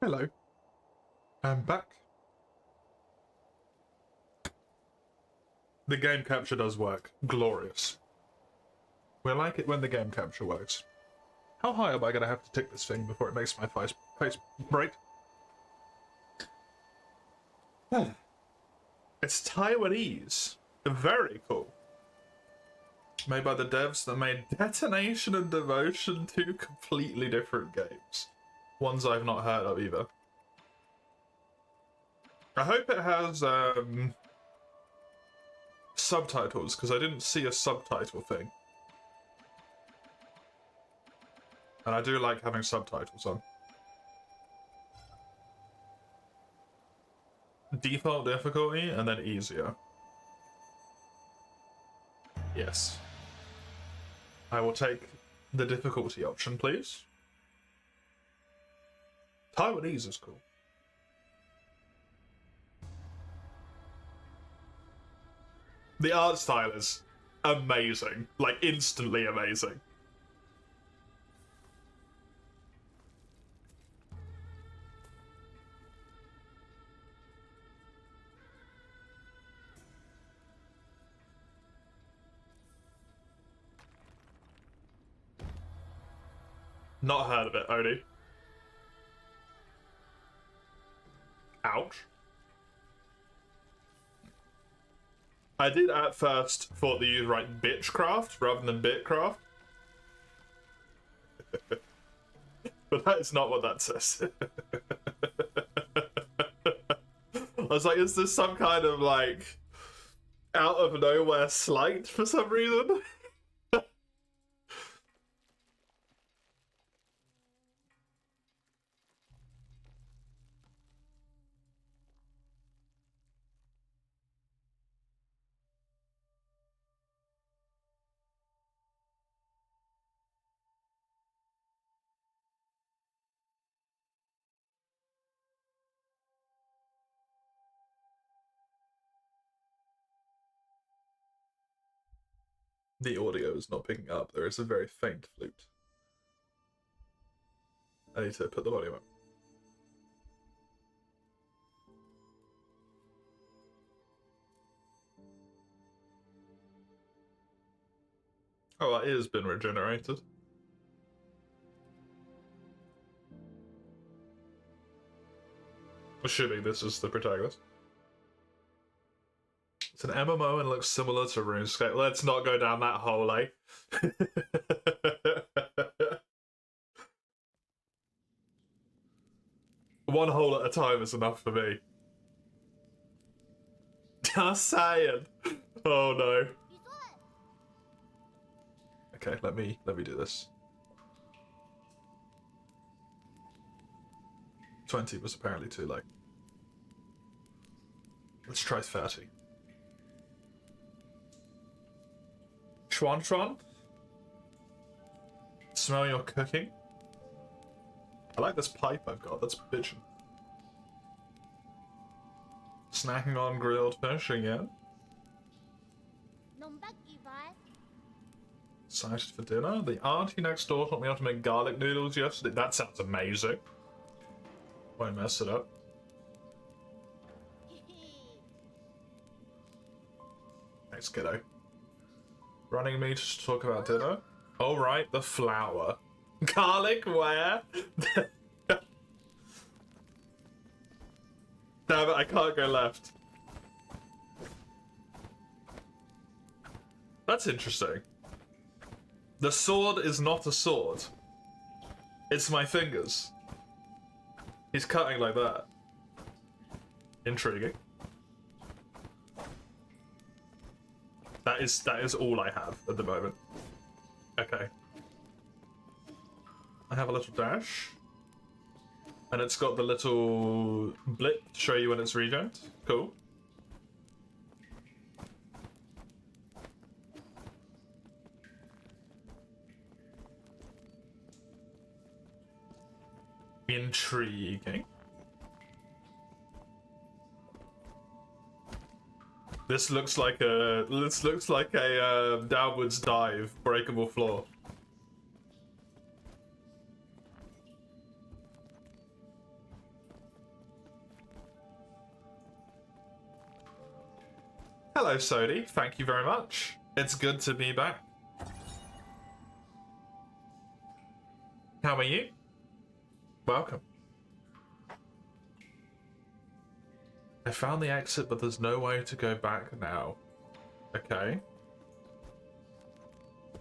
Hello. I'm back. The game capture does work. Glorious. We like it when the game capture works. How high am I going to have to tick this thing before it makes my face break? It's Taiwanese. Very cool. Made by the devs that made Detonation and Devotion, two completely different games. Ones I've not heard of either. I hope it has subtitles, because I didn't see a subtitle thing. And I do like having subtitles on. Default difficulty, and then easier. Yes. I will take the difficulty option, please. Taiwanese is cool. The art style is amazing. Like, instantly amazing. Not heard of it, Odie. Ouch. I did at first thought that you'd write bitchcraft rather than bitcraft. But that is not what that says. I was like, is this some kind of, like, out of nowhere slight for some reason? The audio is not picking up. There is a very faint flute. I need to put the volume up. Oh, that has been regenerated. Assuming this is the protagonist. It's an MMO and looks similar to RuneScape. Let's not go down that hole, eh? One hole at a time is enough for me. Just saying. Oh no. Okay, let me do this. 20 was apparently too low. Let's try 30. Schwan? Smell your cooking? I like this pipe I've got, that's bitchin'. Snacking on grilled fish again. Excited for dinner? The auntie next door taught me how to make garlic noodles yesterday. That sounds amazing. Won't mess it up. Thanks, kiddo. Running me to talk about dinner? Oh, right, the flour. Garlic where? Damn it, I can't go left. That's interesting. The sword is not a sword. It's my fingers. He's cutting like that. Intriguing. That is all I have at the moment. Okay. I have a little dash. And it's got the little blip to show you when it's regen. Cool. Intriguing. This looks like a downwards dive, breakable floor. Hello, Sodi. Thank you very much. It's good to be back. How are you? Welcome. I found the exit, but there's no way to go back now. Okay.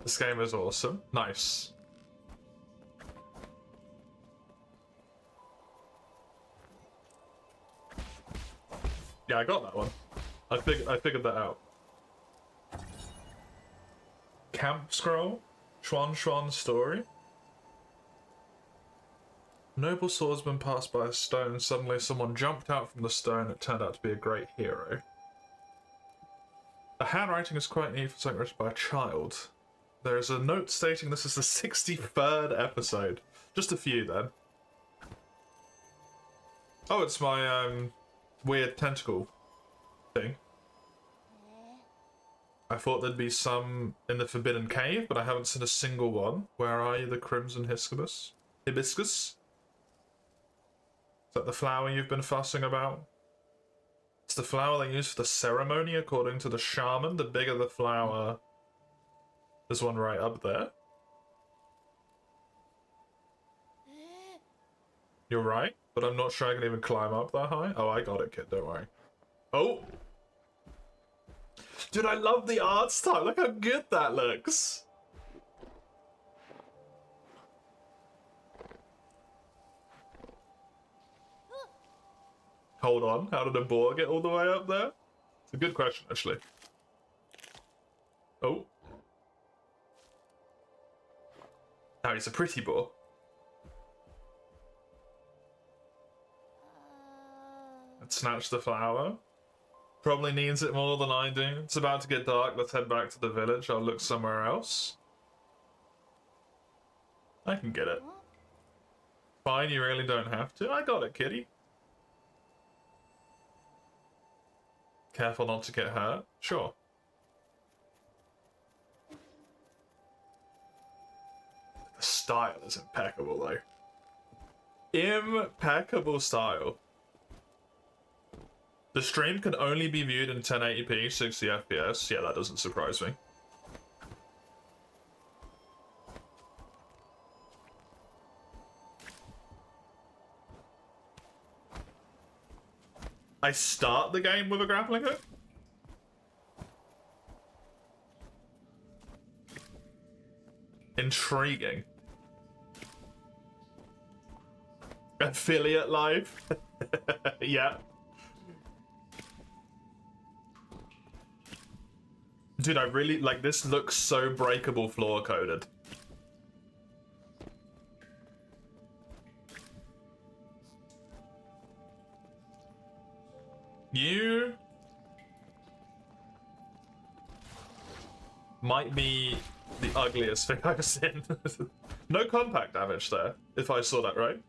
This game is awesome. Nice. Yeah, I got that one. I figured that out. Camp scroll? Xuan story? Noble swordsman passed by a stone. Suddenly someone jumped out from the stone. It turned out to be a great hero. The handwriting is quite neat for something written by a child. There is a note stating this is the 63rd episode. Just a few then. Oh, it's my weird tentacle thing. I thought there'd be some in the Forbidden Cave, but I haven't seen a single one. Where are you, the Crimson Hibiscus? Hibiscus? Is that the flower you've been fussing about? It's the flower they use for the ceremony, according to the shaman. The bigger the flower... There's one right up there. You're right, but I'm not sure I can even climb up that high. Oh, I got it, kid, don't worry. Oh! Dude, I love the art style. Look how good that looks. Hold on, how did a boar get all the way up there? It's a good question, actually. Oh. Now he's a pretty boar. Let's snatch the flower. Probably needs it more than I do. It's about to get dark. Let's head back to the village. I'll look somewhere else. I can get it. Fine, you really don't have to. I got it, kitty. Careful not to get hurt. Sure. The style is impeccable, though. Impeccable style. The stream can only be viewed in 1080p, 60 FPS. Yeah, that doesn't surprise me. I start the game with a grappling hook? Intriguing. Affiliate life? Yeah. Dude, I really, like, this looks so breakable floor coded. You might be the ugliest thing I've seen. No compact damage there, if I saw that right.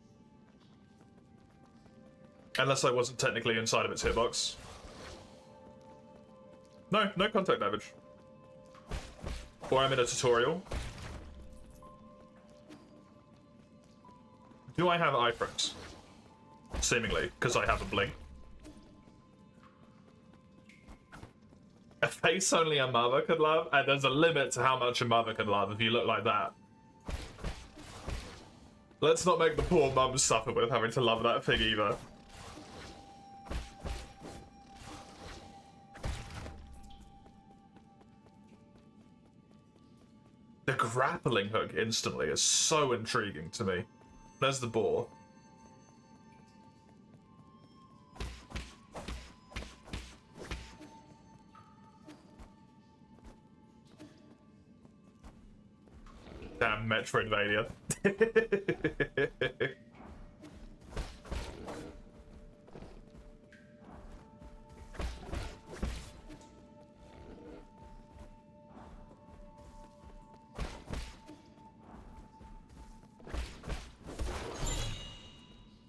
Unless I wasn't technically inside of its hitbox. No, no contact damage. Or I'm in a tutorial. Do I have iframes? Seemingly, because I have a blink. A face only a mother could love, and there's a limit to how much a mother can love if you look like that. Let's not make the poor mum suffer with having to love that thing either. The grappling hook instantly is so intriguing to me. There's the boar. Damn Metroidvania.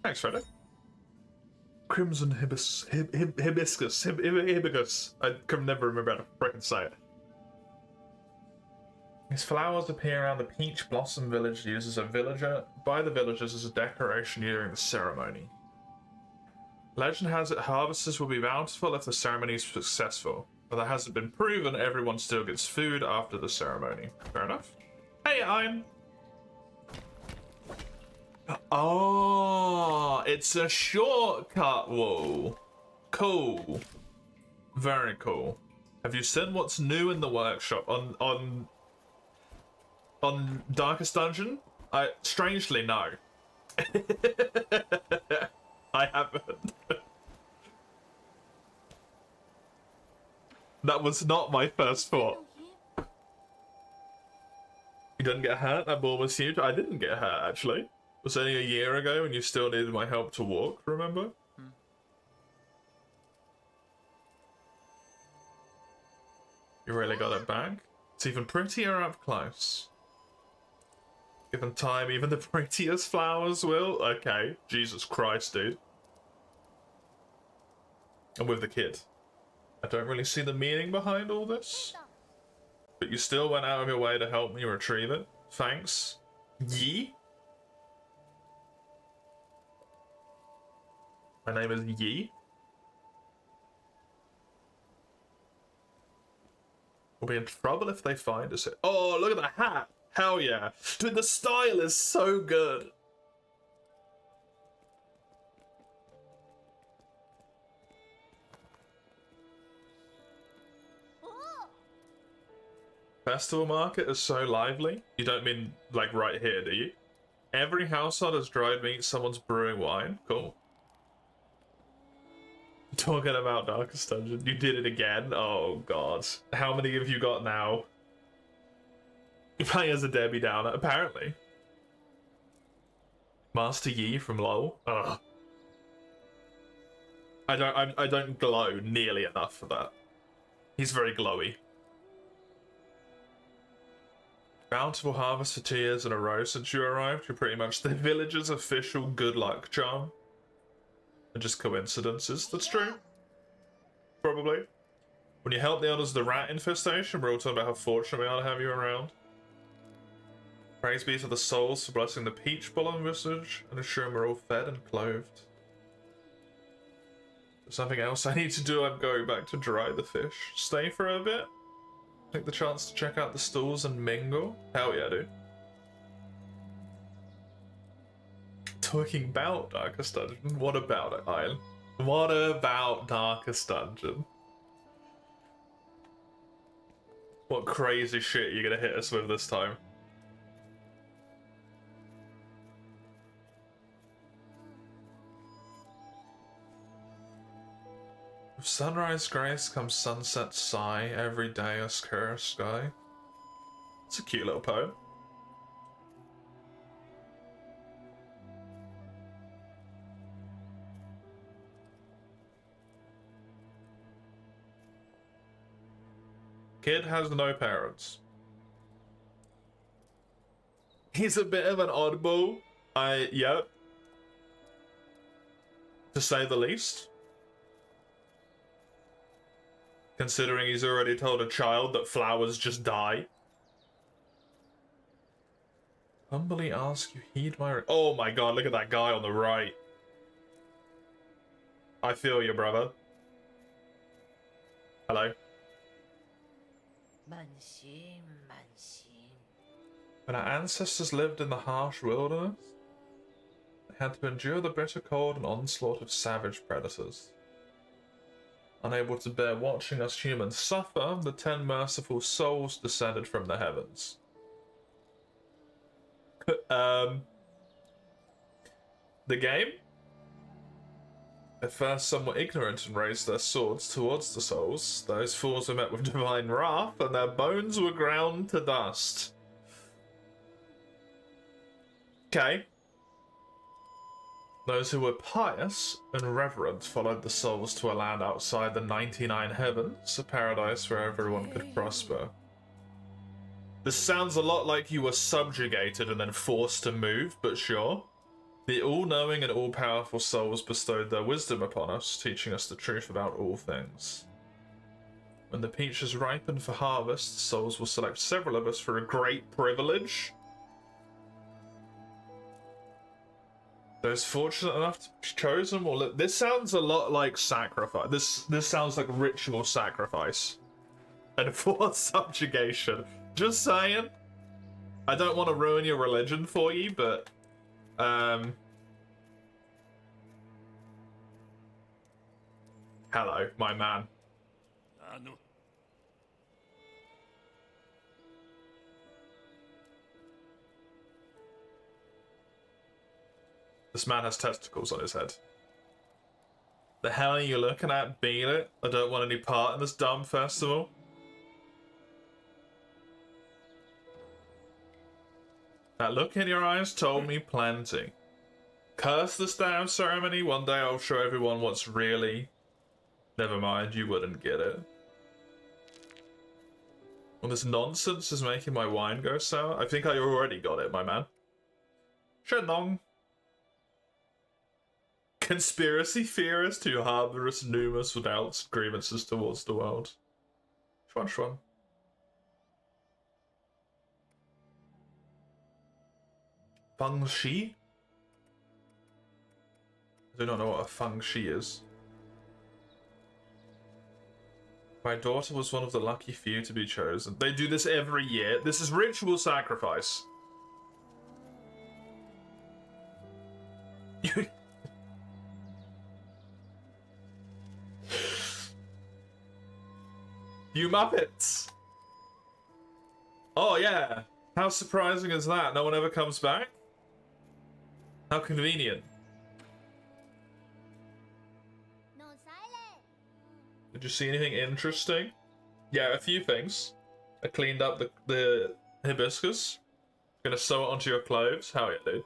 Thanks, Freddy. Crimson hibiscus. I can never remember how to frickin' say it. These flowers appear around the Peach Blossom Village used as a villager by the villagers as a decoration during the ceremony. Legend has it harvesters will be bountiful if the ceremony is successful. But that hasn't been proven. Everyone still gets food after the ceremony. Fair enough. Hey, I'm... Oh, it's a shortcut wall. Cool. Very cool. Have you seen what's new in the workshop on Darkest Dungeon? Strangely, no. I haven't. That was not my first thought. You didn't get hurt? That ball was huge. I didn't get hurt, actually. It was only a year ago and you still needed my help to walk, remember? You really got it back. It's even prettier up close. Given time, even the prettiest flowers will? Okay. Jesus Christ, dude. And with the kid. I don't really see the meaning behind all this. But you still went out of your way to help me retrieve it. Thanks. Yi? My name is Yi. We'll be in trouble if they find us. Oh, look at the hat! Hell yeah. Dude, the style is so good. Festival market is so lively. You don't mean like right here, do you? Every household has dried meat, someone's brewing wine. Cool. Talking about Darkest Dungeon. You did it again? Oh god. How many have you got now? You're playing as a Debbie Downer, apparently. Master Yi from LoL. Ugh. I don't glow nearly enough for that. He's very glowy. Bountiful harvest for 2 years in a row since you arrived. You're pretty much the village's official good luck charm. And just coincidences. That's true. Probably. When you help the others the rat infestation, we're all talking about how fortunate we are to have you around. Praise be to the souls for blessing the peach bowl visage and ensuring we're all fed and clothed. There's nothing else I need to do. I'm going back to dry the fish. Stay for a bit. Take the chance to check out the stalls and mingle. Hell yeah, dude. Talking about Darkest Dungeon. What about it, Ian? What about Darkest Dungeon? What crazy shit are you gonna hit us with this time? With sunrise grace comes sunset sigh, every day a clear sky. It's a cute little poem. Kid has no parents. He's a bit of an oddball. Yep. To say the least. Considering he's already told a child that flowers just die. Humbly ask you heed my... Oh my god, look at that guy on the right. I feel you, brother. Hello. When our ancestors lived in the harsh wilderness, they had to endure the bitter cold and onslaught of savage predators. Unable to bear watching us humans suffer, the 10 merciful souls descended from the heavens. The game? At first somewhat ignorant and raised their swords towards the souls, those fools were met with divine wrath and their bones were ground to dust. Okay. Those who were pious and reverent followed the souls to a land outside the 99 heavens, a paradise where everyone could prosper. This sounds a lot like you were subjugated and then forced to move, but sure. The all-knowing and all-powerful souls bestowed their wisdom upon us, teaching us the truth about all things. When the peaches ripen for harvest, the souls will select several of us for a great privilege. Those fortunate enough to be chosen will live. This sounds a lot like sacrifice. This sounds like ritual sacrifice. And forced subjugation. Just saying. I don't want to ruin your religion for you, but hello, my man. This man has testicles on his head. The hell are you looking at? Beat it. I don't want any part in this dumb festival. That look in your eyes told me plenty. Curse this damn ceremony. One day I'll show everyone what's really... Never mind, you wouldn't get it. Well, this nonsense is making my wine go sour. I think I already got it, my man. Shenong. Conspiracy theorist who harbours numerous doubts, grievances towards the world. Schwan schwan. Feng Shi? I do not know what a Feng Shi is. My daughter was one of the lucky few to be chosen. They do this every year. This is ritual sacrifice. You Muppets! Oh yeah! How surprising is that? No one ever comes back? How convenient. Did you see anything interesting? Yeah, a few things. I cleaned up the hibiscus. Gonna sew it onto your clothes. Hell yeah, dude.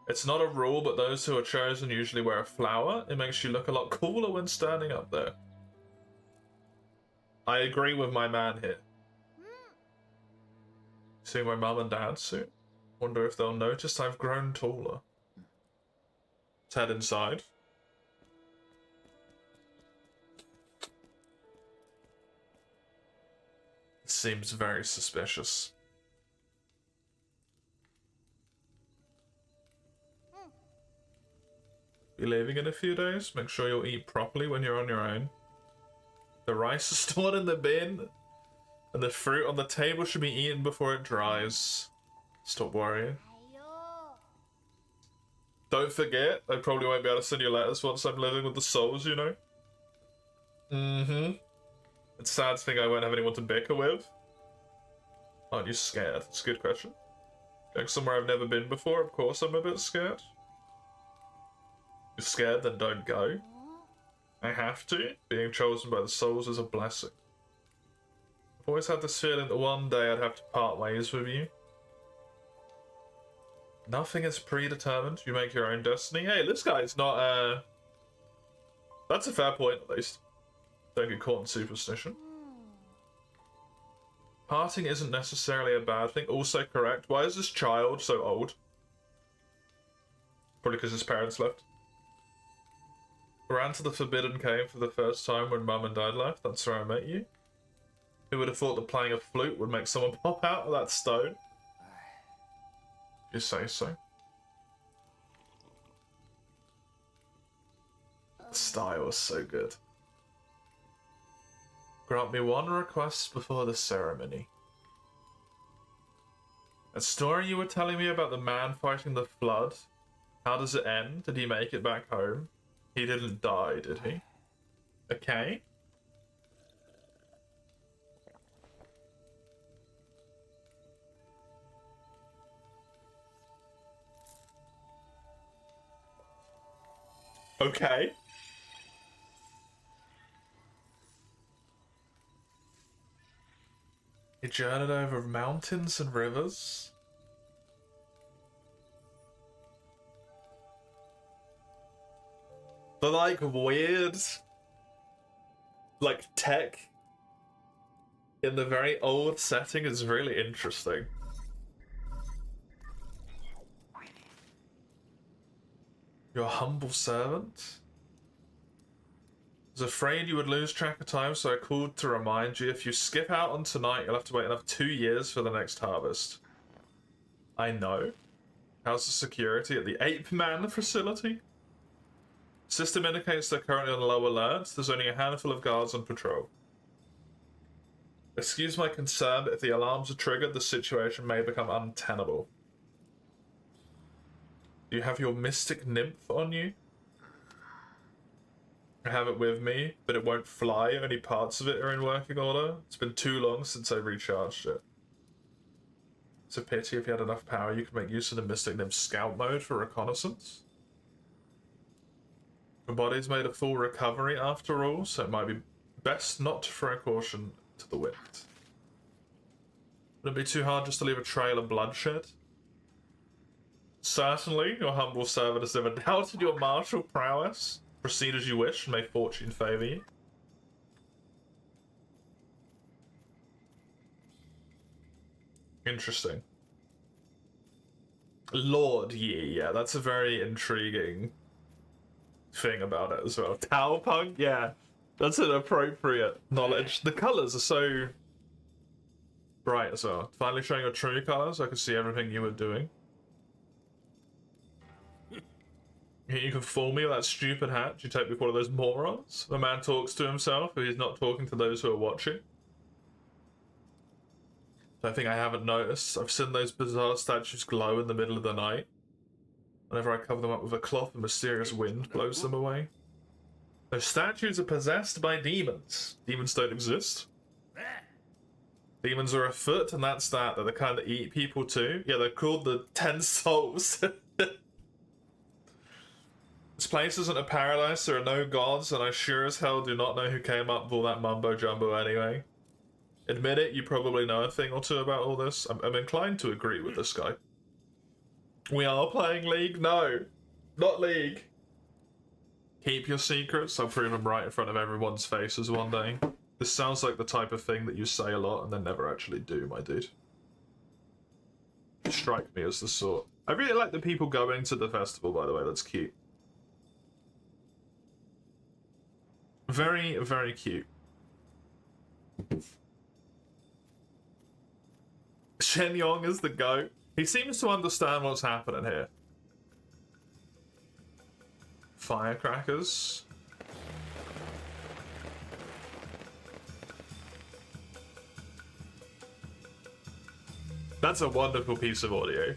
It's not a rule, but those who are chosen usually wear a flower. It makes you look a lot cooler when standing up there. I agree with my man here. Seeing my mum and dad soon. Wonder if they'll notice I've grown taller. Let's head inside. It seems very suspicious. Be leaving in a few days. Make sure you'll eat properly when you're on your own. The rice is stored in the bin, and the fruit on the table should be eaten before it dries. Stop worrying. Don't forget, I probably won't be able to send you letters once I'm living with the souls, you know? Mm-hmm. It's sad to think I won't have anyone to bicker with. Aren't you scared? It's a good question. Going somewhere I've never been before, of course I'm a bit scared. If you're scared, then don't go. I have to. Being chosen by the souls is a blessing. I've always had this feeling that one day I'd have to part ways with you. Nothing is predetermined. You make your own destiny. Hey, this guy's not, That's a fair point, at least. Don't get caught in superstition. Parting isn't necessarily a bad thing. Also correct. Why is this child so old? Probably because his parents left. Ran to the Forbidden Cave for the first time when Mum and Dad left. That's where I met you. Who would have thought that playing a flute would make someone pop out of that stone? You say so. The style was so good. Grant me one request before the ceremony. A story you were telling me about the man fighting the flood. How does it end? Did he make it back home? He didn't die, did he? Okay. Okay. He journeyed over mountains and rivers. The like weird like tech in the very old setting is really interesting. Your humble servant? I was afraid you would lose track of time, so I called to remind you. If you skip out on tonight, you'll have to wait another 2 years for the next harvest. I know. How's the security at the Ape Man facility? System indicates they're currently on low alert. There's only a handful of guards on patrol. Excuse my concern, but if the alarms are triggered, the situation may become untenable. Do you have your Mystic Nymph on you? I have it with me, but it won't fly. Only parts of it are in working order. It's been too long since I recharged it. It's a pity. If you had enough power, you could make use of the Mystic Nymph scout mode for reconnaissance. The body's made a full recovery after all, so it might be best not to throw caution to the wind. Would it be too hard just to leave a trail of bloodshed? Certainly, your humble servant has never doubted your martial prowess. Proceed as you wish, and may fortune favor you. Interesting. Lord Yi, yeah, that's a very intriguing thing about it as well. Tau Punk, yeah, that's an appropriate knowledge. The colours are so bright as well. Finally showing your true colours, I could see everything you were doing. You can fool me with that stupid hat. You take me for one of those morons. The man talks to himself, but he's not talking to those who are watching. I think I haven't noticed. I've seen those bizarre statues glow in the middle of the night. Whenever I cover them up with a cloth, a mysterious wind blows them away. Those statues are possessed by demons. Demons don't exist. Demons are afoot, and that's that. They're the kind that eat people too. Yeah, they're called the 10 Souls. This place isn't a paradise, there are no gods, and I sure as hell do not know who came up with all that mumbo-jumbo anyway. Admit it, you probably know a thing or two about all this. I'm inclined to agree with this guy. We are playing League? No. Not League. Keep your secrets, I'll prove them right in front of everyone's faces one day. This sounds like the type of thing that you say a lot and then never actually do, my dude. Strike me as the sort. I really like the people going to the festival, by the way, that's cute. Very, very cute. Shen Yong is the goat. He seems to understand what's happening here. Firecrackers. That's a wonderful piece of audio.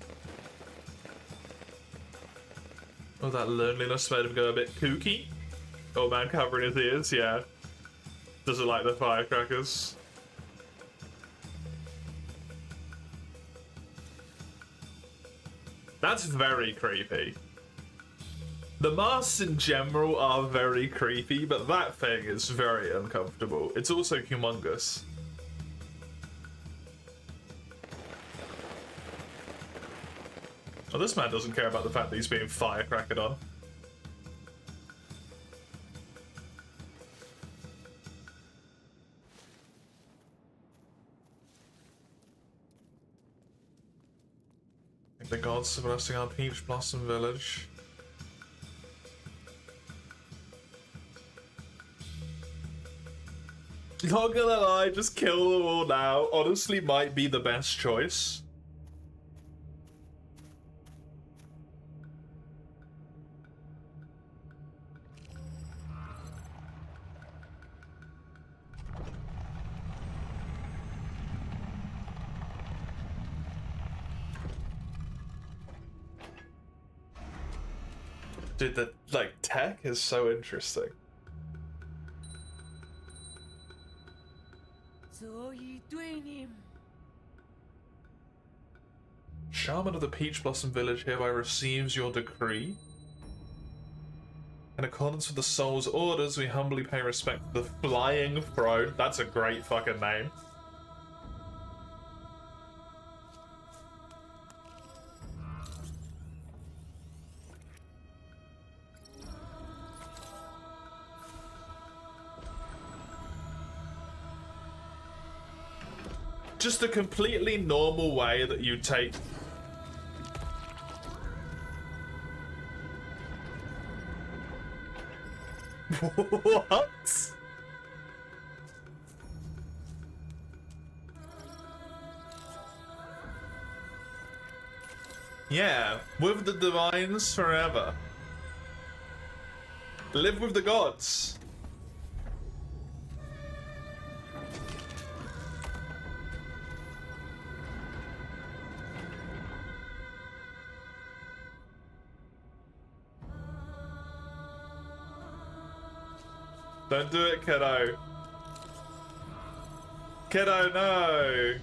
Oh, that loneliness made him go a bit kooky. Old man covering his ears, yeah. Doesn't like the firecrackers. That's very creepy. The masks in general are very creepy, but that thing is very uncomfortable. It's also humongous. Oh, this man doesn't care about the fact that he's being firecracked on. The gods are blessing our Peach Blossom Village. Not gonna lie, just kill them all now. Honestly, might be the best choice. Dude, the tech is so interesting. Shaman of the Peach Blossom Village hereby receives your decree. In accordance with the Soul's orders, we humbly pay respect to the Flying Throne. That's a great fucking name. Just a completely normal way that you take... What? Yeah, with the divines forever. Live with the gods. Don't do it, kiddo. Kiddo, no.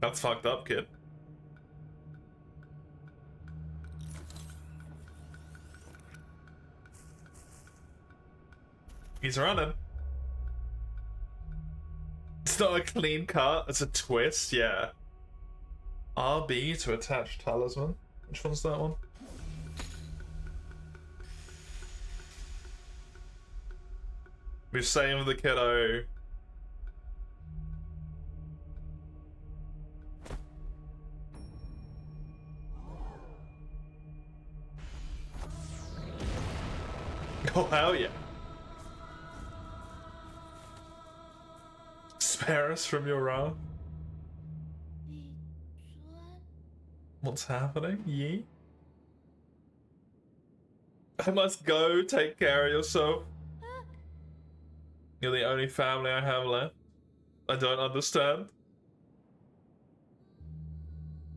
That's fucked up, kid. He's running. It's not a clean cut, it's a twist, yeah. RB to attach talisman. Which one's that one? We're saving the kiddo. Oh, hell yeah. Spare us from your wrath. What's happening? Ye? I must go. Take care of yourself. You're the only family I have left. I don't understand.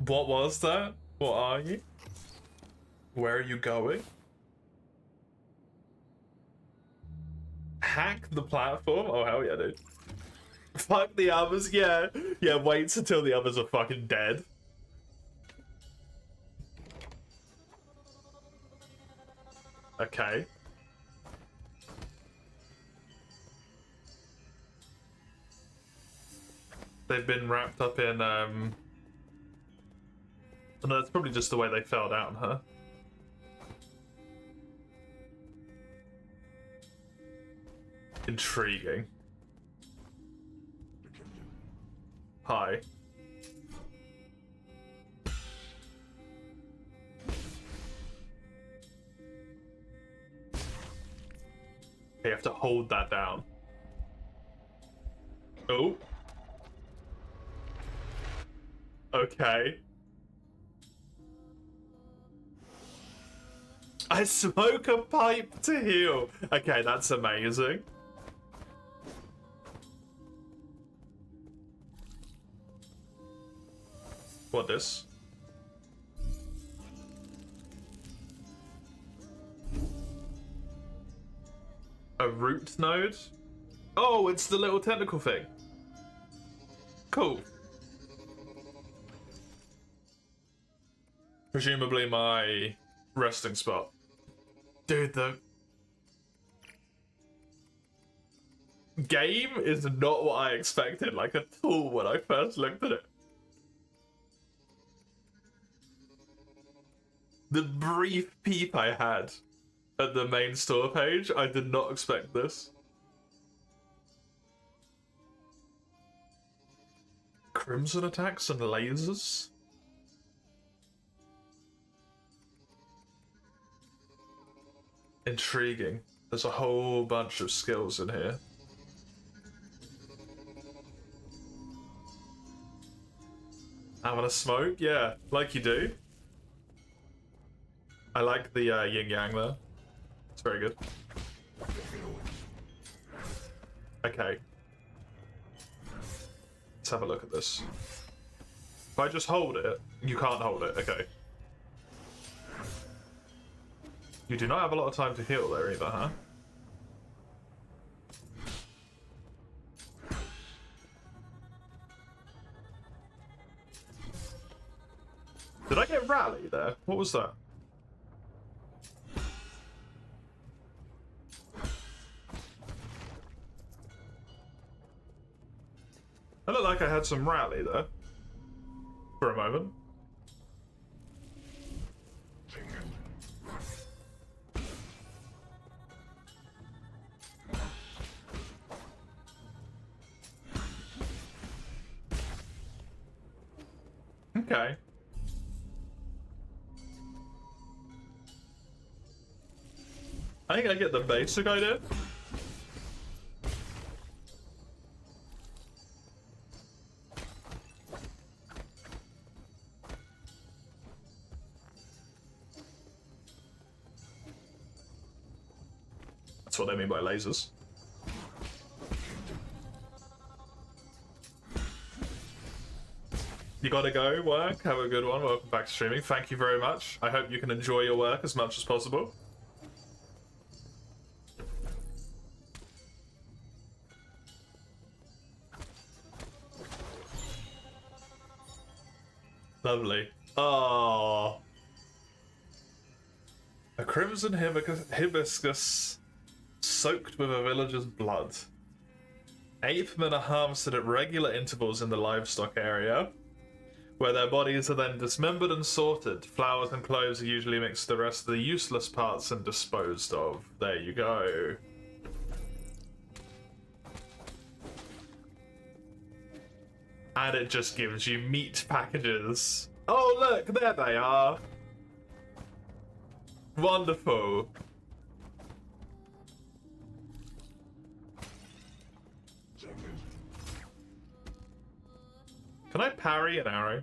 What was that? What are you? Where are you going? Hack the platform? Oh, hell yeah, dude. Fuck the others, yeah. Yeah, wait until the others are fucking dead. Okay. They've been wrapped up in, no, that's probably just the way they fell down, huh? Intriguing. Hi. You have to hold that down. Oh. Okay. I smoke a pipe to heal. Okay, that's amazing. What this? A root node? Oh, it's the little tentacle thing. Cool. Presumably my resting spot. Dude, the game is not what I expected, like, at all when I first looked at it. The brief peep I had at the main store page, I did not expect this. Crimson attacks and lasers? Intriguing. There's a whole bunch of skills in here. Having a smoke? Yeah, like you do. I like the yin yang there. It's very good. Okay. Let's have a look at this. If I just hold it, you can't hold it. Okay. You do not have a lot of time to heal there either, huh? Did I get rally there? What was that? I looked like I had some rally there. For a moment. Okay. I think I get the basic idea. That's what they mean by lasers. You gotta go, work. Have a good one. Welcome back to streaming. Thank you very much. I hope you can enjoy your work as much as possible. Lovely. Oh. A crimson hibiscus soaked with a villager's blood. Apemen are harvested at regular intervals in the livestock area, where their bodies are then dismembered and sorted. Flowers and cloves are usually mixed with the rest of the useless parts and disposed of. There you go. And it just gives you meat packages. Oh look, there they are. Wonderful. Can I parry an arrow?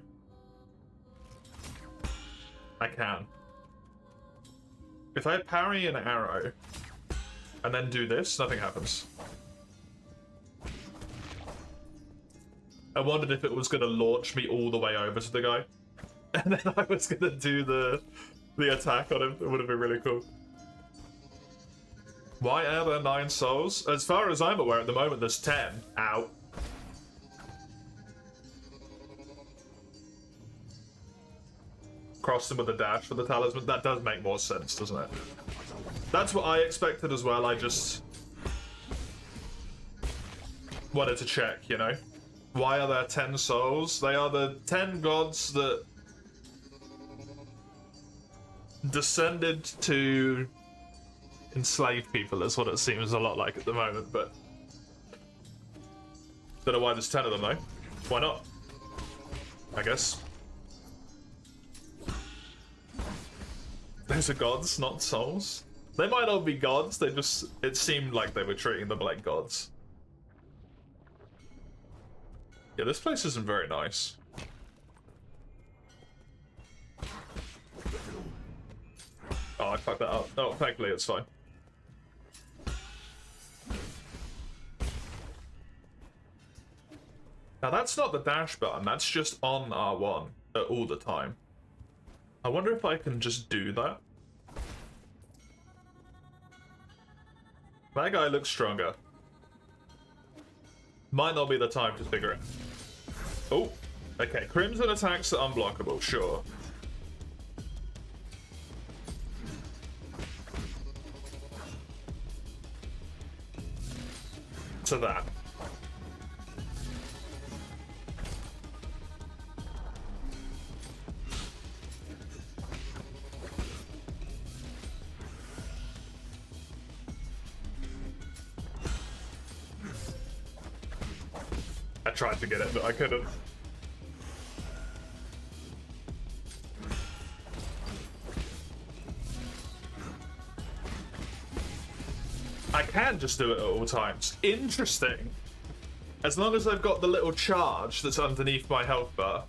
I can. If I parry an arrow and then do this, nothing happens. I wondered if it was going to launch me all the way over to the guy. And then I was going to do the attack on him. It would have been really cool. Why are there 9 souls? As far as I'm aware at the moment, there's 10. Ow. Cross them with a dash for the talisman. That does make more sense, doesn't it? That's what I expected as well. I just wanted to check, you know? Why are there 10 souls? They are the 10 gods that descended to enslave people, is what it seems a lot like at the moment, but don't know why there's 10 of them though. Why not? I guess. Those are gods, not souls. They might all be gods, they just, it seemed like they were treating them like gods. Yeah, this place isn't very nice. Oh, I fucked that up. Oh, thankfully it's fine. Now that's not the dash button, that's just on R1 all the time. I wonder if I can just do that. That guy looks stronger. Might not be the time to figure it. Oh, okay. Crimson attacks are unblockable, sure. To that. I tried to get it, but I couldn't. I can just do it at all times. Interesting. As long as I've got the little charge that's underneath my health bar,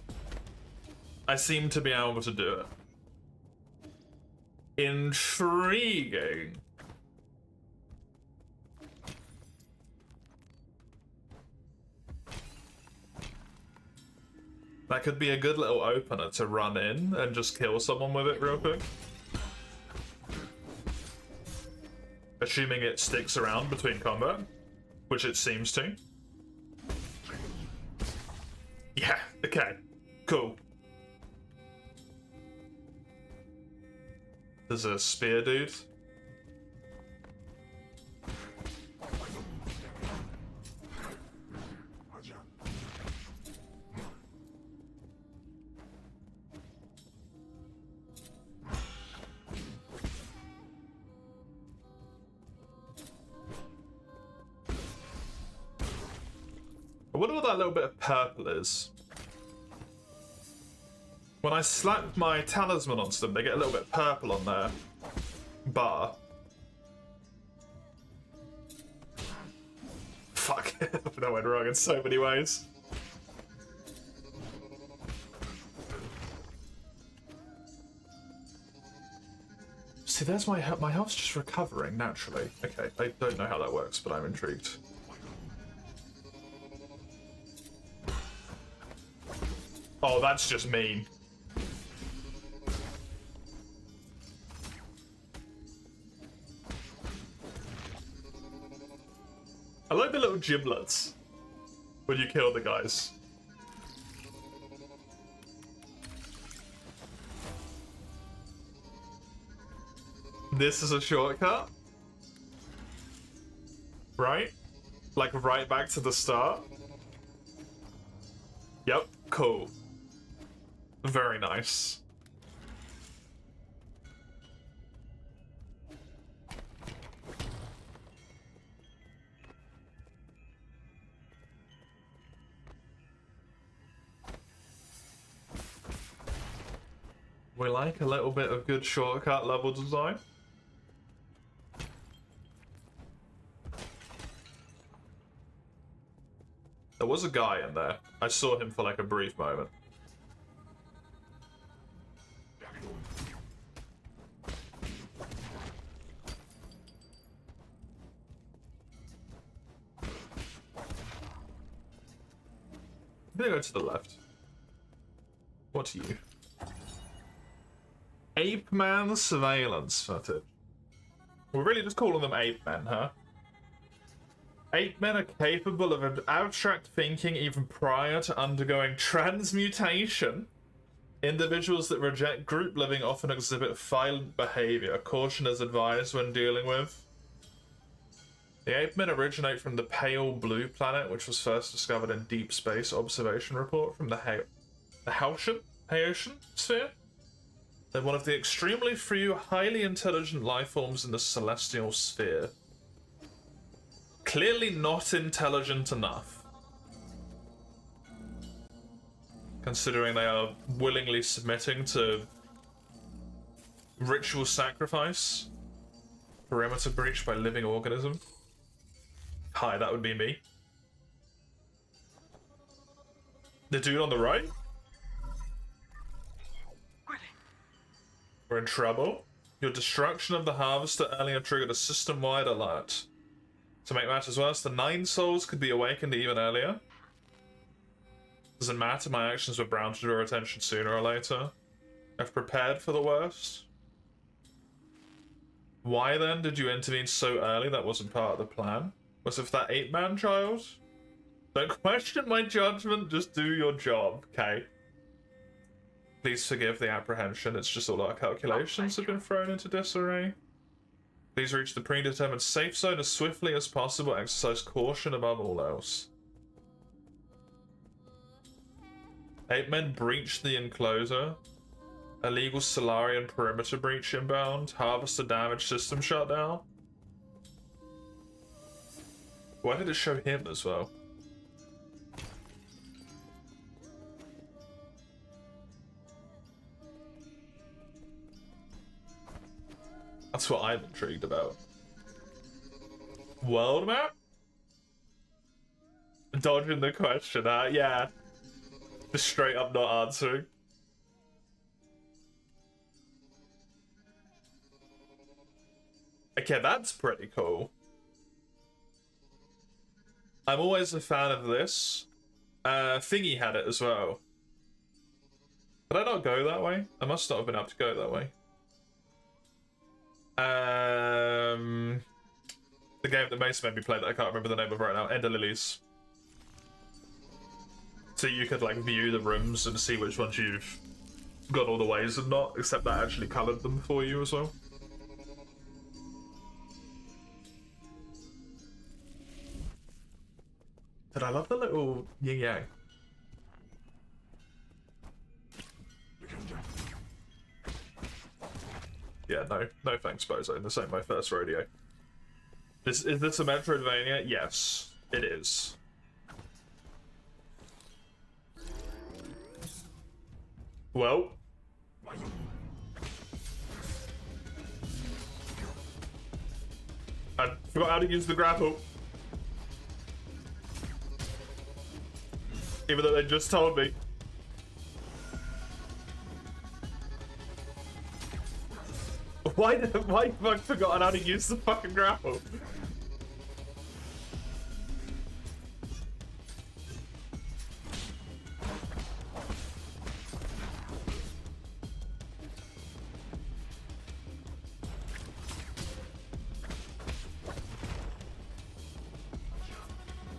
I seem to be able to do it. Intriguing. That could be a good little opener to run in and just kill someone with it real quick. Assuming it sticks around between combat, which it seems to. Yeah, okay, cool. There's a spear dude. I wonder what that little bit of purple is. When I slap my talisman onto them, they get a little bit purple on their bar. Fuck, that went wrong in so many ways. see, there's my health's just recovering naturally. Okay, I don't know how that works, but I'm intrigued. Oh, that's just mean. I like the little giblets when you kill the guys. This is a shortcut? Right? Like right back to the start? Yep, cool. Very nice. We like a little bit of good shortcut level design. There was a guy in there. I saw him for like a brief moment. I'm gonna go to the left. What are you? Ape Man surveillance footage. We're really just calling them ape men, huh? Ape men are capable of abstract thinking even prior to undergoing transmutation. Individuals that reject group living often exhibit violent behavior. Caution is advised when dealing with. The ape men originate from the pale blue planet, which was first discovered in Deep Space Observation Report from the Haitian sphere. They're one of the extremely few highly intelligent life forms in the celestial sphere. Clearly not intelligent enough, considering they are willingly submitting to ritual sacrifice, perimeter breach by living organism. Hi, that would be me. The dude on the right? We're in trouble. Your destruction of the harvester earlier triggered a system-wide alert. To make matters worse, the 9 souls could be awakened even earlier. Doesn't matter, my actions were bound to draw attention sooner or later. I've prepared for the worst. Why then did you intervene so early? That wasn't part of the plan. Was it for that 8-man child? Don't question my judgment, just do your job, okay? Please forgive the apprehension, it's just all our calculations have been thrown into disarray. Please reach the predetermined safe zone as swiftly as possible. Exercise caution above all else. 8 men breached the enclosure. Illegal Solarian perimeter breach inbound. Harvester damage system shutdown. Why did it show him as well? That's what I'm intrigued about. World map? Dodging the question, huh? Yeah. Just straight up not answering. Okay, that's pretty cool. I'm always a fan of this. Thingy had it as well. Did I not go that way? I must not have been able to go that way. The game that Mason made me play that I can't remember the name of right now, Ender Lilies. So you could like view the rooms and see which ones you've got all the ways and not, except that actually coloured them for you as well. But I love the little yin yang. Yeah, no thanks, Bozo. This ain't my first rodeo. Is this a Metroidvania? Yes, it is. Well. I forgot how to use the grapple. Even though they just told me. Why have I forgotten how to use the fucking grapple?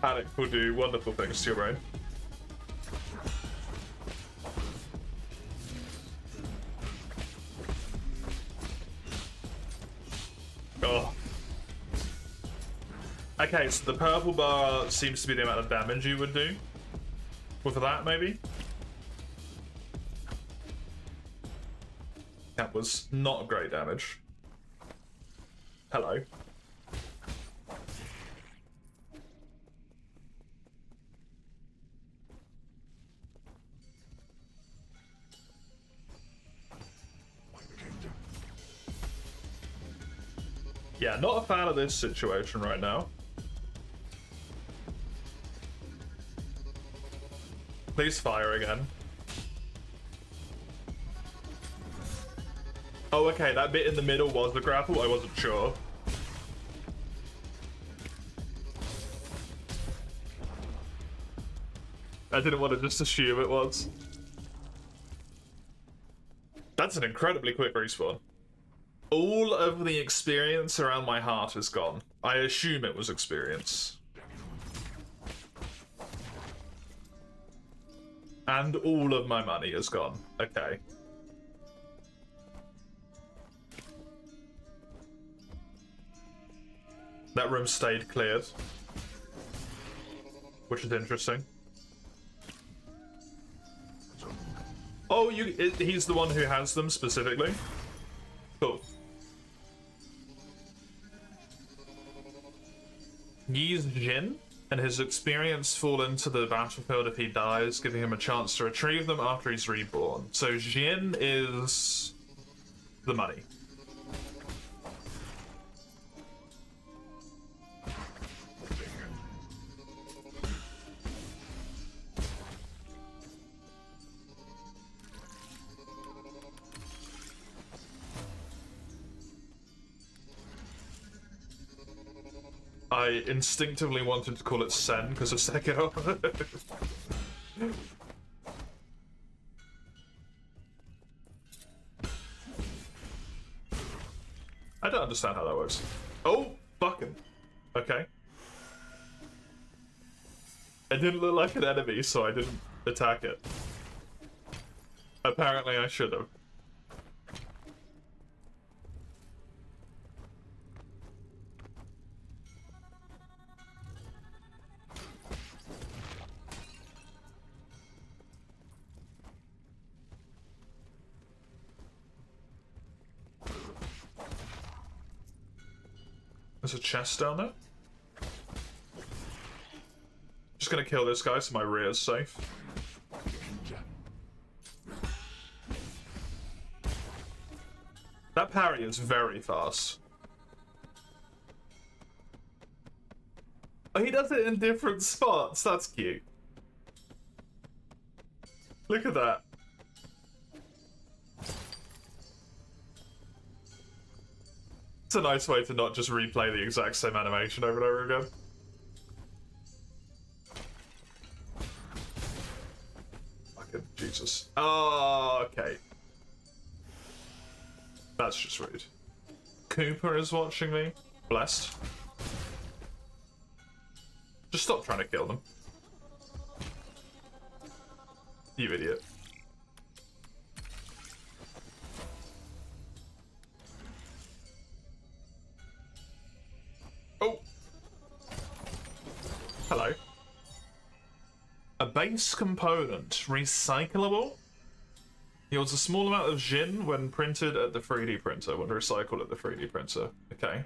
Panic will do wonderful things to your brain. Oh. Okay, so the purple bar seems to be the amount of damage you would do. With that, maybe? That was not great damage. Hello. Yeah, not a fan of this situation right now. Please fire again. Oh, okay, that bit in the middle was the grapple, I wasn't sure. I didn't want to just assume it was. That's an incredibly quick respawn. All of the experience around my heart is gone. I assume it was experience. And all of my money is gone. Okay. That room stayed cleared. Which is interesting. Oh, he's the one who has them specifically? Cool. Use Jin and his experience fall into the battlefield if he dies, giving him a chance to retrieve them after he's reborn. So Jin is the money. I instinctively wanted to call it Sen because of Sekiro. I don't understand how that works. Oh, fucking. Okay. It didn't look like an enemy, so I didn't attack it. Apparently I should have. There's a chest down there. Just gonna kill this guy so my rear is safe. That parry is very fast. Oh, he does it in different spots. That's cute. Look at that. It's a nice way to not just replay the exact same animation over and over again. Fucking Jesus. Oh, okay. That's just rude. Cooper is watching me. Blessed. Just stop trying to kill them. You idiot. Oh! Hello. A base component. Recyclable? Yields a small amount of Jin when printed at the 3D printer. When recycled at the 3D printer. Okay.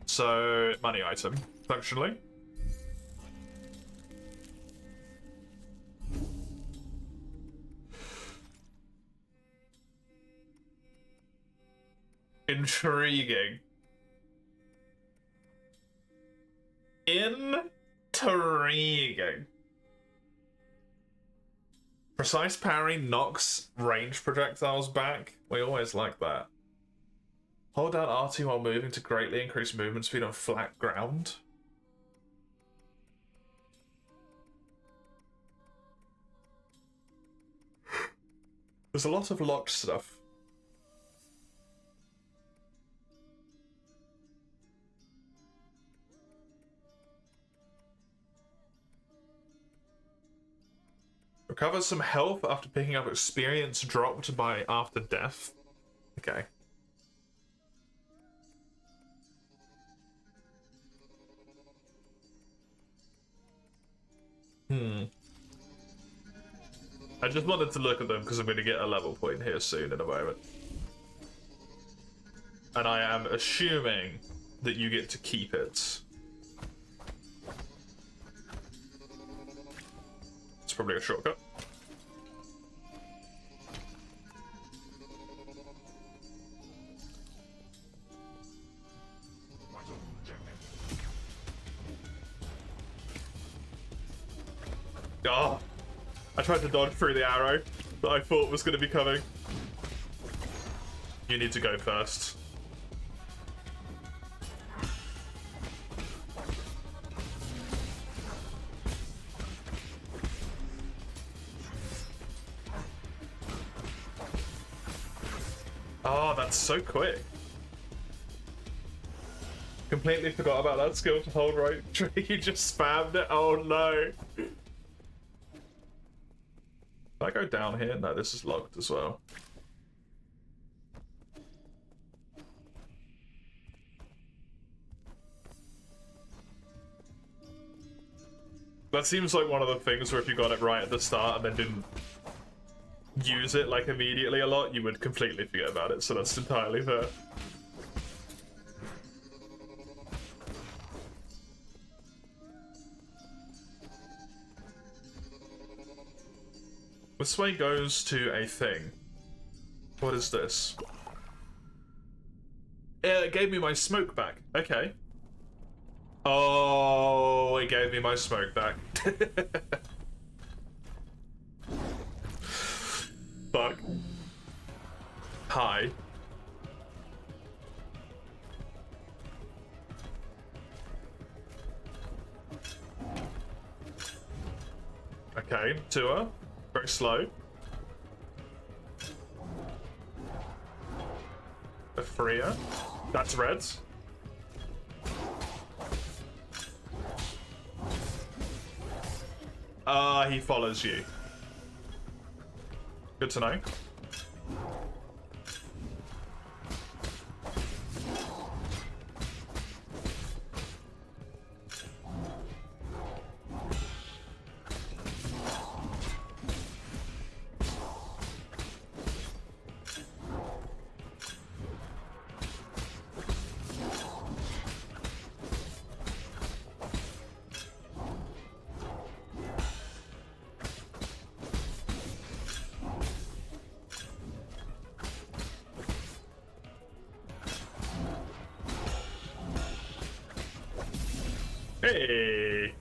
So, money item, functionally. Intriguing. Intriguing. Precise parry knocks range projectiles back. We always like that. Hold down R2 while moving to greatly increase movement speed on flat ground. There's a lot of locked stuff. Recovers some health after picking up experience dropped by after death. Okay. I just wanted to look at them because I'm going to get a level point here soon in a moment. And I am assuming that you get to keep it. It's probably a shortcut. Oh, I tried to dodge through the arrow that I thought was going to be coming. You need to go first. Oh, that's so quick. Completely forgot about that skill to hold right. You just spammed it. Oh no. If I go down here? No, this is locked as well. That seems like one of the things where if you got it right at the start and then didn't use it like immediately a lot, you would completely forget about it, so that's entirely fair. This way goes to a thing. What is this? It gave me my smoke back. Okay. Oh, it gave me my smoke back. Fuck. Hi. Okay, tour. Very slow. A Freya. That's reds. He follows you. Good to know. Hey!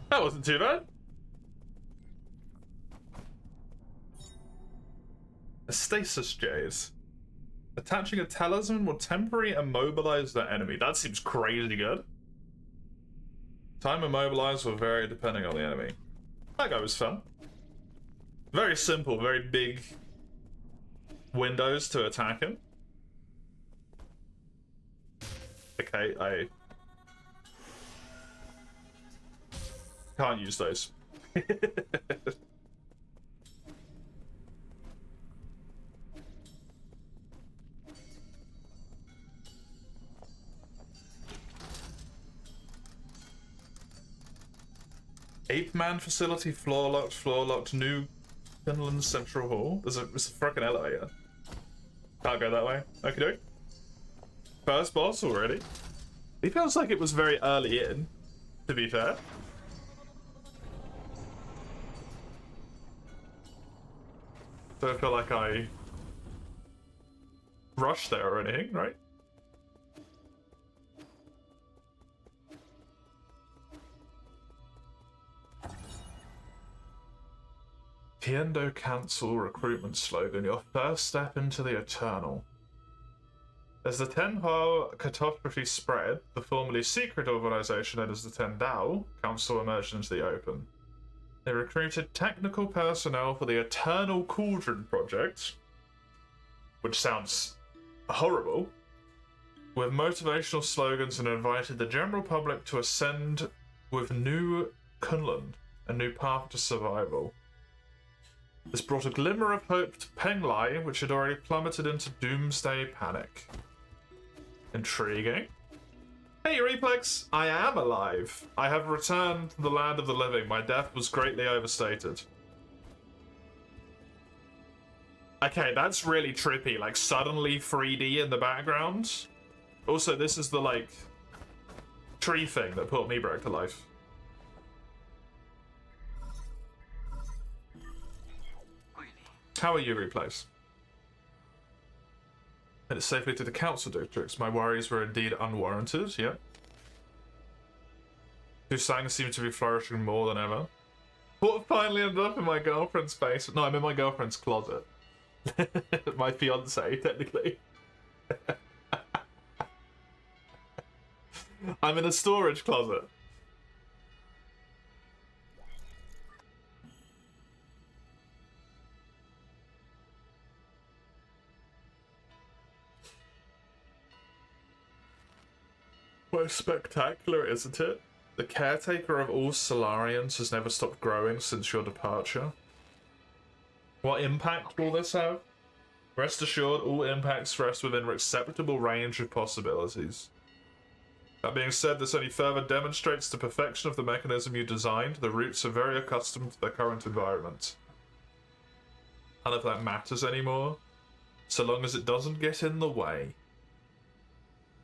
That wasn't too bad. A stasis jade. Attaching a talisman will temporarily immobilize the enemy. That seems crazy good. Time immobilized will vary depending on the enemy. That guy was fun. Very simple, very big windows to attack him. Okay, I can't use those. Ape Man facility, floor locked, New Finland Central Hall. There's a fucking elevator. Can't go that way. Okay, doke. First boss already. He feels like it was very early in, to be fair. Don't feel like I rushed there or anything, right? Tiendo Council recruitment slogan, your first step into the eternal. As the Tenhua catastrophe spread, the formerly secret organization known as the Tendao Council emerged into the open. They recruited technical personnel for the Eternal Cauldron project, which sounds horrible, with motivational slogans, and invited the general public to ascend with New Kunlun, a new path to survival. This brought a glimmer of hope to Penglai, which had already plummeted into doomsday panic. Intriguing. Hey, Replex! I am alive! I have returned to the land of the living. My death was greatly overstated. Okay, that's really trippy. Like, suddenly 3D in the background. Also, this is the, like, tree thing that put me back to life. How are you, Replex? And it's safely to the council districts. My worries were indeed unwarranted, yeah. Husang seems to be flourishing more than ever. What finally ended up in my girlfriend's face? No, I'm in my girlfriend's closet. My fiance, technically. I'm in a storage closet. Quite spectacular, isn't it? The caretaker of all Solarians has never stopped growing since your departure. What impact will this have? Rest assured, all impacts rest within an acceptable range of possibilities. That being said, this only further demonstrates the perfection of the mechanism you designed. The roots are very accustomed to their current environment. None of that matters anymore, so long as it doesn't get in the way.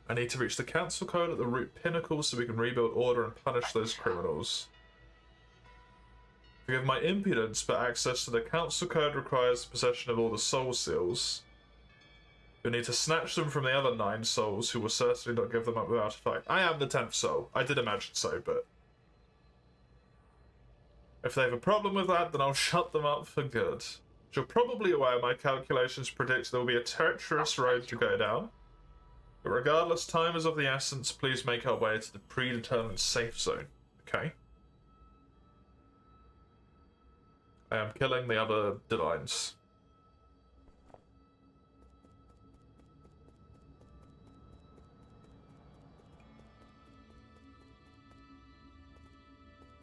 I need to reach the council code at the root pinnacle so we can rebuild order and punish those criminals. Forgive my impudence, but access to the council code requires the possession of all the soul seals. You'll need to snatch them from the other 9 souls, who will certainly not give them up without a fight. I am the 10th soul. I did imagine so, but if they have a problem with that, then I'll shut them up for good. As you're probably aware, my calculations predict there will be a treacherous road to go down. But regardless, time is of the essence. Please make our way to the predetermined safe zone. Okay. I am killing the other divines.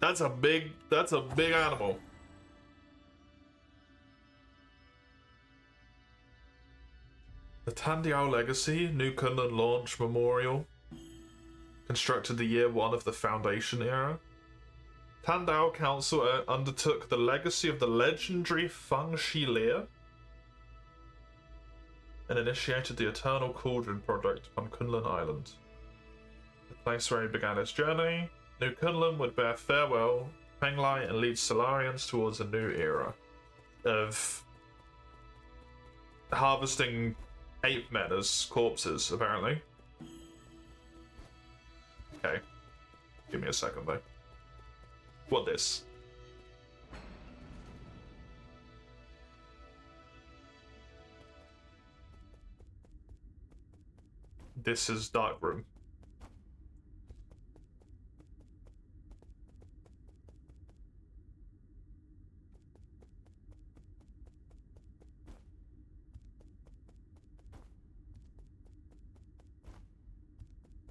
That's a big animal. The Tandiao Legacy, New Kunlun Launch Memorial, constructed the year 1 of the Foundation era. Tandao Council undertook the legacy of the legendary Feng Shilir and initiated the Eternal Cauldron project on Kunlun Island. The place where he began his journey, New Kunlun would bear farewell to Penglai and lead Solarians towards a new era of harvesting ape men as corpses, apparently. Okay. Give me a second, though. What this? This is Darkroom.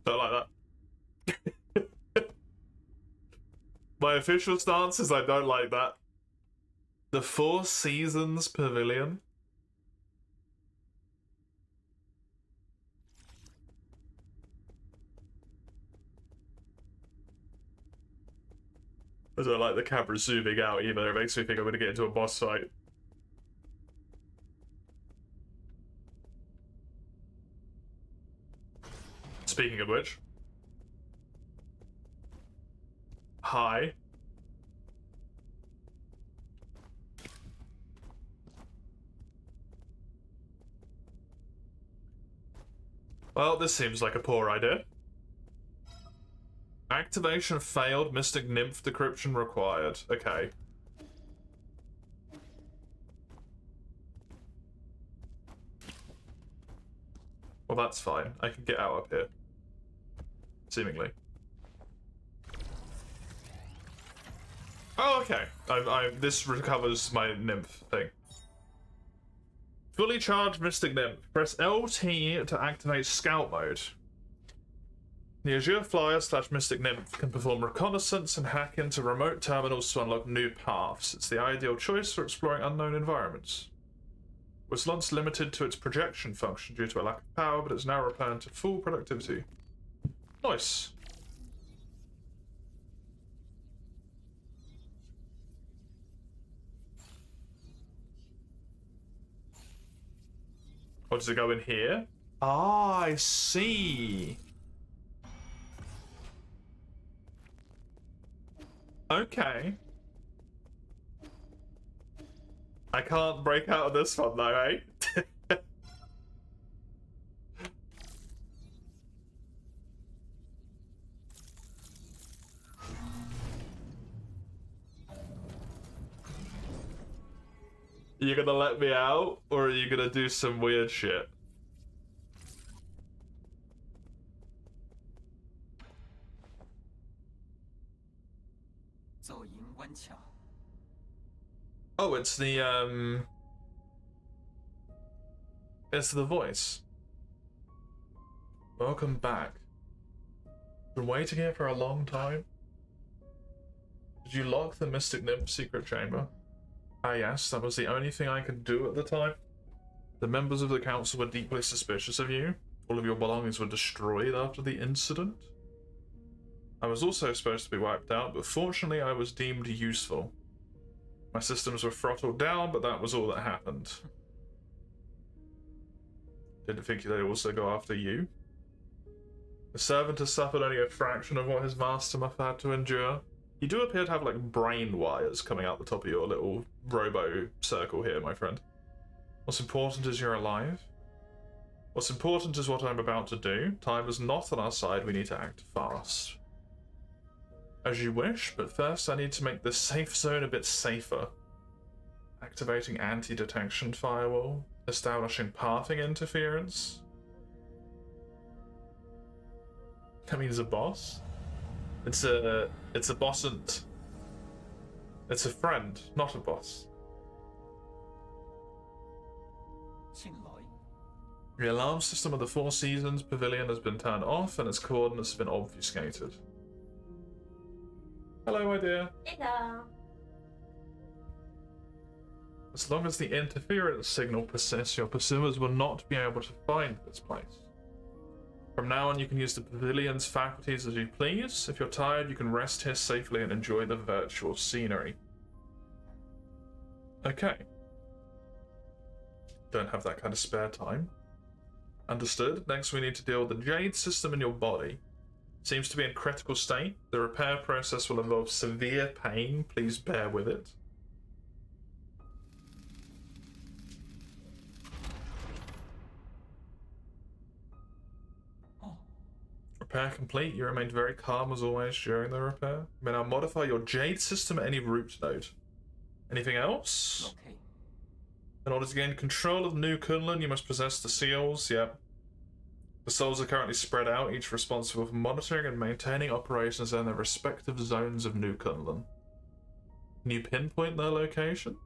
Don't like that. My official stance is I don't like that. The Four Seasons Pavilion. I don't like the camera zooming out either. It makes me think I'm going to get into a boss fight. Speaking of which. Hi. Well, this seems like a poor idea. Activation failed. Mystic Nymph decryption required. Okay. Well, that's fine. I can get out up here. Seemingly. Oh, okay. This recovers my nymph thing. Fully charged Mystic Nymph. Press LT to activate Scout mode. The Azure Flyer / Mystic Nymph can perform reconnaissance and hack into remote terminals to unlock new paths. It's the ideal choice for exploring unknown environments. It was once limited to its projection function due to a lack of power, but it's now returned to full productivity. Nice. Oh, does it go in here? Ah, I see. Okay. I can't break out of this one though, eh? You gonna let me out, or are you gonna do some weird shit? Oh, it's the it's the voice. Welcome back. Been waiting here for a long time. Did you lock the Mystic Nymph secret chamber? Ah yes, that was the only thing I could do at the time. The members of the council were deeply suspicious of you. All of your belongings were destroyed after the incident. I was also supposed to be wiped out, but fortunately I was deemed useful. My systems were throttled down, but that was all that happened. Didn't think they'd also go after you. The servant has suffered only a fraction of what his master must have had to endure. You do appear to have like brain wires coming out the top of your little robo circle here, my friend. What's important is you're alive. What's important is what I'm about to do. Time is not on our side, we need to act fast. As you wish, but first I need to make this safe zone a bit safer. Activating anti-detection firewall. Establishing pathing interference. That means a boss? It's a bossant. It's a friend, not a boss. The alarm system of the Four Seasons Pavilion has been turned off and its coordinates have been obfuscated. Hello, my dear. Hello. As long as the interference signal persists, your pursuers will not be able to find this place. From now on, you can use the pavilion's faculties as you please. If you're tired, you can rest here safely and enjoy the virtual scenery. Okay. Don't have that kind of spare time. Understood. Next, we need to deal with the Jade system in your body. Seems to be in critical state. The repair process will involve severe pain. Please bear with it. Repair complete. You remained very calm as always during the repair. You may now modify your Jade system at any root node. Anything else? Okay. In order to gain control of New Kunlun, you must possess the seals. Yep. The souls are currently spread out, each responsible for monitoring and maintaining operations in their respective zones of New Kunlun. Can you pinpoint their locations?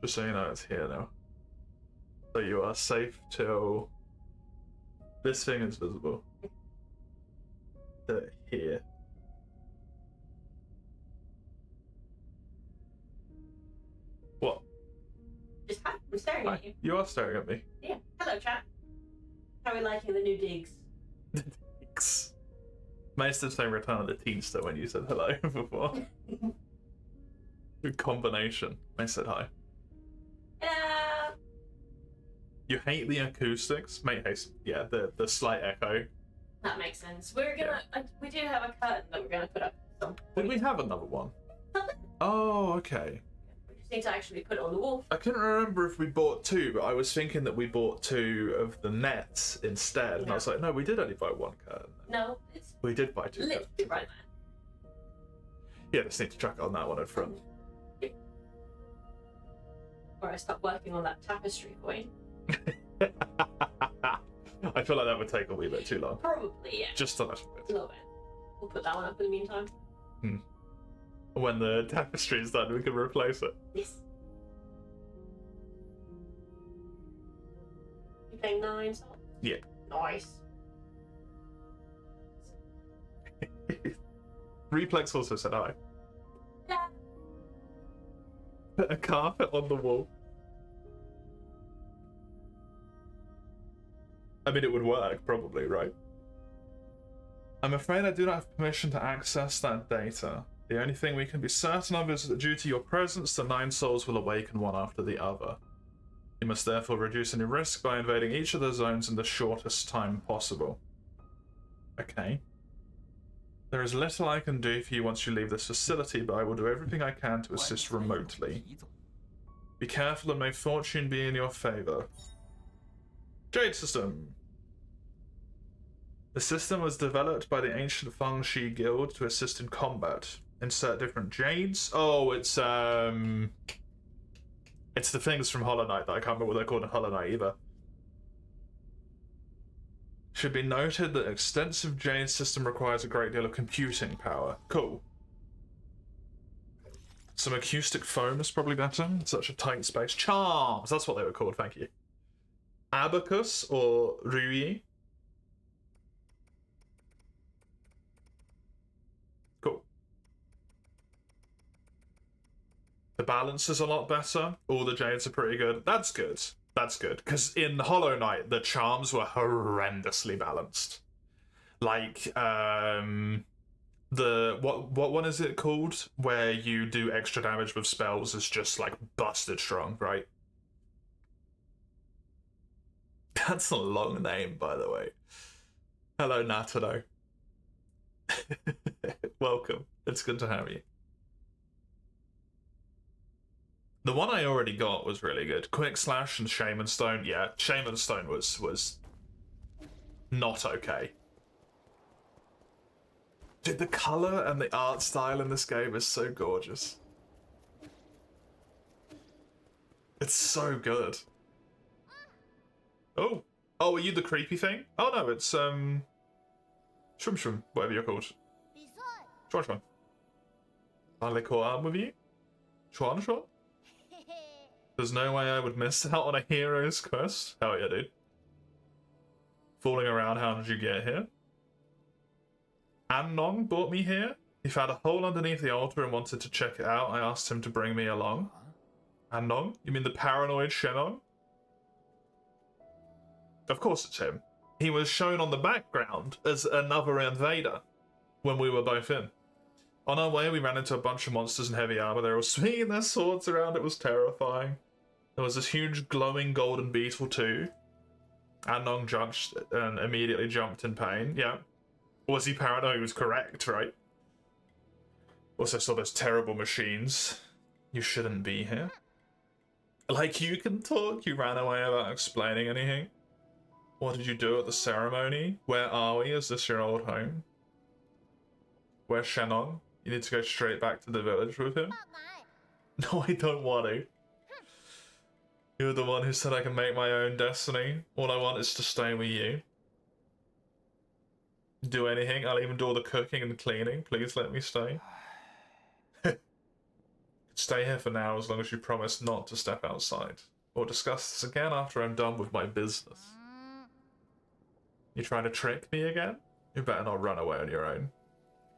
Just so you know, it's here now. So you are safe till this thing is visible. Here. What? Just hi, I'm staring Hi. at you. You are staring at me. Yeah. Hello, chat. How are we liking the new digs? Thanks. Managed to say Return of the Teamster when you said hello before. Good combination. I said hi. Hello. You hate the acoustics? Mate hates, yeah, the slight echo. That makes sense. We're gonna. We do have a curtain that we're gonna put up. Some Did we have another one? Oh, okay. We just need to actually put it on the wall. I couldn't remember if we bought two, but I was thinking that we bought two of the nets instead. And I was like, no, we did only buy one curtain. No, it's We did buy two curtains. literally right there. Yeah, just need to track on that one in front. Or I start working on that tapestry point. I feel like that would take a wee bit too long. Probably, yeah. Just a little A bit. little bit. We'll put that one up in the meantime. When the tapestry is done, we can replace it. Yes. You paying 9 salt? Yeah. Nice. Replex also said hi. Yeah. Put a carpet on the wall. I mean, it would work, probably, right? I'm afraid I do not have permission to access that data. The only thing we can be certain of is that due to your presence, the 9 souls will awaken one after the other. You must therefore reduce any risk by invading each of the zones in the shortest time possible. Okay. There is little I can do for you once you leave this facility, but I will do everything I can to assist remotely. Be careful and may fortune be in your favor. Jade System. The system was developed by the ancient Feng Shi Guild to assist in combat. Insert different jades. Oh, it's the things from Hollow Knight that I can't remember what they're called in Hollow Knight either. Should be noted that extensive jade system requires a great deal of computing power. Cool. Some acoustic foam is probably better. It's such a tight space. Charms, that's what they were called, thank you. Abacus or Rui. Cool. The balance is a lot better. All the jades are pretty good. That's good. That's good. Because in Hollow Knight, the charms were horrendously balanced. Like, what one is it called? Where you do extra damage with spells is just like busted strong, right? That's a long name, by the way. Hello, Natano. Welcome. It's good to have you. The one I already got was really good. Quick Slash and Shaman Stone. Yeah, Shaman Stone was not okay. Dude, the color and the art style in this game is so gorgeous. It's so good. Oh, are you the creepy thing? Oh no, it's Shum Shum, whatever you're called. Chuan Chuan. Finally caught up with you? Chuan Chuan? There's no way I would miss out on a hero's quest. Hell yeah, dude. Fooling around, how did you get here? Annong brought me here. He found a hole underneath the altar and wanted to check it out. I asked him to bring me along. Annong? You mean the paranoid Shenong? Of course it's him. He was shown on the background as another invader when we were both in. On our way, we ran into a bunch of monsters in heavy armor. They were all swinging their swords around. It was terrifying. There was this huge glowing golden beetle too. Annong judged and immediately jumped in pain. Yeah. Was he paranoid? He was correct, right? Also saw those terrible machines. You shouldn't be here. Like, you can talk. You ran away without explaining anything. What did you do at the ceremony? Where are we? Is this your old home? Where's Shenong? You need to go straight back to the village with him? No, I don't want to. You're the one who said I can make my own destiny. All I want is to stay with you. Do anything. I'll even do all the cooking and cleaning. Please let me stay. Stay here for now as long as you promise not to step outside. We'll discuss this again after I'm done with my business. You trying to trick me again? You better not run away on your own.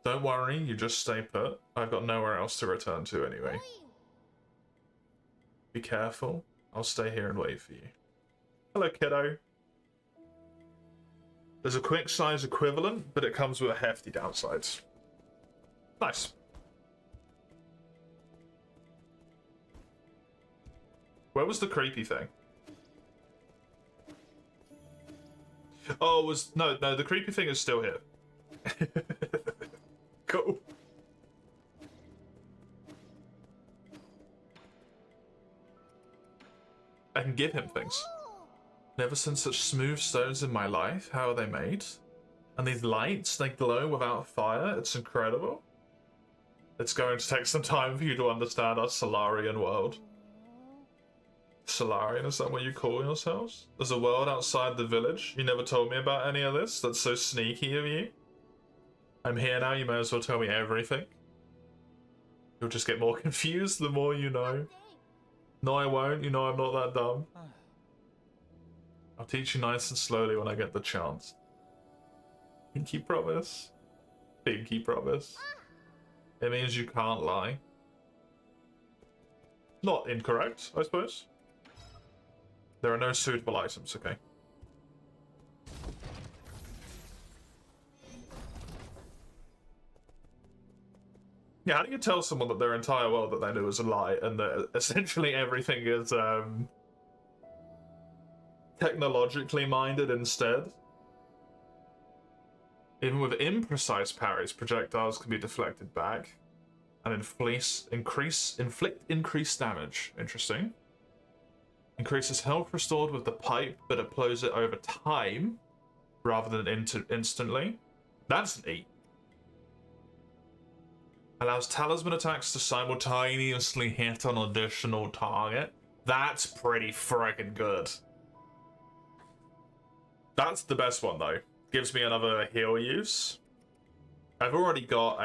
Don't worry, you just stay put. I've got nowhere else to return to anyway. Be careful. I'll stay here and wait for you. Hello, kiddo. There's a quick size equivalent, but it comes with a hefty downside. Nice. Where was the creepy thing? Oh, no, the creepy thing is still here. Cool. I can give him things. Never seen such smooth stones in my life. How are they made? And these lights, they glow without fire. It's incredible. It's going to take some time for you to understand our Solarian world. Solarian, is that what you call yourselves? There's a world outside the village. You never told me about any of this. That's so sneaky of you. I'm here now, you may as well tell me everything. You'll just get more confused the more you know. No, I won't. You know I'm not that dumb. I'll teach you nice and slowly when I get the chance. Pinky promise. Pinky promise. It means you can't lie. Not incorrect, I suppose. There are no suitable items, okay? Yeah, how do you tell someone that their entire world that they knew was a lie and that essentially everything is technologically minded instead? Even with imprecise parries, projectiles can be deflected back and inflict increased damage. Interesting. Increases health restored with the pipe, but applies it over time rather than instantly. That's neat. Allows talisman attacks to simultaneously hit an additional target. That's pretty friggin' good. That's the best one though. Gives me another heal use. I've already got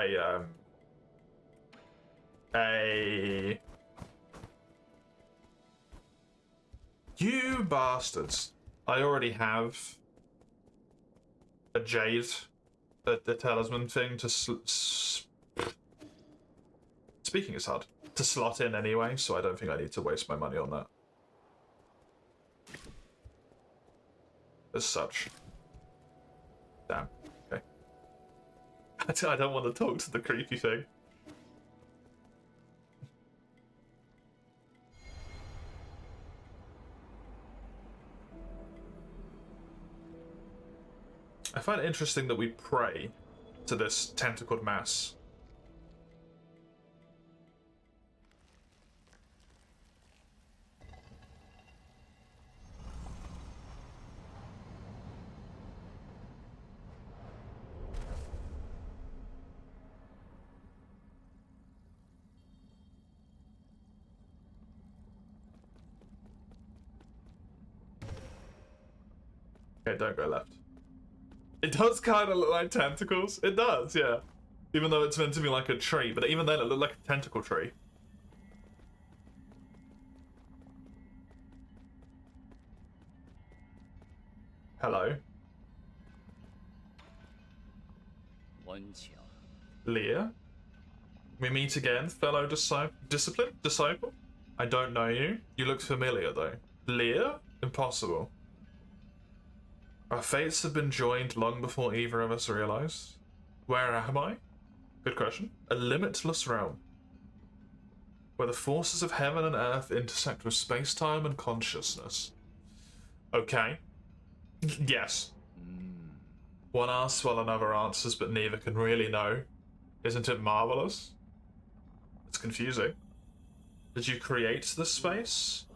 You bastards. I already have a jade, the talisman thing to speaking is hard, to slot in anyway, so I don't think I need to waste my money on that. As such. Damn. Okay. I don't want to talk to the creepy thing. I find it interesting that we pray to this tentacled mass. Okay, don't go left. It does kind of look like tentacles. It does, yeah. Even though it's meant to be like a tree, but even then it looked like a tentacle tree. Hello. Leah? We meet again, fellow disciple? I don't know you. You look familiar though. Leah? Impossible. Our fates have been joined long before either of us realized. Where am I? Good question. A limitless realm. Where the forces of heaven and earth intersect with space-time and consciousness. Okay. Yes. One asks while another answers, but neither can really know. Isn't it marvelous? It's confusing. Did you create this space?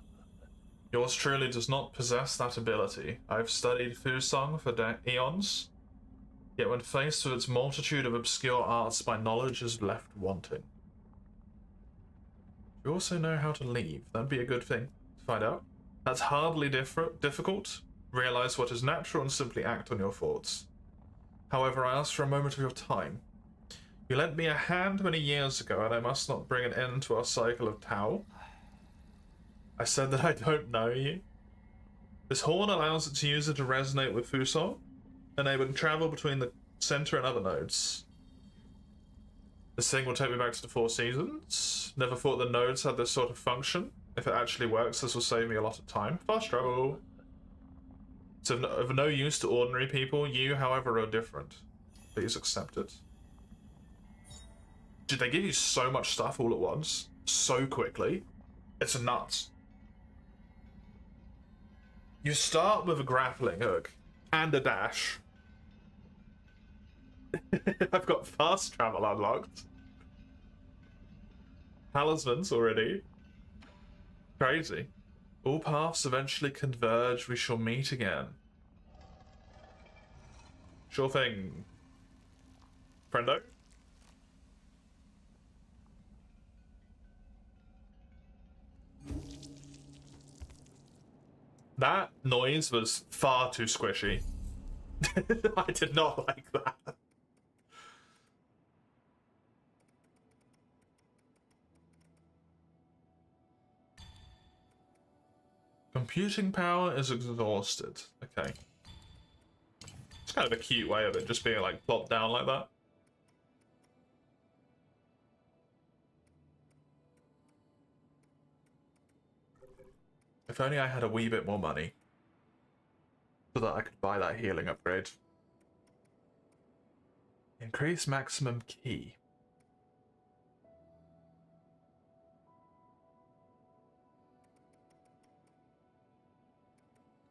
Yours truly does not possess that ability. I've studied Fusang for eons, yet when faced with its multitude of obscure arts, my knowledge is left wanting. You also know how to leave. That'd be a good thing to find out. That's hardly difficult. Realize what is natural and simply act on your thoughts. However, I ask for a moment of your time. You lent me a hand many years ago, and I must not bring an end to our cycle of Tao. I said that I don't know you. This horn allows its user to resonate with Fusang, enabling travel between the center and other nodes. This thing will take me back to the Four Seasons. Never thought the nodes had this sort of function. If it actually works, this will save me a lot of time. Fast travel. It's of no use to ordinary people. You, however, are different. Please accept it. Did they give you so much stuff all at once? So quickly? It's nuts. You start with a grappling hook and a dash. I've got fast travel unlocked. Talismans already. Crazy. All paths eventually converge. We shall meet again. Sure thing. Friendo? That noise was far too squishy. I did not like that. Computing power is exhausted. Okay. It's kind of a cute way of it, just being like plopped down like that. If only I had a wee bit more money so that I could buy that healing upgrade. Increase maximum key.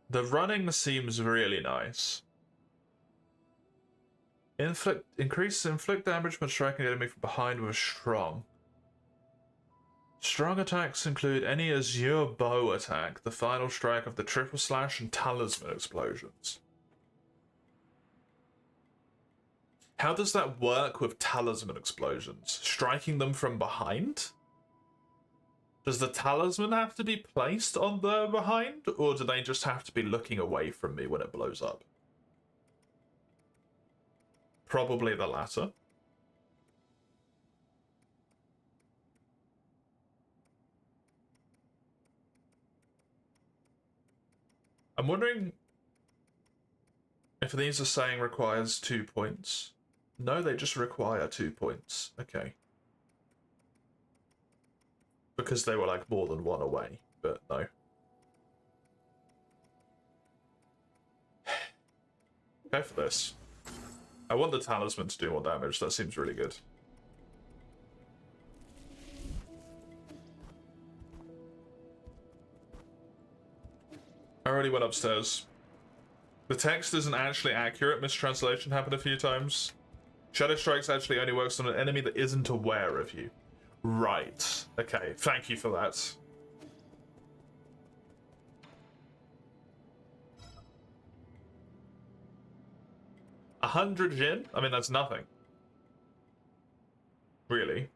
The running seems really nice. Increase inflict damage when striking an enemy from behind with strong. Strong attacks include any Azure Bow attack, the final strike of the Triple Slash, and Talisman explosions. How does that work with Talisman explosions? Striking them from behind? Does the Talisman have to be placed on the behind, or do they just have to be looking away from me when it blows up? Probably the latter. I'm wondering if these are saying requires 2 points. No, they just require 2 points. Okay. Because they were like more than one away, but no. Go for this. I want the Talisman to do more damage. That seems really good. I already went upstairs. The text isn't actually accurate. Mistranslation happened a few times. Shadow Strikes actually only works on an enemy that isn't aware of you. Right. Okay, thank you for that. $100 Jin? I mean, that's nothing. Really?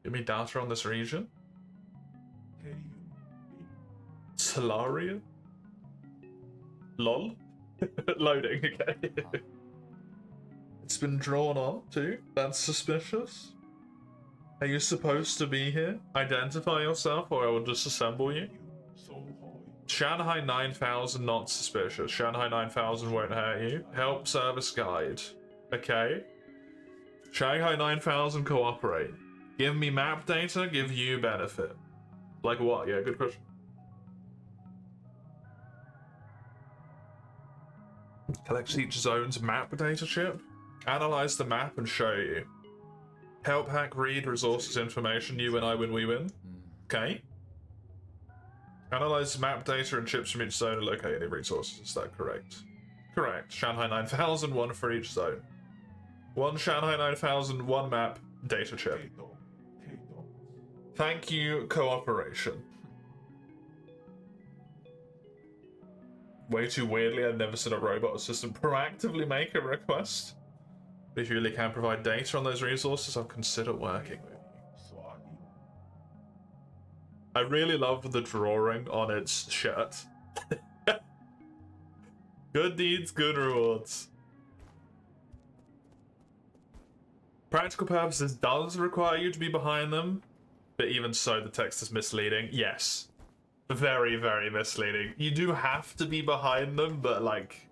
Give me data on this region. Solarian? LOL? Loading, okay. It's been drawn on too. That's suspicious. Are you supposed to be here? Identify yourself or I will disassemble you. Shanghai 9000 not suspicious. Shanghai 9000 won't hurt you. Help service guide. Okay. Shanghai 9000 cooperate. Give me map data, give you benefit. Like what? Yeah, good question. Collect each zone's map data chip. Analyze the map and show you. Help hack read resources information. You win, I win, we win. Okay. Analyze map data and chips from each zone and locate any resources. Is that correct? Correct. Shanghai 9000, one for each zone. One Shanghai 9000, one map data chip. Thank you, cooperation. Way too weirdly, I've never seen a robot assistant proactively make a request. But if you really can provide data on those resources, I'll consider working with you. I really love the drawing on its shirt. Good deeds, good rewards. Practical purposes does require you to be behind them, but even so, the text is misleading. Yes. Very, very misleading. You do have to be behind them, but like,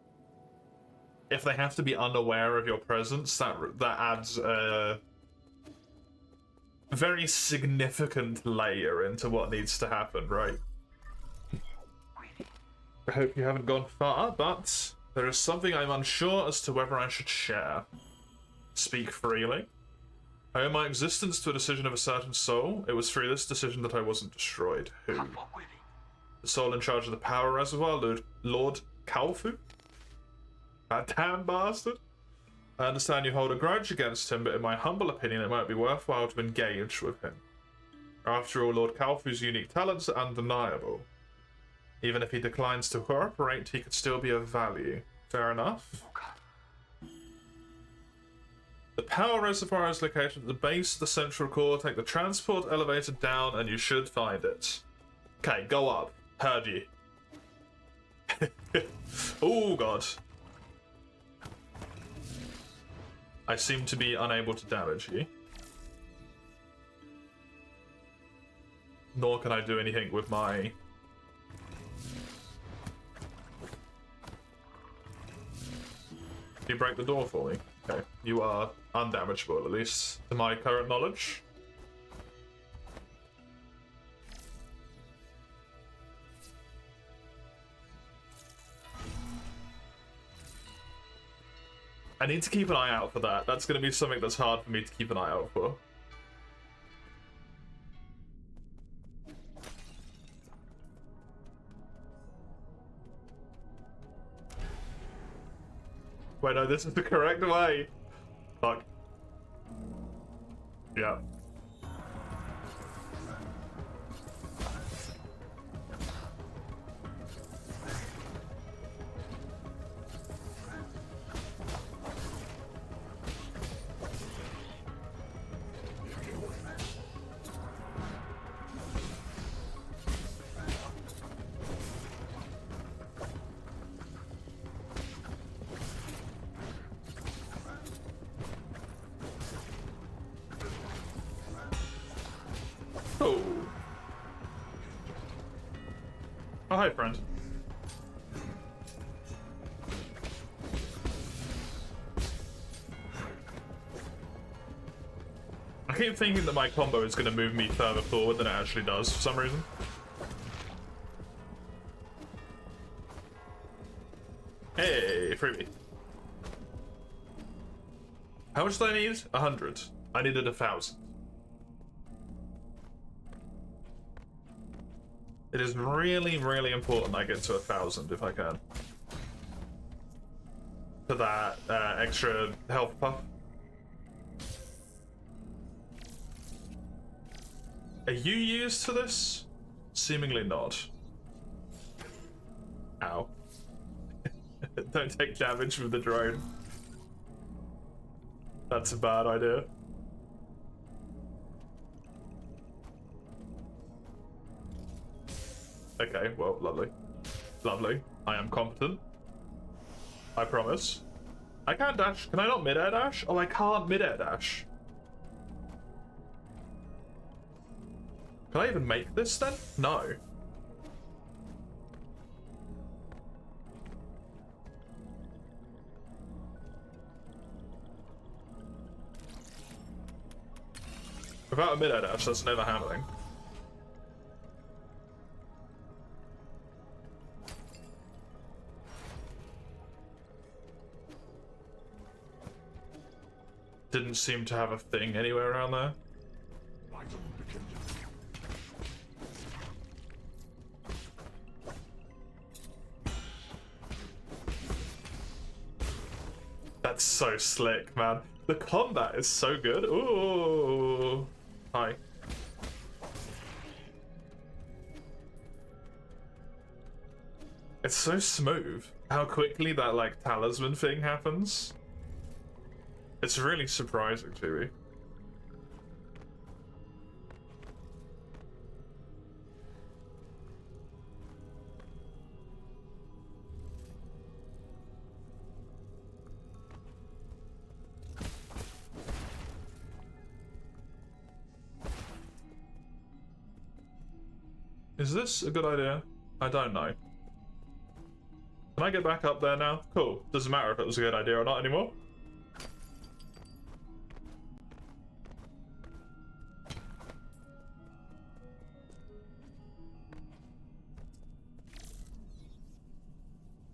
if they have to be unaware of your presence, that adds a very significant layer into what needs to happen, right? I hope you haven't gone far, but there is something I'm unsure as to whether I should share. Speak freely. I owe my existence to a decision of a certain soul. It was through this decision that I wasn't destroyed. Who? The soul in charge of the power reservoir, Lord Kalfu? That damn bastard? I understand you hold a grudge against him, but in my humble opinion, it might be worthwhile to engage with him. After all, Lord Kalfu's unique talents are undeniable. Even if he declines to cooperate, he could still be of value. Fair enough? The power reservoir is located at the base of the central core. Take the transport elevator down and you should find it. Okay, go up. Heard you. Oh god. I seem to be unable to damage you. Nor can I do anything with my... You break the door for me. Okay. You are undamageable, at least to my current knowledge. I need to keep an eye out for that. That's going to be something that's hard for me to keep an eye out for. Wait, no, this is the correct way. Fuck. Yeah. Oh. Oh, hi, friend. I keep thinking that my combo is going to move me further forward than it actually does for some reason. Hey, freebie. How much did I need? 100. I needed 1,000. It is really, really important I get to 1,000 if I can. For that extra health puff. Are you used to this? Seemingly not. Ow. Don't take damage with the drone. That's a bad idea. Okay, well, lovely. Lovely. I am competent. I promise. I can't dash. Can I not mid-air dash? Oh, I can't mid-air dash. Can I even make this then? No. Without a mid-air dash, that's never happening. Didn't seem to have a thing anywhere around there. That's so slick, man. The combat is so good. Ooh. Hi. It's so smooth how quickly that, like, talisman thing happens. It's really surprising to me. Is this a good idea? I don't know. Can I get back up there now? Cool. Doesn't matter if it was a good idea or not anymore.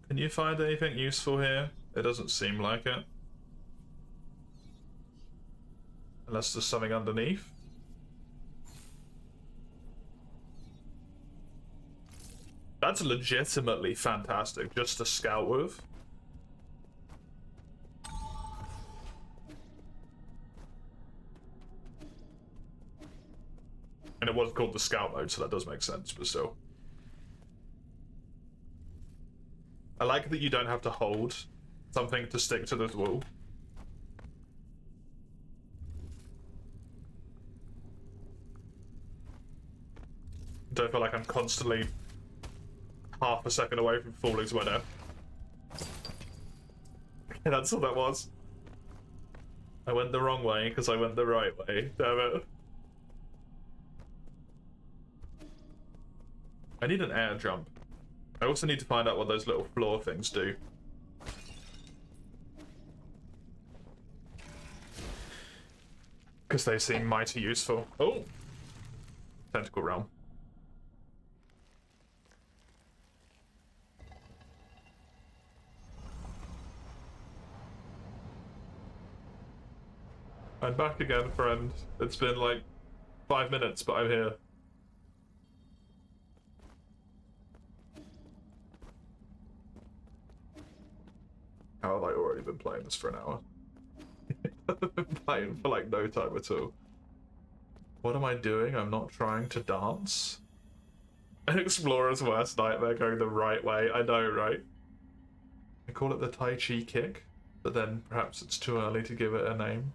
Can you find anything useful here? It doesn't seem like it. Unless there's something underneath. That's legitimately fantastic, just to scout with. And it was called the scout mode, so that does make sense, but still. I like that you don't have to hold something to stick to the wall. Don't feel like I'm constantly half a second away from falling to my death. That's all that was. I went the wrong way because I went the right way. Damn it. I need an air jump. I also need to find out what those little floor things do. Because they seem mighty useful. Oh! Tentacle realm. I'm back again, friend. It's been like 5 minutes, but I'm here. How have I already been playing this for an hour? I've been playing for like no time at all. What am I doing? I'm not trying to dance? An explorer's worst nightmare going the right way. I know, right? I call it the Tai Chi kick, but then perhaps it's too early to give it a name.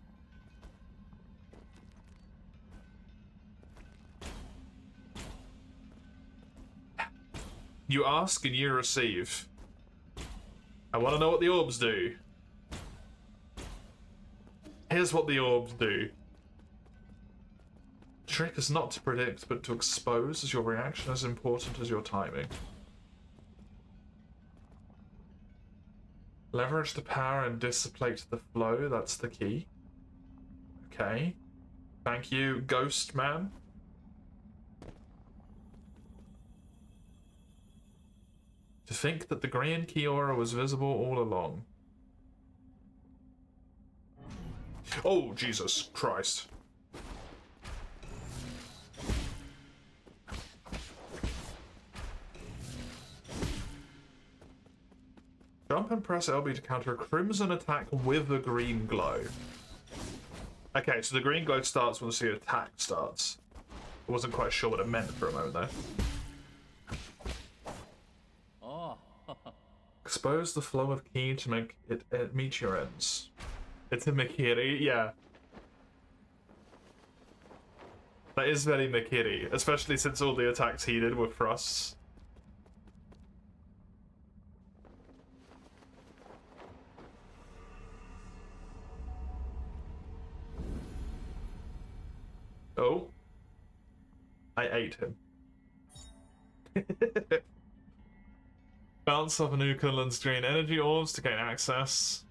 You ask and you receive. I want to know what the orbs do. Here's what the orbs do. The trick is not to predict, but to expose, as your reaction is important as your timing. Leverage the power and dissipate the flow, that's the key. Okay. Thank you, Ghost Man. To think that the green key aura was visible all along. Oh, Jesus Christ. Jump and press LB to counter a crimson attack with a green glow. Okay, so the green glow starts once the attack starts. I wasn't quite sure what it meant for a moment there. Expose the flow of ki to make it meet your ends. It's a Mikiri, yeah. That is very Mikiri, especially since all the attacks he did were thrusts. Oh. I ate him. Bounce off Anuka green energy orbs to gain access.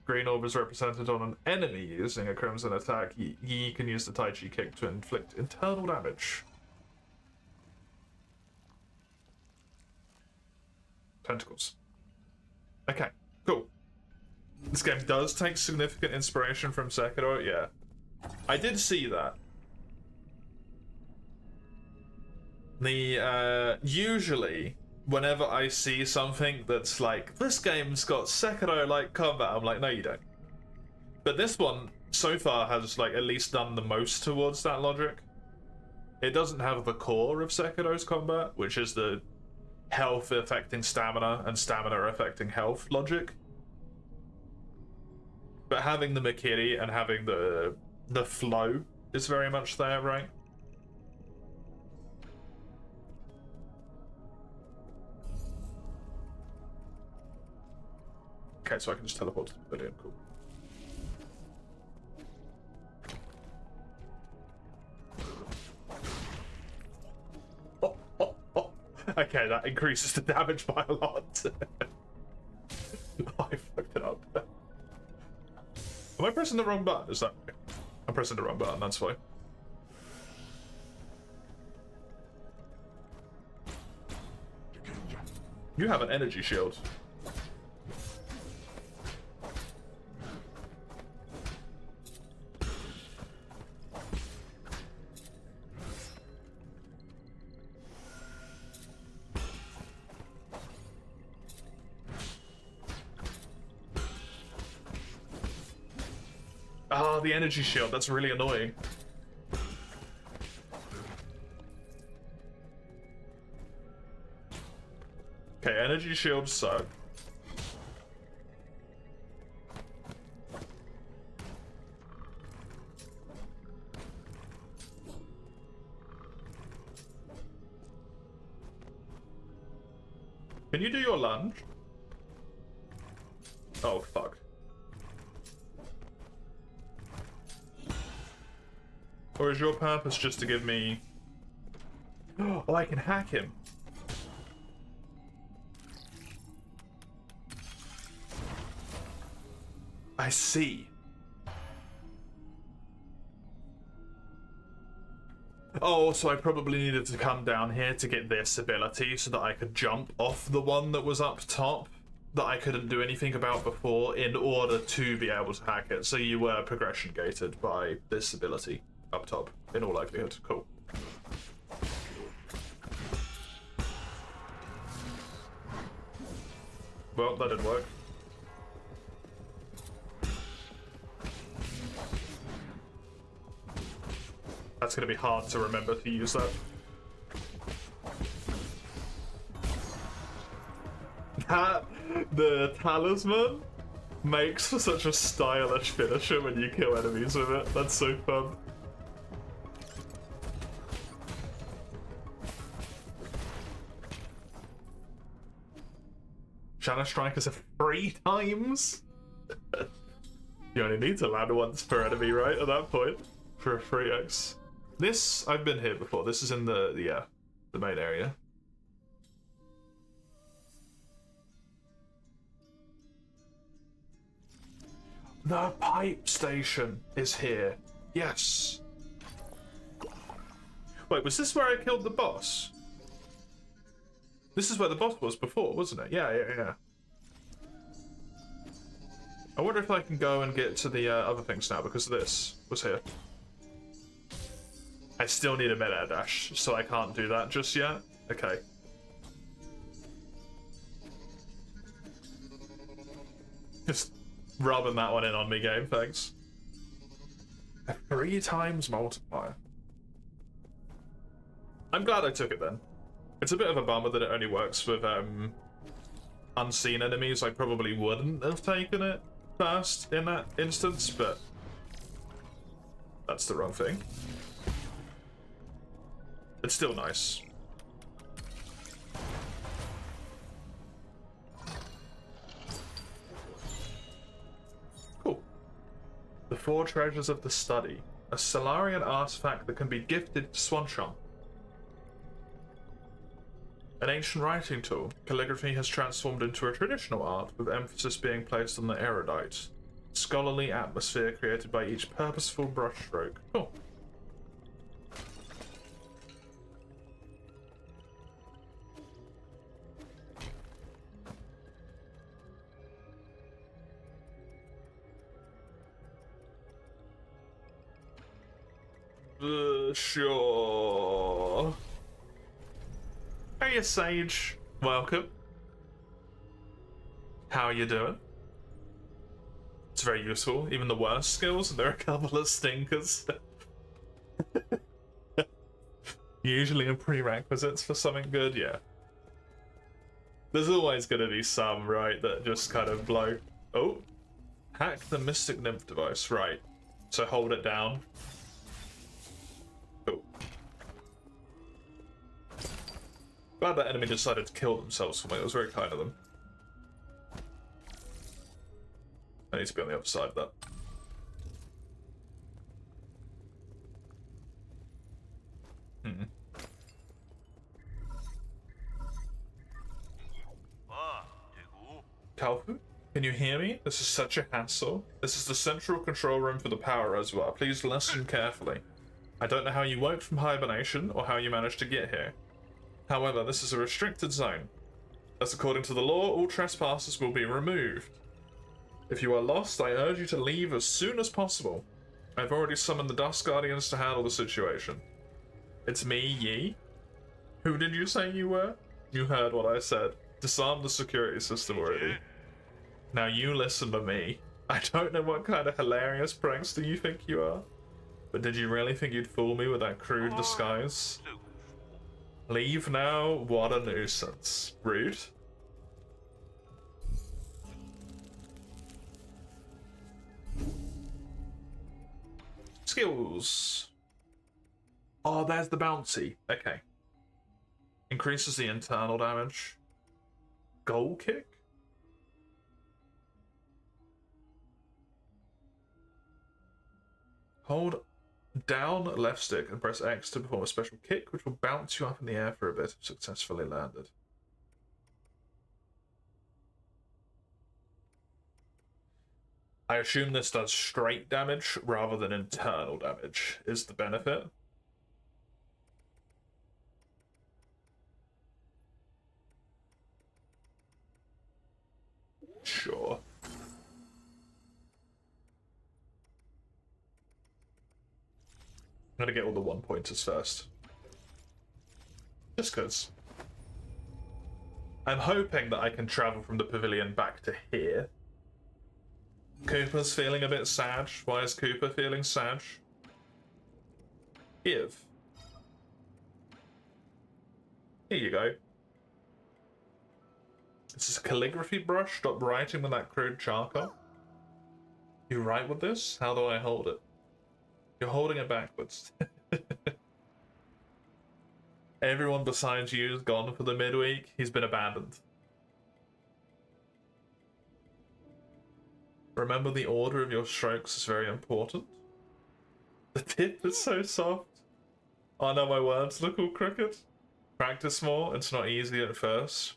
Green orb is represented on an enemy using a crimson attack. Yi can use the Tai Chi kick to inflict internal damage. Tentacles. Okay, cool. This game does take significant inspiration from Sekiro, yeah. I did see that. Usually, whenever I see something that's like, this game's got Sekiro-like combat, I'm like, no you don't. But this one, so far, has like at least done the most towards that logic. It doesn't have the core of Sekiro's combat, which is the health affecting stamina and stamina affecting health logic. But having the Mikiri and having the flow is very much there, right? Okay, so I can just teleport to the pavilion, cool. Okay, that increases the damage by a lot. I fucked it up. Am I pressing the wrong button? Is that... I'm pressing the wrong button, that's why. You have an energy shield. Ah, the energy shield, that's really annoying. Okay, energy shields suck. Can you do your lunge? Oh, fuck. Or is your purpose just to give me... Oh, I can hack him. I see. Oh, so I probably needed to come down here to get this ability so that I could jump off the one that was up top that I couldn't do anything about before in order to be able to hack it. So you were progression gated by this ability up top, in all likelihood. Cool. Well, that didn't work. That's going to be hard to remember to use that. The talisman makes for such a stylish finisher when you kill enemies with it. That's so fun. Shadow Strikers are 3 times? You only need to land once per enemy, right? At that point, for a 3x. This, I've been here before. This is in the main area. The pipe station is here. Yes. Wait, was this where I killed the boss? This is where the boss was before, wasn't it? Yeah. I wonder if I can go and get to the other things now, because this was here. I still need a mid-air dash, so I can't do that just yet. Okay. Just rubbing that one in on me, game, thanks. A 3 times multiplier. I'm glad I took it then. It's a bit of a bummer that it only works with unseen enemies. I probably wouldn't have taken it first in that instance, but that's the wrong thing. It's still nice. Cool. The 4 treasures of the study. A Solarian artifact that can be gifted to Swanshan. An ancient writing tool. Calligraphy has transformed into a traditional art, with emphasis being placed on the erudite. Scholarly atmosphere created by each purposeful brushstroke. Cool. Sure. Hey, Sage. Welcome. How are you doing? It's very useful. Even the worst skills, there are a couple of stinkers. Usually a prerequisites for something good, yeah. There's always gonna be some, right, that just kind of blow. Oh. Hack the Mystic Nymph device, right. So hold it down. Cool. Glad that enemy decided to kill themselves for me. It was very kind of them. I need to be on the other side of that. Kalfu, can you hear me? This is such a hassle. This is the central control room for the power reservoir. Please listen carefully. I don't know how you woke from hibernation or how you managed to get here. However, this is a restricted zone. As according to the law, all trespassers will be removed. If you are lost, I urge you to leave as soon as possible. I've already summoned the Dust Guardians to handle the situation. It's me, Yi. Who did you say you were? You heard what I said. Disarm the security system already. Now you listen to me. I don't know what kind of hilarious prankster you think you are, but did you really think you'd fool me with that crude disguise? Leave now? What a nuisance. Rude. Skills. Oh, there's the bouncy. Okay. Increases the internal damage. Goal kick? Hold down left stick and press X to perform a special kick, which will bounce you up in the air for a bit if successfully landed. I assume this does straight damage rather than internal damage, is the benefit. Sure. I'm gonna get all the 1-pointers first. Just cause. I'm hoping that I can travel from the pavilion back to here. Cooper's feeling a bit sad. Why is Cooper feeling sad? Give. Here you go. This is a calligraphy brush. Stop writing with that crude charcoal. You write with this? How do I hold it? You're holding it backwards. Everyone besides you is gone for the midweek. He's been abandoned. Remember, the order of your strokes is very important. The tip is so soft. Oh no, my words look all crooked. Practice more. It's not easy at first.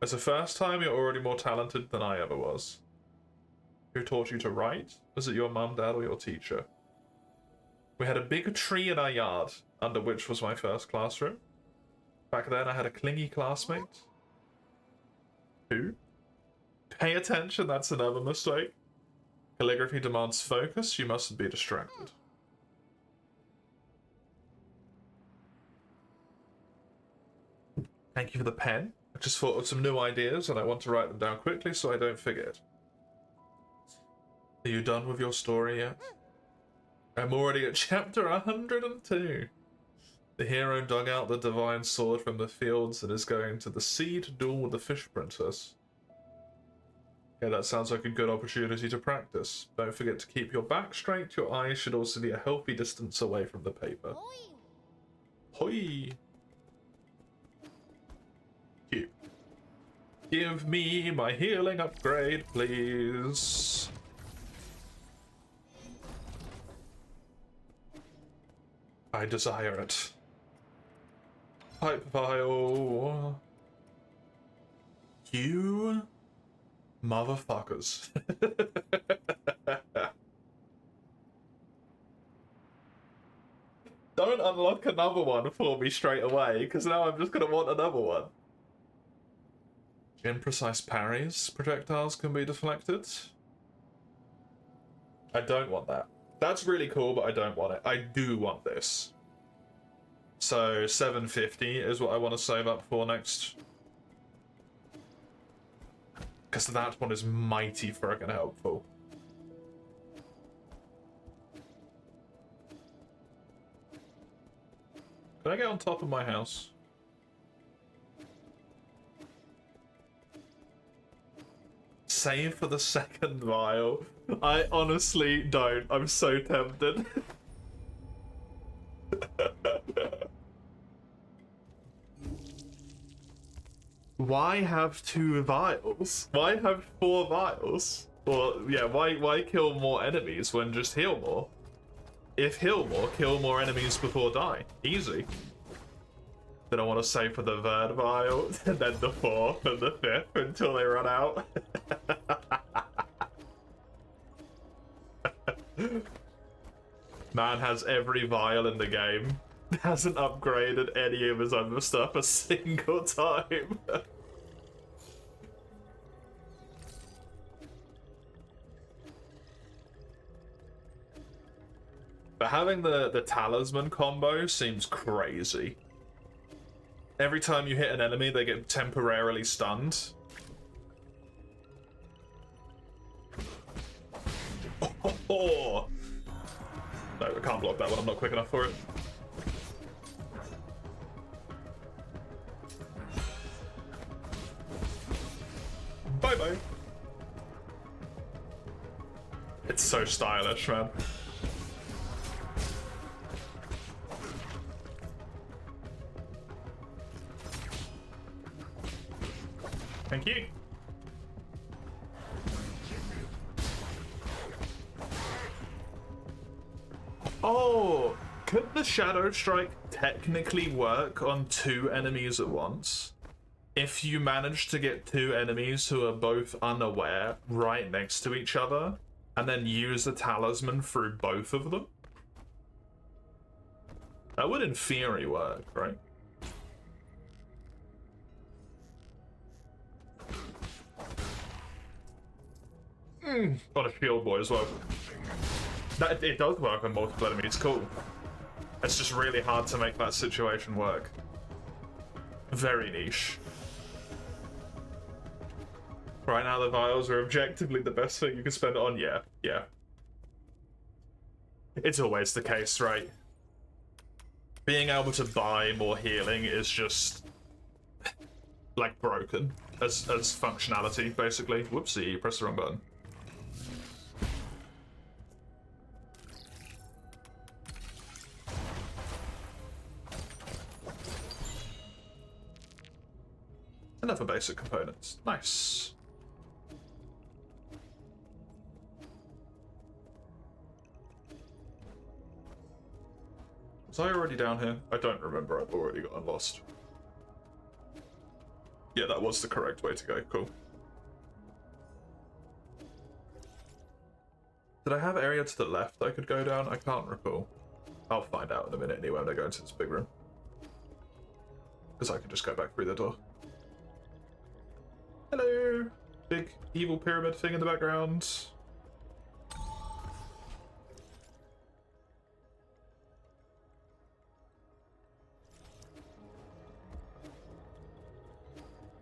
As a first time, you're already more talented than I ever was. Who taught you to write? Was it your mum, dad, or your teacher? We had a big tree in our yard, under which was my first classroom. Back then, I had a clingy classmate. Who? Pay attention, that's another mistake. Calligraphy demands focus, you mustn't be distracted. Thank you for the pen. I just thought of some new ideas and I want to write them down quickly so I don't forget. Are you done with your story yet? I'm already at chapter 102. The hero dug out the divine sword from the fields and is going to the sea to duel with the fish princess. Yeah, that sounds like a good opportunity to practice. Don't forget to keep your back straight. Your eyes should also be a healthy distance away from the paper. Hoi! Cute. Give me my healing upgrade, please. I desire it. Pipe vial. You motherfuckers. Don't unlock another one for me straight away, because now I'm just gonna want another one. Imprecise parries. Projectiles can be deflected. I don't want that. That's really cool, but I don't want it. I do want this. So 750 is what I want to save up for next. Because that one is mighty friggin' helpful. Can I get on top of my house? Save for the second vial. I honestly don't. I'm so tempted. Why have 2 vials? Why have 4 vials? Or, yeah, why kill more enemies when just heal more? If heal more, kill more enemies before die. Easy. Then I want to save for the 3rd vial, and then the 4th and the 5th until they run out. Man has every vial in the game. Hasn't upgraded any of his other stuff a single time. But having the talisman combo seems crazy. Every time you hit an enemy, they get temporarily stunned. Oh. No, I can't block that one. I'm not quick enough for it. Bye-bye. It's so stylish, man. Thank you. Oh, could the Shadow Strike technically work on 2 enemies at once? If you manage to get 2 enemies who are both unaware right next to each other, and then use the talisman through both of them? That would in theory work, right? Got a shield boy as well. It does work on multiple enemies, cool. It's just really hard to make that situation work. Very niche. Right now the vials are objectively the best thing you can spend it on, yeah. It's always the case, right? Being able to buy more healing is just like broken as functionality, basically. Whoopsie, press the wrong button. Enough for basic components. Nice. Was I already down here? I don't remember. I've already gotten lost. Yeah, that was the correct way to go. Cool. Did I have area to the left I could go down? I can't recall. I'll find out in a minute anyway when I go into this big room. Because I can just go back through the door. Hello! Big evil pyramid thing in the background.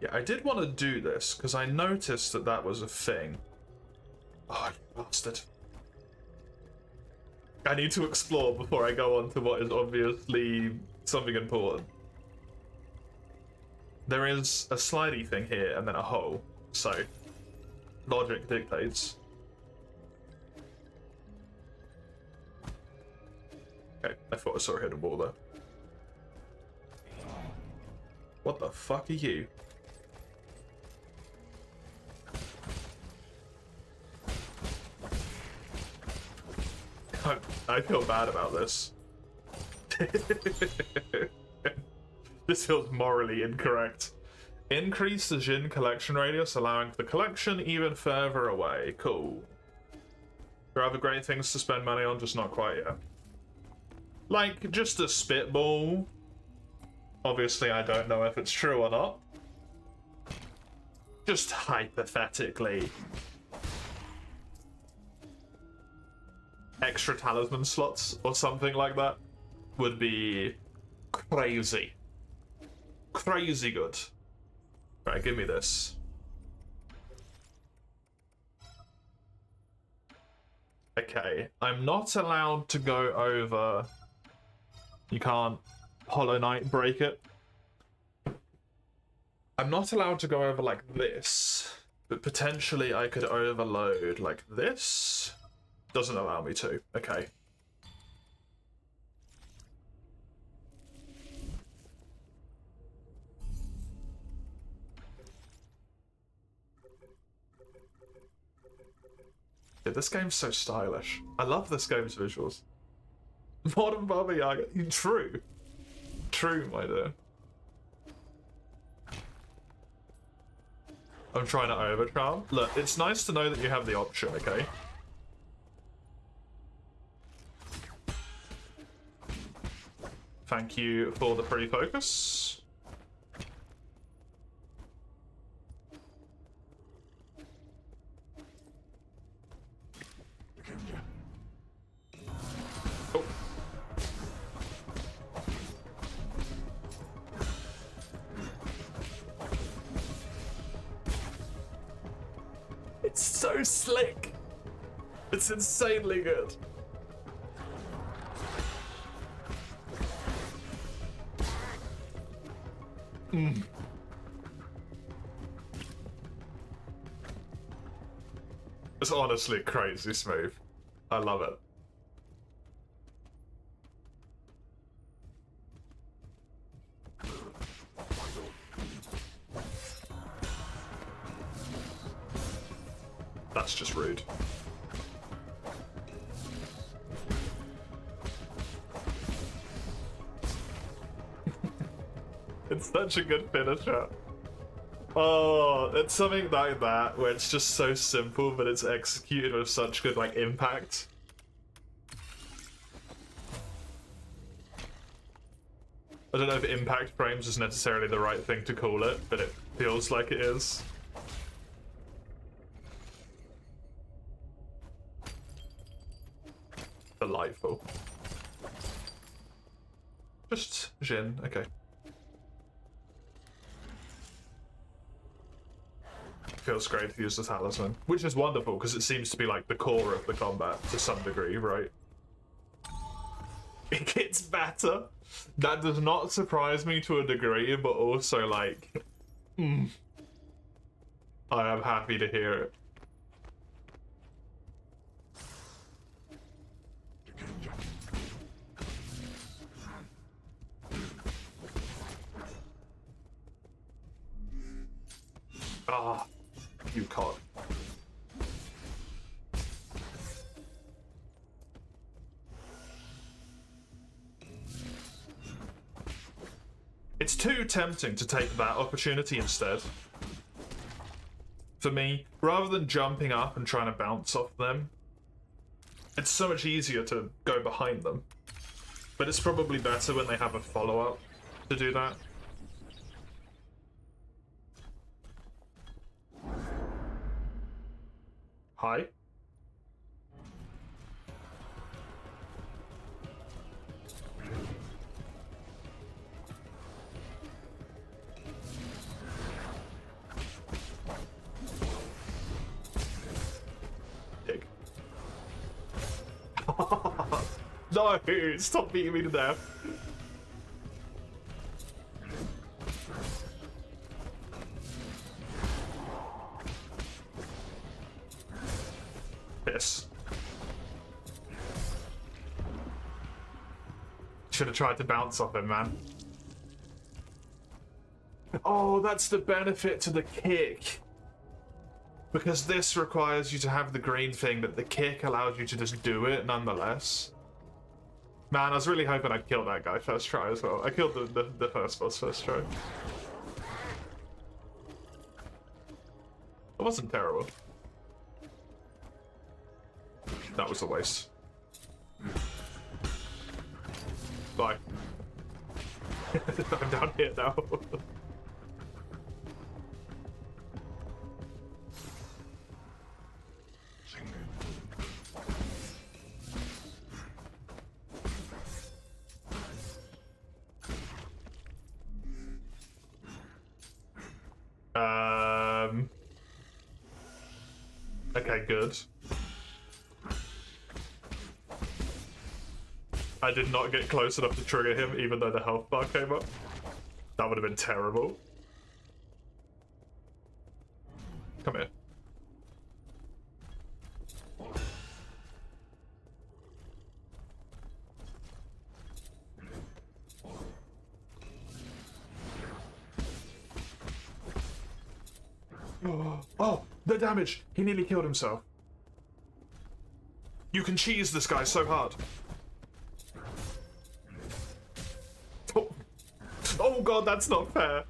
Yeah, I did want to do this because I noticed that that was a thing. Oh, you bastard. I need to explore before I go on to what is obviously something important. There is a slidey thing here and then a hole, so logic dictates. Okay, I thought I saw a hidden wall there. What the fuck are you? I feel bad about this. This feels morally incorrect. Increase the Jinn collection radius, allowing the collection even further away. Cool. There are other great things to spend money on, just not quite yet. Like, just a spitball. Obviously, I don't know if it's true or not. Just hypothetically. Extra talisman slots or something like that would be crazy. Crazy good. Right, give me this. Okay, I'm not allowed to go over... You can't Hollow Knight break it. I'm not allowed to go over like this, but potentially I could overload like this. Doesn't allow me to. Okay. Yeah, this game's so stylish. I love this game's visuals. Modern Baba Yaga. True. True, my dear. I'm trying to overcharm. Look, it's nice to know that you have the option, okay? Thank you for the free focus. Oh. It's so slick. It's insanely good. It's honestly crazy smooth. I love it. That's just rude. It's such a good finisher. Oh, it's something like that where it's just so simple, but it's executed with such good like impact. I don't know if impact frames is necessarily the right thing to call it, but it feels like it is. Delightful. Just Jhin, okay. Feels great to use the talisman, which is wonderful because it seems to be like the core of the combat to some degree, right? It gets better. That does not surprise me to a degree, but also like, I am happy to hear it. Ah, you can't. It's too tempting to take that opportunity instead. For me, rather than jumping up and trying to bounce off them, it's so much easier to go behind them. But it's probably better when they have a follow-up to do that. Hi. Dig. No, stop beating me to death. Piss. Should have tried to bounce off him, man. Oh, that's the benefit to the kick. Because this requires you to have the green thing, but the kick allows you to just do it nonetheless. Man, I was really hoping I'd kill that guy first try as well. I killed the first boss first try. It wasn't terrible. That was a waste. Bye. I'm down here now. Okay, good. I did not get close enough to trigger him, even though the health bar came up. That would have been terrible. Come here. Oh, the damage! He nearly killed himself. You can cheese this guy so hard. Oh god, that's not fair.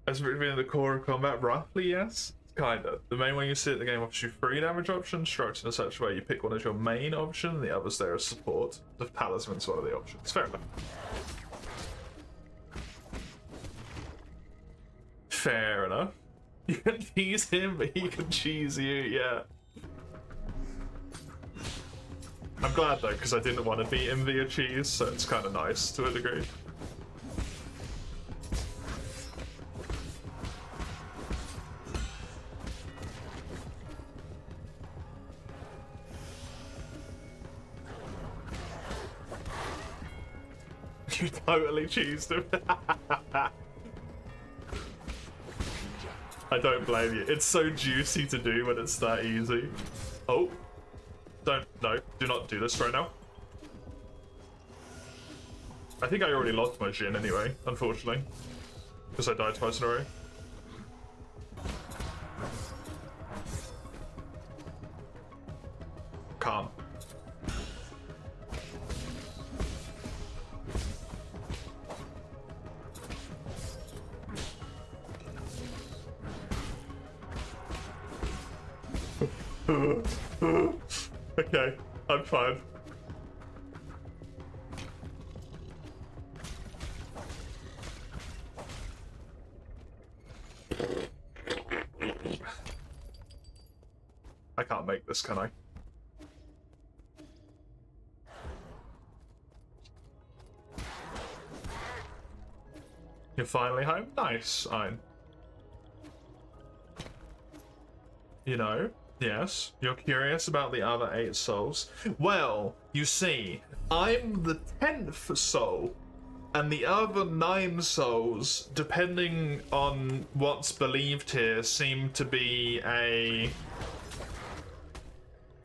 Has it been in the core of combat? Roughly, yes. Kinda. The main way you see it, the game offers you 3 damage options, structured in such a way you pick one as your main option, and the others there as support. The talisman's one of the options. Fair enough. Fair enough. You can tease him, but he can cheese you, yeah. I'm glad though, because I didn't want to beat him via cheese, so it's kind of nice to a degree. You totally cheesed him. I don't blame you. It's so juicy to do when it's that easy. Oh. No, do not do this right now. I think I already lost my Jhin anyway, unfortunately. Because I died twice in a row. Can't. Okay, I'm fine. I can't make this, can I? You're finally home? Nice, Ein. You know, yes, you're curious about the other 8 souls. Well, you see, I'm the 10th soul, and the other 9 souls, depending on what's believed here, seem to be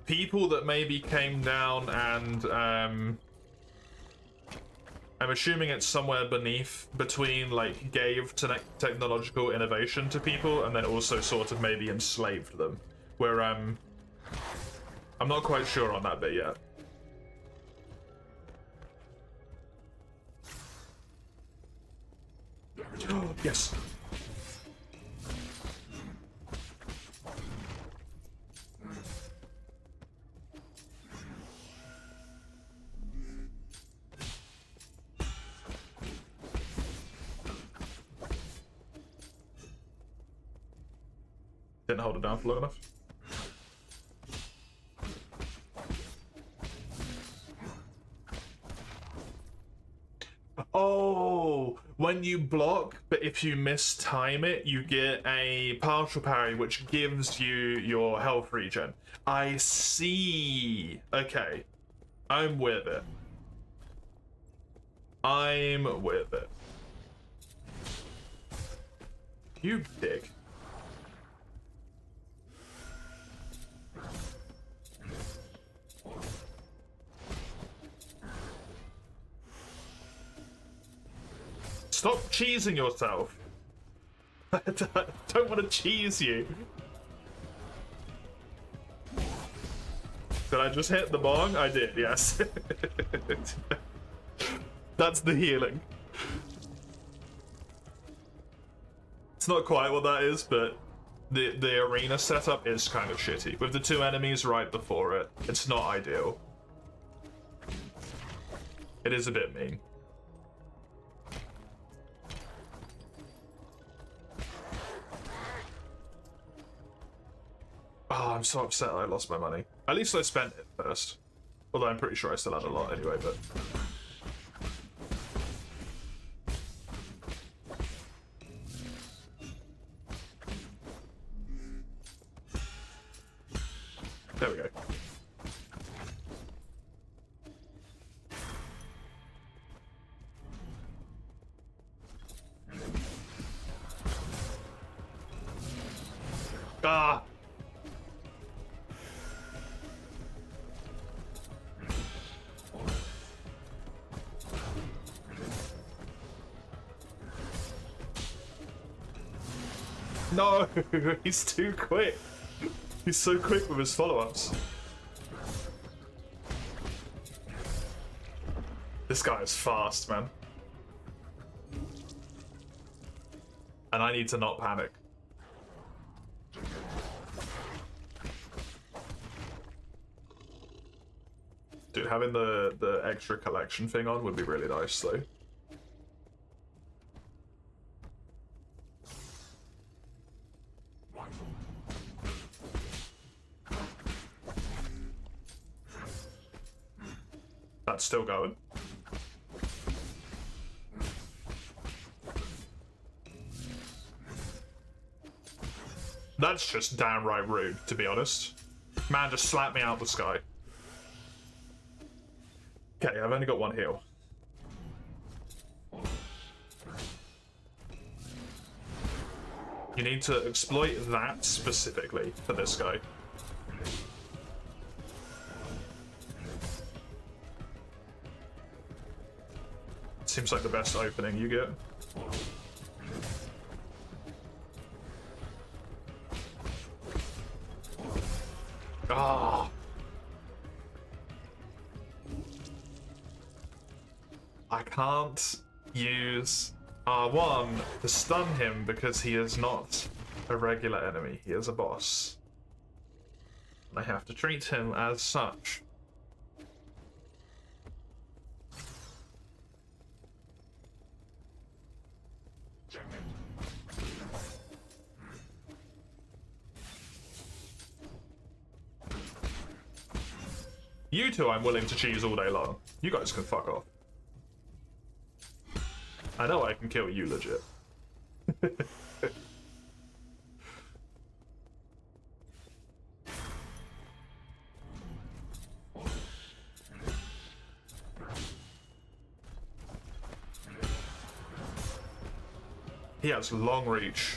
people that maybe came down and, I'm assuming it's somewhere between, like, gave technological innovation to people and then also sort of maybe enslaved them. Where, I'm not quite sure on that bit yet. Yes! Didn't hold it down for long enough. Oh, when you block, but if you mistime it, you get a partial parry, which gives you your health regen. I see. Okay. I'm with it. I'm with it. You dick. Stop cheesing yourself. I don't want to cheese you. Did I just hit the bong? I did, yes. That's the healing. It's not quite what that is, but the arena setup is kind of shitty. With the 2 enemies right before it, it's not ideal. It is a bit mean. Oh, I'm so upset I lost my money. At least I spent it first. Although I'm pretty sure I still had a lot anyway, but... There we go. Ah! No, he's too quick. He's so quick with his follow-ups. This guy is fast, man. And I need to not panic. Dude, having the extra collection thing on would be really nice, though. That's still going. That's just downright rude, to be honest. Man just slapped me out the sky. Okay, I've only got 1 heal. You need to exploit that specifically for this guy. Seems like the best opening you get. Ah. I can't use R1 to stun him because he is not a regular enemy. He is a boss. I have to treat him as such. You two I'm willing to cheese all day long. You guys can fuck off. I know I can kill you legit. He has long reach.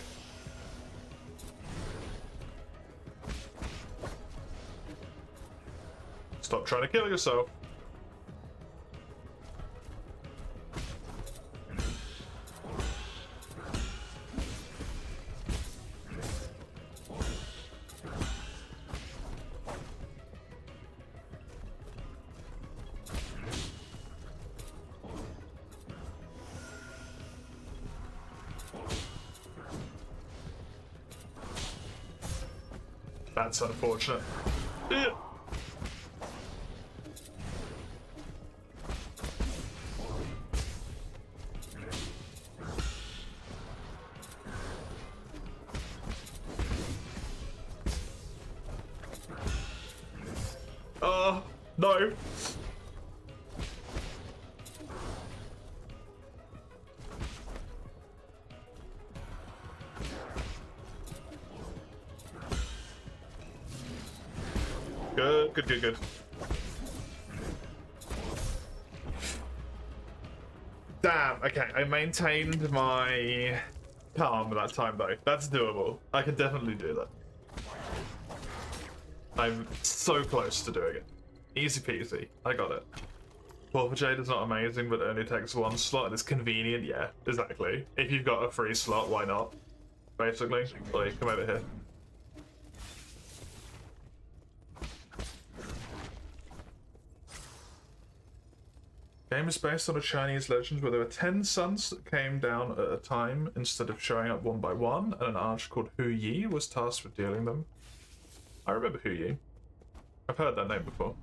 Stop trying to kill yourself. That's unfortunate. No. Good. Damn, okay, I maintained my calm that time though. That's doable. I can definitely do that. I'm so close to doing it. Easy peasy. I got it. Porpha Jade is not amazing, but it only takes one slot and it's convenient. Yeah, exactly. If you've got a free slot, why not? Basically. Like, come over here. Game is based on a Chinese legend where there were 10 suns that came down at a time instead of showing up one by one, and an archer called Hu Yi was tasked with dealing them. I remember Hu Yi. I've heard that name before.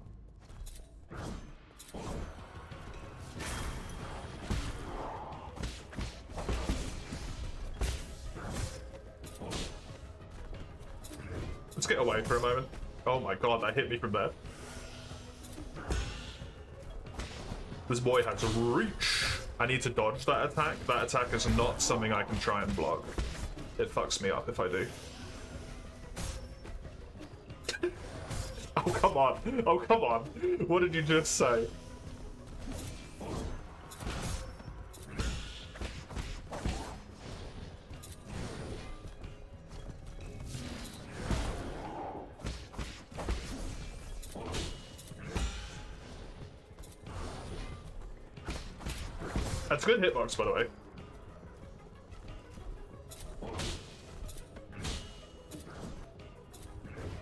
Let's get away for a moment. Oh my god, that hit me from there. This boy has reach. I need to dodge that attack. That attack is not something I can try and block. It fucks me up if I do. Oh, come on. Oh, come on. What did you just say? That's good hitbox, by the way.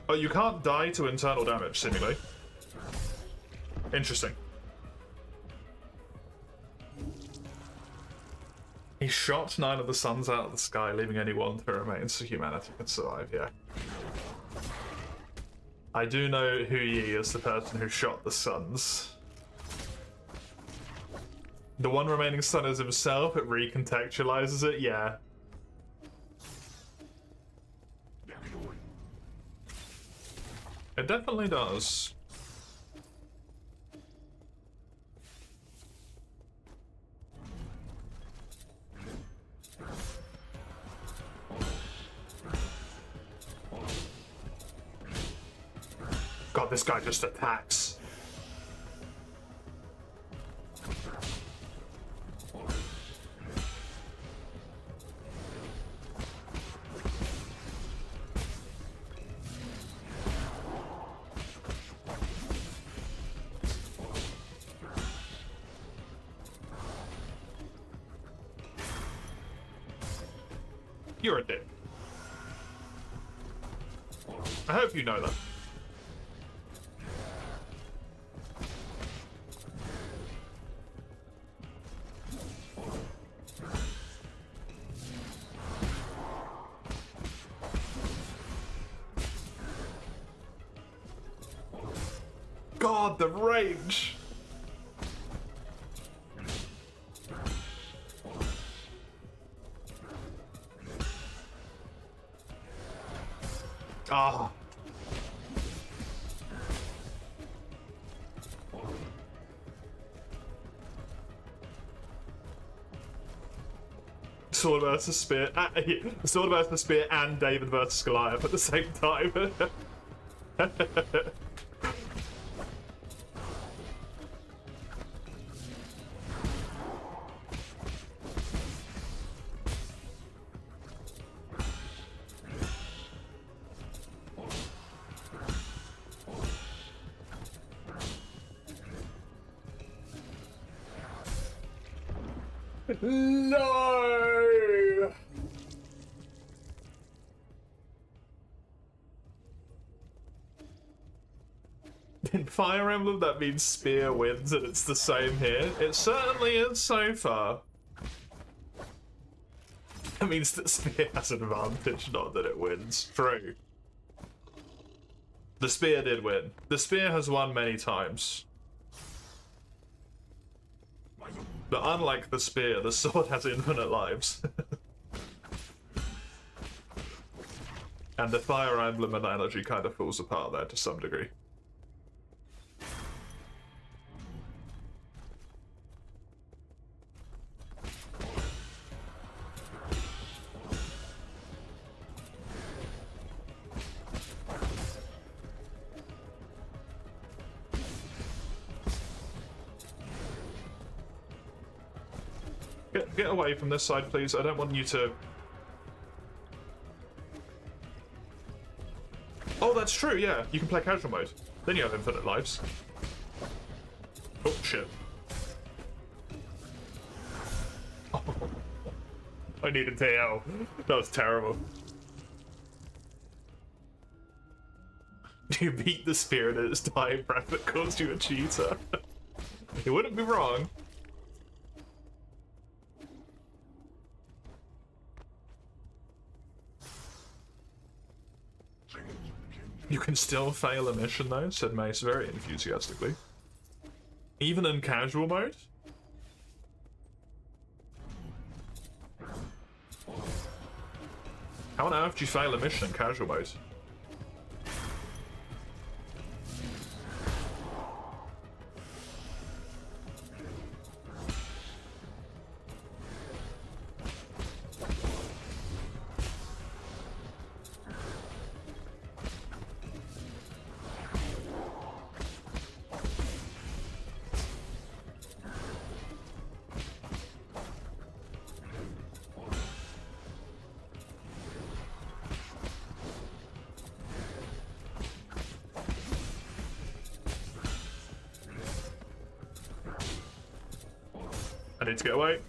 Oh, you can't die to internal damage, seemingly. Interesting. He shot 9 of the suns out of the sky, leaving only 1 to remain so humanity can survive, yeah. I do know Hu Yi is the person who shot the suns. The one remaining sun is himself, it recontextualizes it, yeah. It definitely does. God, this guy just attacks. You're a dick. I hope you know that. god, the range! Ah. Sword versus Spear. Sword versus Spear and David versus Goliath at the same time. No! In Fire Emblem, that means Spear wins, and it's the same here. It certainly is so far. That means that Spear has an advantage, not that it wins. True. The Spear did win. The Spear has won many times. But unlike the Spear, the Sword has infinite lives. And the Fire Emblem analogy kind of falls apart there to some degree. Get away from this side, please. I don't want you to... Oh, that's true, yeah. You can play casual mode. Then you have infinite lives. Oh, shit. Oh. I needed TL. That was terrible. You beat the Spirit at its dying breath that caused you a cheater. You wouldn't be wrong. You can still fail a mission though, said Mace very enthusiastically. Even in casual mode? How on earth do you fail a mission in casual mode? I need to get away.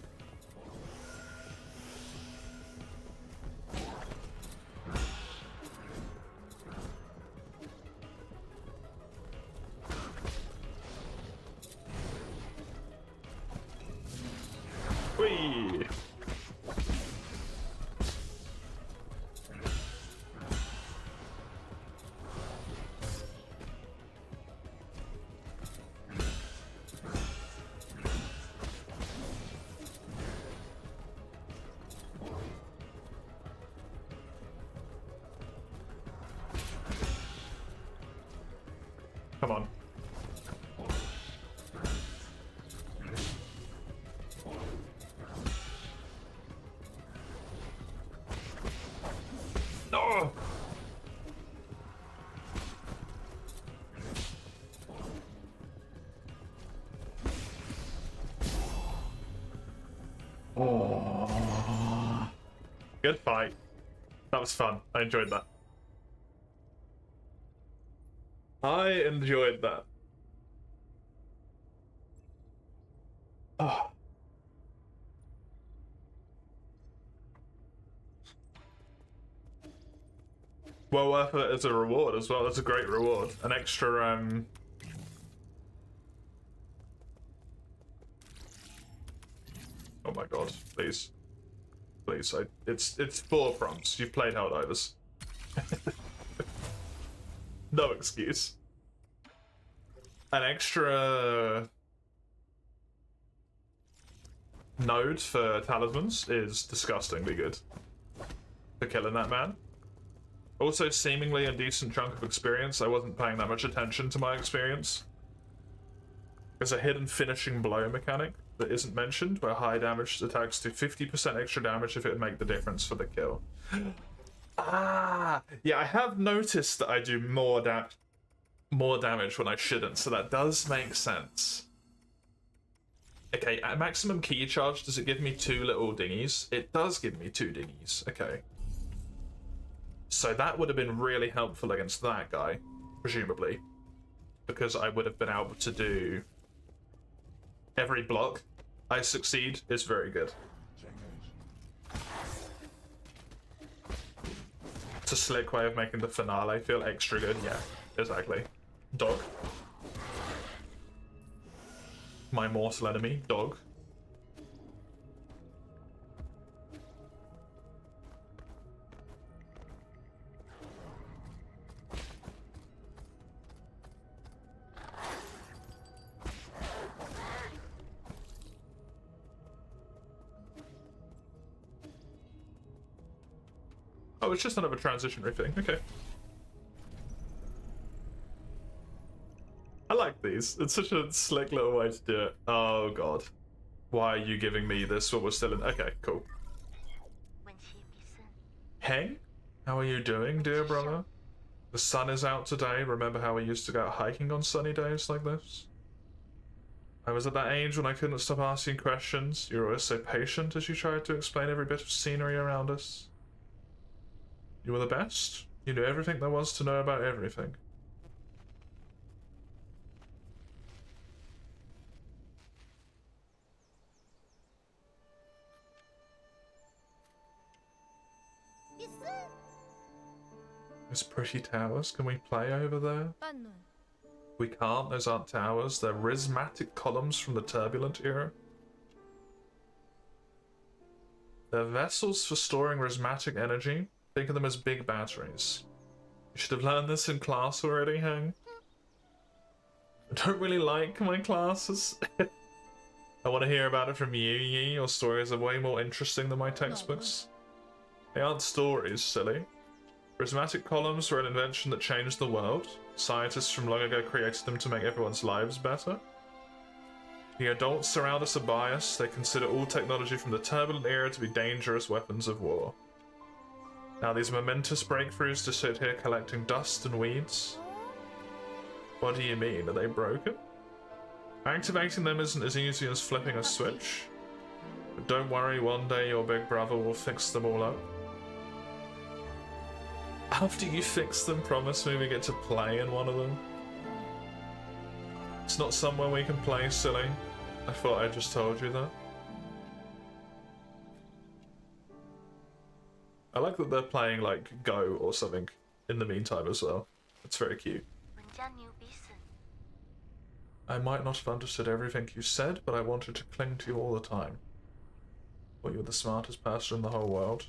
Whee! Come on. No! Oh. Good fight. That was fun. I enjoyed that. I enjoyed that. Oh. Well worth it as a reward as well. That's a great reward. An extra Oh my god, please. Please, it's 4 prompts. You've played Helldivers. No excuse. an extra node for talismans is disgustingly good for killing that man. Also, seemingly a decent chunk of experience. I wasn't paying that much attention to my experience. There's a hidden finishing blow mechanic that isn't mentioned, where high damage attacks do 50% extra damage if it would make the difference for the kill. Ah, yeah, I have noticed that I do more damage when I shouldn't, so that does make sense. Okay, at maximum key charge, does it give me 2 little dinghies? It does give me 2 dinghies, okay. So that would have been really helpful against that guy, presumably. Because I would have been able to do... every block I succeed is very good. It's a slick way of making the finale feel extra good. Yeah, exactly. Dog. My mortal enemy, dog. Oh, it's just another transitionary thing. Okay. I like these. It's such a slick little way to do it. Oh god. Why are you giving me this when we're still in... Okay, cool. Hey, how are you doing, dear brother? The sun is out today. Remember how we used to go out hiking on sunny days like this? I was at that age when I couldn't stop asking questions. You were always so patient as you tried to explain every bit of scenery around us. You were the best. You knew everything there was to know about everything. Those pretty towers. Can we play over there? We can't. Those aren't towers. They're prismatic columns from the turbulent era. They're vessels for storing prismatic energy. Think of them as big batteries. You should have learned this in class already, Hang. I don't really like my classes. I want to hear about it from you, Yi. Your stories are way more interesting than my textbooks. They aren't stories, silly. Prismatic columns were an invention that changed the world. Scientists from long ago created them to make everyone's lives better. The adults around us are biased. They consider all technology from the turbulent era to be dangerous weapons of war. Now these momentous breakthroughs to sit here collecting dust and weeds. What do you mean? Are they broken? Activating them isn't as easy as flipping a switch. But don't worry, one day your big brother will fix them all up. After you fix them, promise me we get to play in one of them. It's not somewhere we can play, silly. I thought I just told you that. I like that they're playing like Go or something in the meantime as well. It's very cute. I might not have understood everything you said, but I wanted to cling to you all the time. Thought you were the smartest person in the whole world.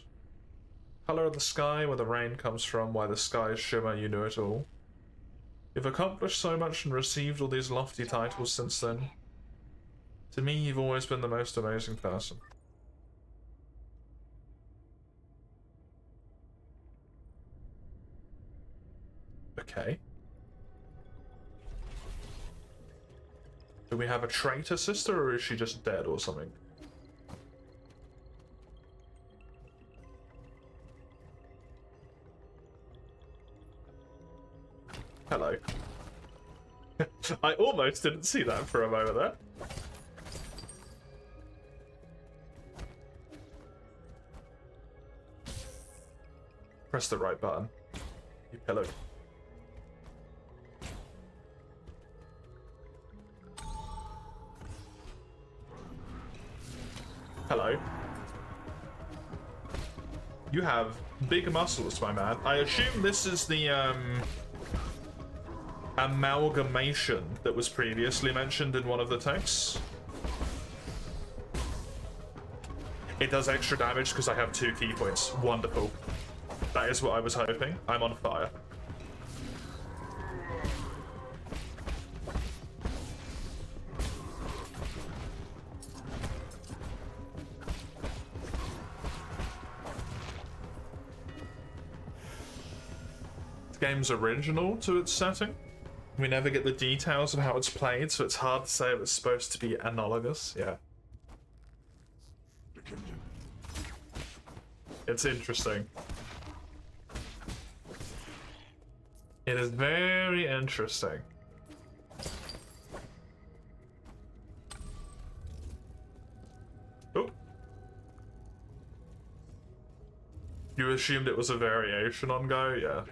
Color of the sky, where the rain comes from, why the skies shimmer, you knew it all. You've accomplished so much and received all these lofty titles since then. To me, you've always been the most amazing person. Okay. Do we have a traitor sister, or is she just dead or something? Hello. I almost didn't see that for a moment there. Press the right button. You pillow. Hello. You have big muscles, my man. I assume this is the amalgamation that was previously mentioned in one of the texts. It does extra damage because I have 2 key points. Wonderful. That is what I was hoping. I'm on fire. game's original to its setting. We never get the details of how it's played, so it's hard to say if it's supposed to be analogous. Yeah. It's interesting. It is very interesting. Oh. You assumed it was a variation on Go? Yeah.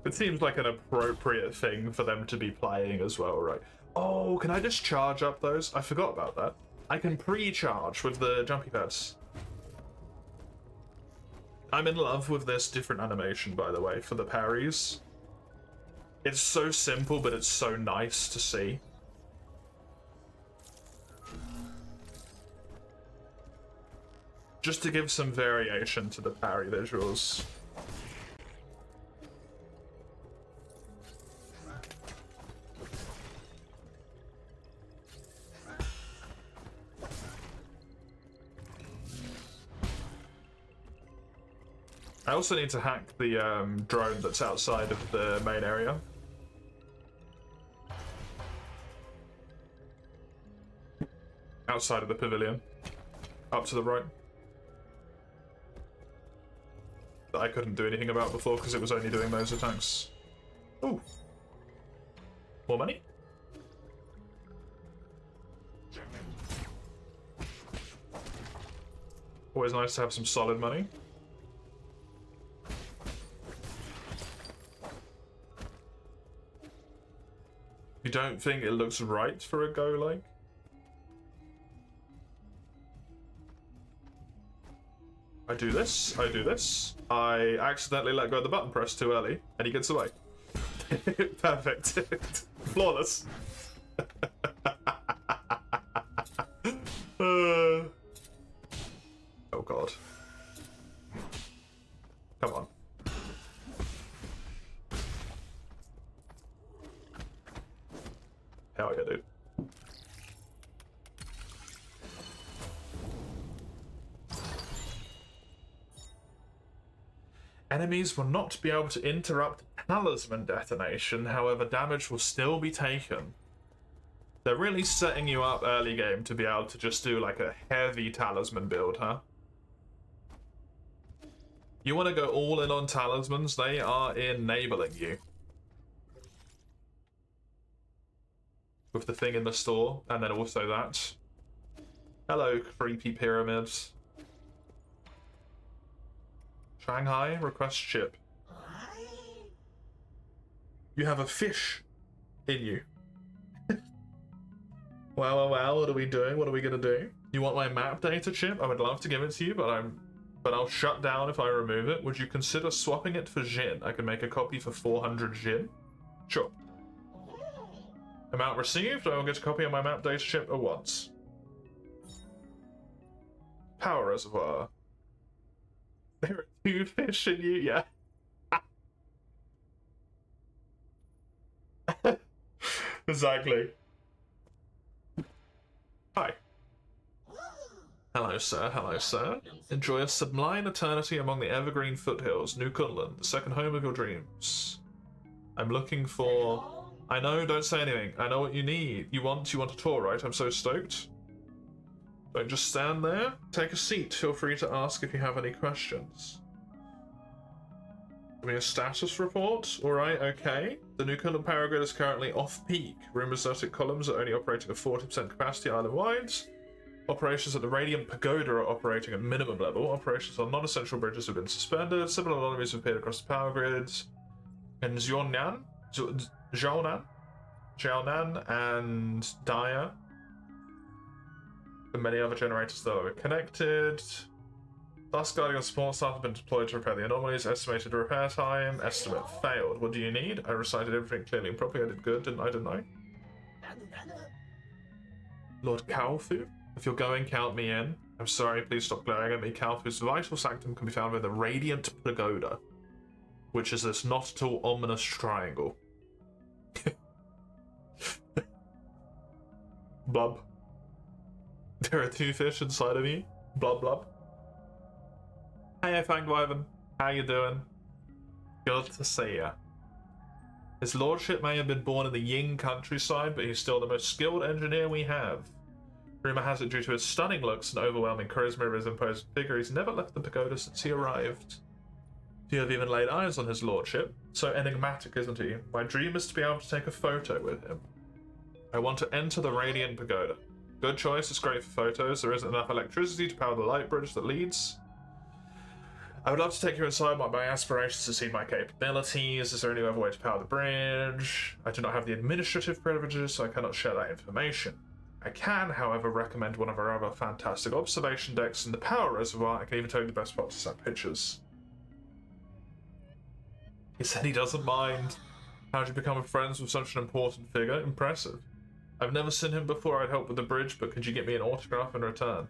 It seems like an appropriate thing for them to be playing as well, right? Oh, can I just charge up those? I forgot about that. I can pre-charge with the jumpy pads. I'm in love with this different animation, by the way, for the parries. It's so simple, but it's so nice to see. Just to give some variation to the parry visuals. I also need to hack the drone that's outside of the main area. Outside of the pavilion. Up to the right. That I couldn't do anything about before because it was only doing those attacks. Ooh. More money? Always nice to have some solid money. You don't think it looks right for a Go like? I do this, I do this. I accidentally let go of the button press too early, and he gets away. Perfect. Flawless. Oh god. Come on. Hell yeah, dude. Enemies will not be able to interrupt talisman detonation, however damage will still be taken. They're really setting you up early game to be able to just do like a heavy talisman build, huh? You want to go all in on talismans, they are enabling you. With the thing in the store, and then also that. Hello, creepy pyramids. Shanghai, request ship. You have a fish in you. Well, what are we doing? What are we gonna do? You want my map data chip? I would love to give it to you, but I'll shut down if I remove it. Would you consider swapping it for Jin? I can make a copy for 400 Jin. Sure. Amount received, I will get a copy of my map data chip at once. Power reservoir. There are 2 fish in you, yeah. Exactly. Hi. Hello, sir. Hello, sir. Enjoy a sublime eternity among the evergreen foothills, New Kunlun, the second home of your dreams. I'm looking for... I know, don't say anything. I know what you need. You want a tour, right? I'm so stoked. Don't just stand there. Take a seat. Feel free to ask if you have any questions. Give me a status report. Alright, okay. The New Kunlun power grid is currently off-peak. Rumors that columns are only operating at 40% capacity island-wide. Operations at the Radiant Pagoda are operating at minimum level. Operations on non-essential bridges have been suspended. Similar anomalies have appeared across the power grids. In Zhuonan and Daya. And many other generators that are connected. Dust guarding and support staff have been deployed to repair the anomalies. Estimated repair time. Estimate failed. What do you need? I recited everything clearly and properly. I did good, didn't I? Lord Kalfu? If you're going, count me in. I'm sorry, please stop glaring at me. Kalfu's vital sanctum can be found with the Radiant Pagoda. which is this not at all ominous triangle. Blub. There are 2 fish inside of you. Blub blub. Hey, Fangwyvern. How you doing? Good to see ya. His lordship may have been born in the Ying countryside, but he's still the most skilled engineer we have. Rumour has it due to his stunning looks and overwhelming charisma of his imposing figure, he's never left the pagoda since he arrived. You have even laid eyes on his lordship. So enigmatic, isn't he? My dream is to be able to take a photo with him. I want to enter the Radiant Pagoda. Good choice, it's great for photos. There isn't enough electricity to power the light bridge that leads. I would love to take you inside my aspirations to see my capabilities. Is there any other way to power the bridge? I do not have the administrative privileges, so I cannot share that information. I can, however, recommend one of our other fantastic observation decks in the power reservoir. I can even tell you the best spot to snap pictures. He said he doesn't mind. How'd you become friends with such an important figure? Impressive. I've never seen him before. I'd help with the bridge, but could you get me an autograph in return?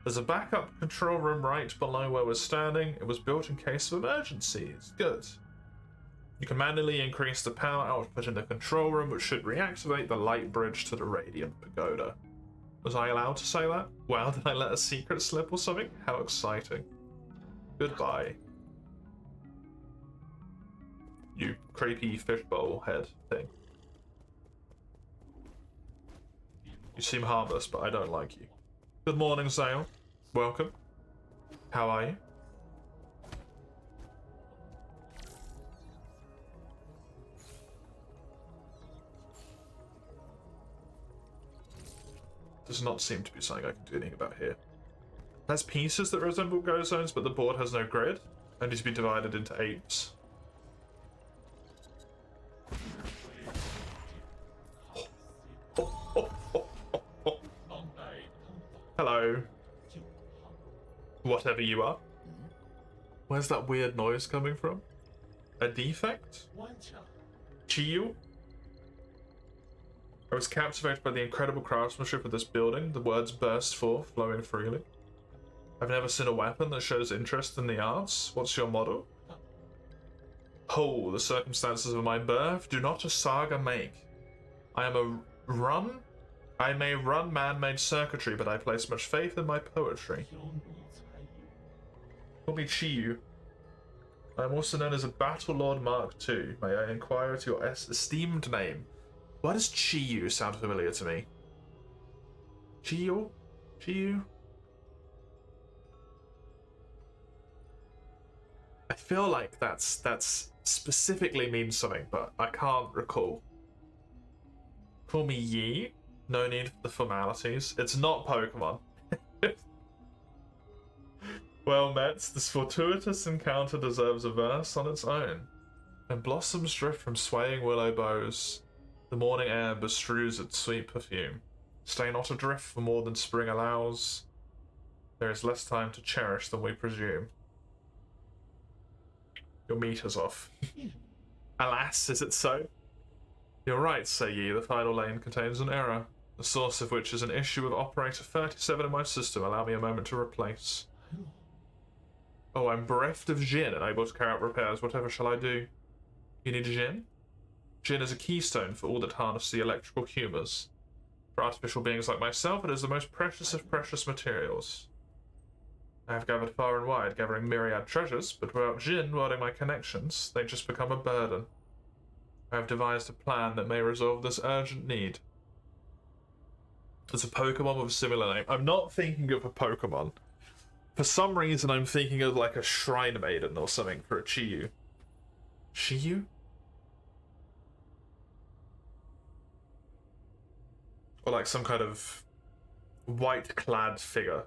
There's a backup control room right below where we're standing. It was built in case of emergencies. Good. You can manually increase the power output in the control room, which should reactivate the light bridge to the Radiant Pagoda. Was I allowed to say that? Wow, did I let a secret slip or something? How exciting. Goodbye. You creepy fishbowl head thing. You seem harmless, but I don't like you. Good morning, Zale. Welcome. How are you? Does not seem to be something I can do anything about here. There's pieces that resemble go zones, but the board has no grid. Only to be divided into apes. Hello. Whatever you are. Where's that weird noise coming from? A defect? Chiyu? I was captivated by the incredible craftsmanship of this building. The words burst forth, flowing freely. I've never seen a weapon that shows interest in the arts. What's your motto? Oh, the circumstances of my birth do not a saga make. I may run man-made circuitry, but I place much faith in my poetry. Call me Chiyu. I am also known as a Battle Lord Mark II. May I inquire to your esteemed name? Why does Chiyu sound familiar to me? Chiyu? Chiyu? I feel like that's specifically means something, but I can't recall. Call me Yi. No need for the formalities. It's not Pokemon. Well met. This fortuitous encounter deserves a verse on its own. When blossoms drift from swaying willow boughs, the morning air bestrews its sweet perfume. Stay not adrift for more than spring allows. There is less time to cherish than we presume. Your meter's off. Alas, is it so? You're right, say ye. The final lane contains an error, the source of which is an issue with operator 37 in my system. Allow me a moment to replace. Oh, I'm bereft of Jin, unable to carry out repairs. Whatever shall I do? You need Jin? Jin is a keystone for all that harness the electrical humours. For artificial beings like myself, it is the most precious of precious materials. I have gathered far and wide, gathering myriad treasures, but without Jin wielding my connections, they just become a burden. I have devised a plan that may resolve this urgent need. There's a Pokemon with a similar name. I'm not thinking of a Pokemon. For some reason, I'm thinking of like a Shrine Maiden or something for a Chiyu. Chiyu? Or like some kind of white-clad figure.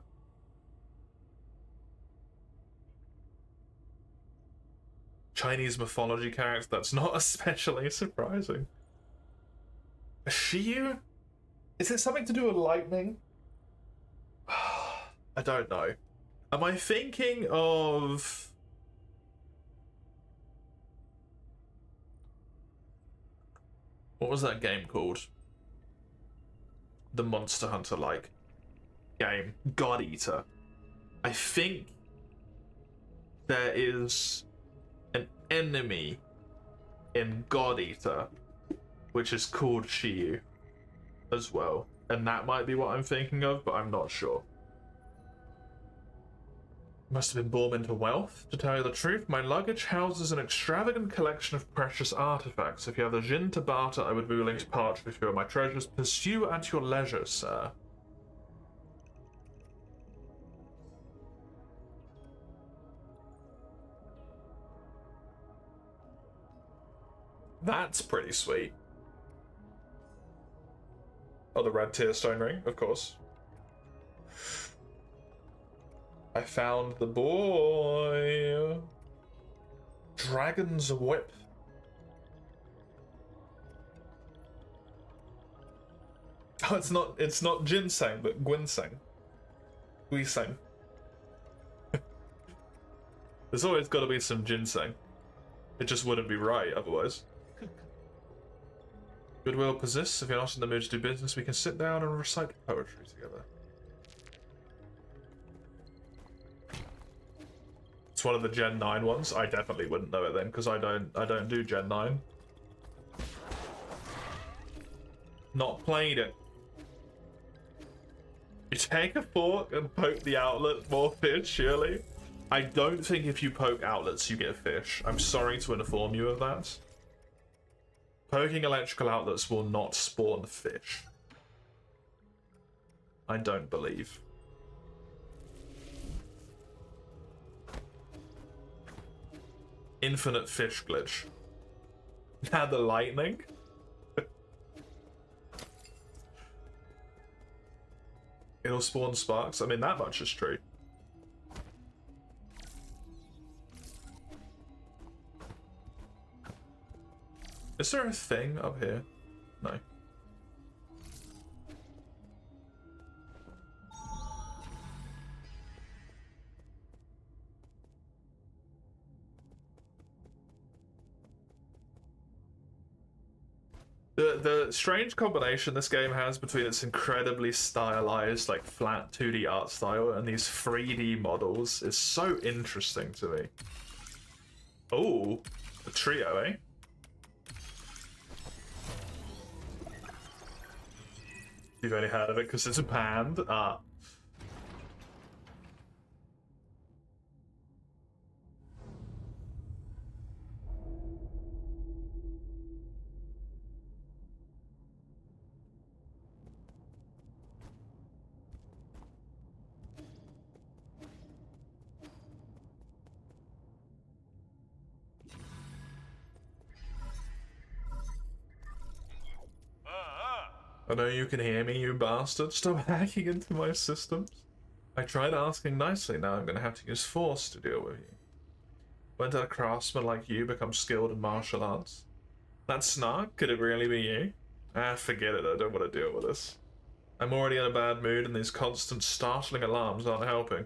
Chinese mythology character, that's not especially surprising. A Shiyu? Is it something to do with lightning? I don't know. Am I thinking of... What was that game called? The Monster Hunter-like game. God Eater. I think there is an enemy in God Eater, which is called Shiyu as well. And that might be what I'm thinking of, but I'm not sure. Must have been born into wealth. To tell you the truth, my luggage houses an extravagant collection of precious artifacts. If you have the Jin to barter, I would be willing to part with a few of my treasures. Pursue at your leisure, sir. That's pretty sweet. Oh, the red tear stone ring, of course. I found the boy. Dragon's Whip. Oh, it's not ginseng, but ginseng. Ginseng. There's always got to be some ginseng. It just wouldn't be right otherwise. Goodwill persists. If you're not in the mood to do business, we can sit down and recite poetry together. It's one of the Gen 9 ones. I definitely wouldn't know it then, because I don't do Gen 9. Not played it. You take a fork and poke the outlet, more fish, surely? I don't think if you poke outlets you get fish. I'm sorry to inform you of that. Poking electrical outlets will not spawn fish. I don't believe. Infinite fish glitch. Now the lightning? It'll spawn sparks. I mean, that much is true. Is there a thing up here? No. The strange combination this game has between its incredibly stylized, like, flat 2D art style and these 3D models is so interesting to me. Oh, the trio, eh? You've only heard of it because it's a band? Ah. I know you can hear me, you bastard. Stop hacking into my systems. I tried asking nicely, now I'm gonna have to use force to deal with you. When did a craftsman like you become skilled in martial arts? That snark? Could it really be you? Ah, forget it, I don't want to deal with this. I'm already in a bad mood and these constant startling alarms aren't helping.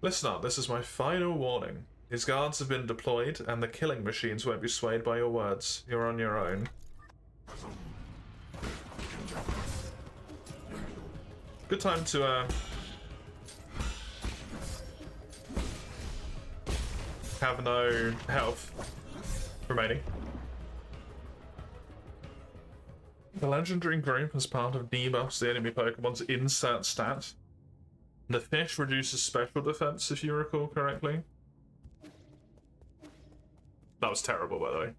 Listen up, this is my final warning. These guards have been deployed and the killing machines won't be swayed by your words. You're on your own. Good time to have no health remaining. The legendary group as part of debuffs the enemy Pokemon's insert stat. The fish reduces special defense if you recall correctly. That was terrible, by the way.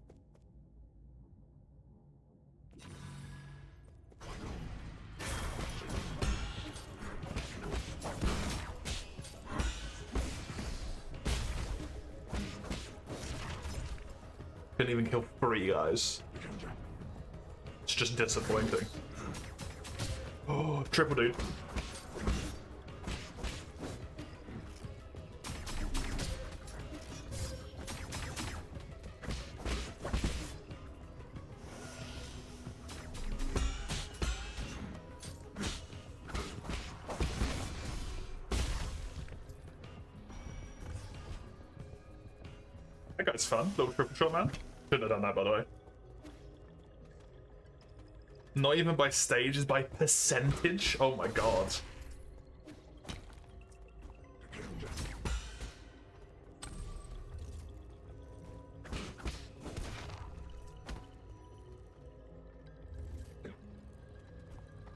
Couldn't even kill 3 guys. It's just disappointing. Oh, triple dude. That guy's fun, little triple shot man. Shouldn't have done that, by the way. Not even by stages, by percentage? Oh my god.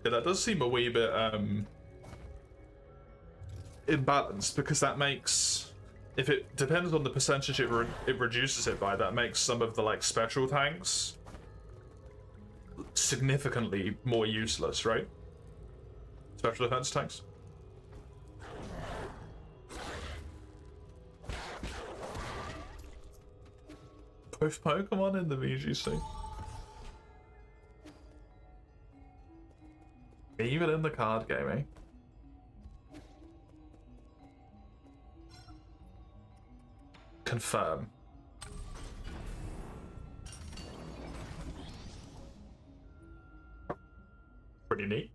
Yeah, that does seem a wee bit imbalanced, because that makes, if it depends on the percentage it reduces it by, that makes some of the like special tanks significantly more useless, right? Special defense tanks. Both Pokemon in the VGC. Even in the card game, eh? Confirm. Pretty neat.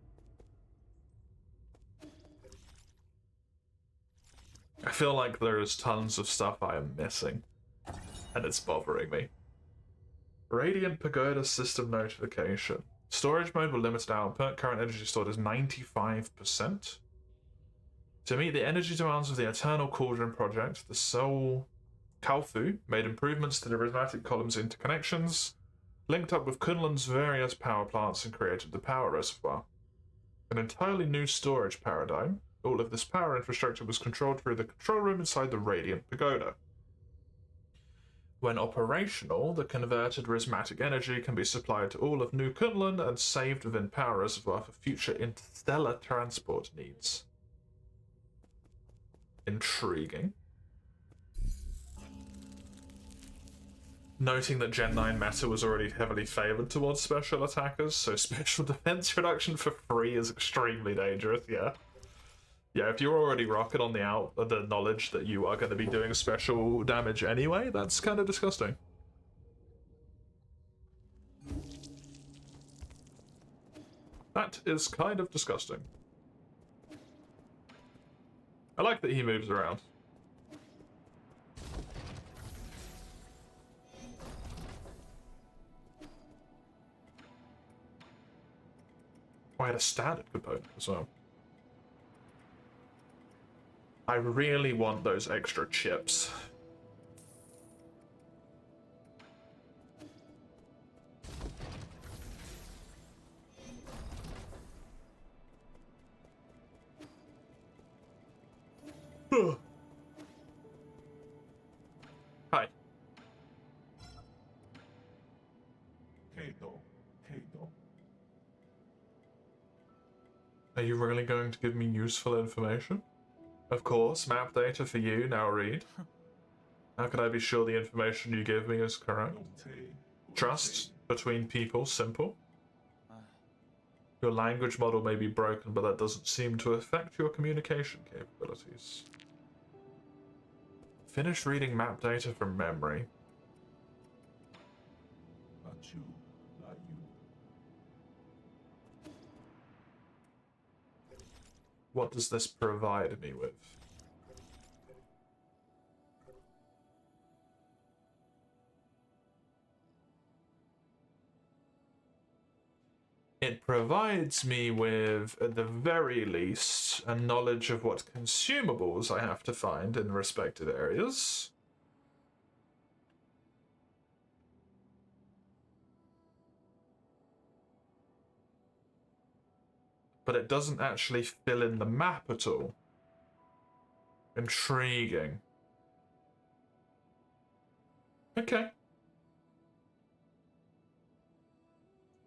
I feel like there's tons of stuff I am missing, and it's bothering me. Radiant Pagoda system notification. Storage mode will limit output. Current energy stored is 95%. To meet the energy demands of the Eternal Cauldron project, the Soul Kalfu made improvements to the prismatic column's interconnections, linked up with Kunlun's various power plants, and created the power reservoir. An entirely new storage paradigm. All of this power infrastructure was controlled through the control room inside the Radiant Pagoda. When operational, the converted prismatic energy can be supplied to all of New Kunlun and saved within Power Reservoir for future interstellar transport needs. Intriguing. Noting that Gen 9 meta was already heavily favoured towards special attackers, so special defense reduction for free is extremely dangerous, yeah. Yeah, if you're already rocking on the knowledge that you are going to be doing special damage anyway, that's kind of disgusting. That is kind of disgusting. I like that he moves around. I had a standard component as well. I really want those extra chips. Hi. Kato. Are you really going to give me useful information? Of course, map data for you, now read. How can I be sure the information you give me is correct? Trust between people, simple. Your language model may be broken, but that doesn't seem to affect your communication capabilities. Finish reading map data from memory. Not you. What does this provide me with? It provides me with, at the very least, a knowledge of what consumables I have to find in respective areas. But it doesn't actually fill in the map at all. Intriguing. Okay.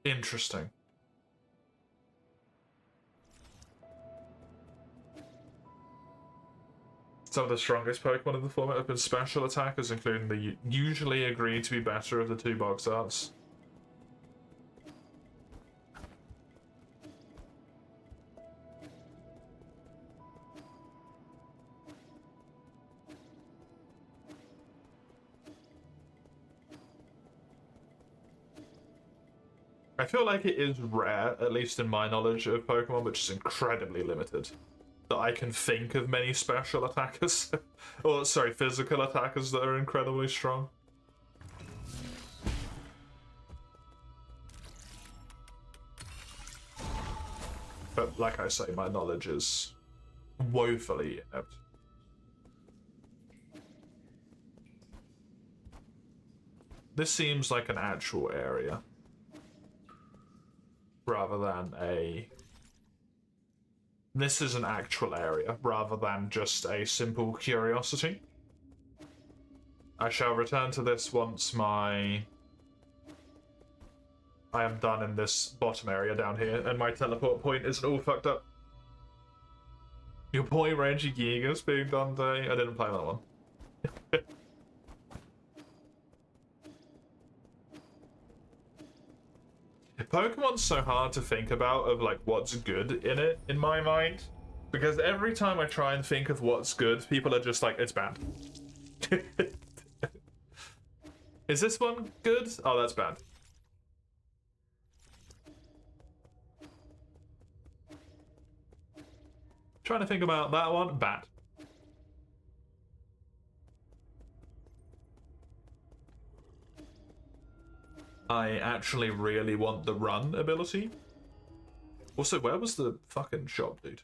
Interesting. Some of the strongest Pokemon in the format have been special attackers, including the usually agreed to be better of the two box arts. I feel like it is rare, at least in my knowledge of Pokemon, which is incredibly limited, that I can think of many special attackers, or sorry, physical attackers that are incredibly strong. But like I say, my knowledge is woefully inept. This seems like an actual area, rather than a this is an actual area rather than just a simple curiosity. I shall return to this once I am done in this bottom area down here and my teleport point isn't all fucked up. Your boy Reggie Gigas being done today. I didn't play that one. Pokemon's so hard to think about of like what's good in it in my mind, because every time I try and think of what's good, people are just like, it's bad. Is this one good? Oh, that's bad. Trying to think about that one, bad. I actually really want the run ability. Also, where was the fucking shop, dude?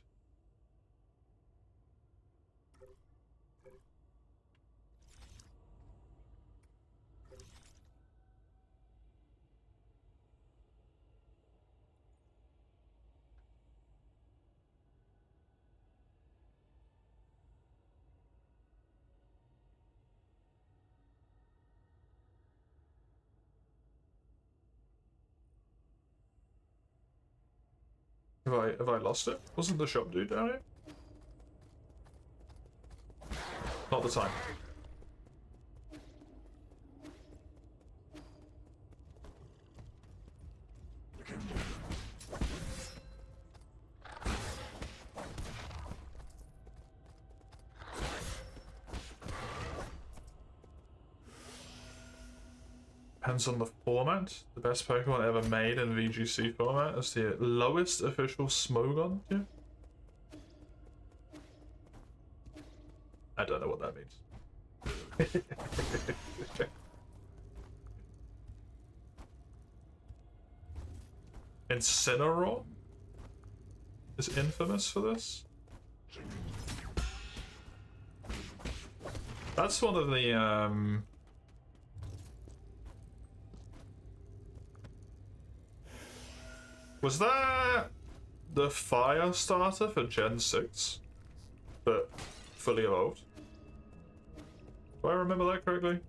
Have I lost it? Wasn't the shop dude down here? Not the time. Depends on the format. The best Pokemon ever made in VGC format is the lowest official Smogon. Yeah. I don't know what that means. Incineroar is infamous for this. That's one of the was that the fire starter for Gen 6? But fully evolved? Do I remember that correctly?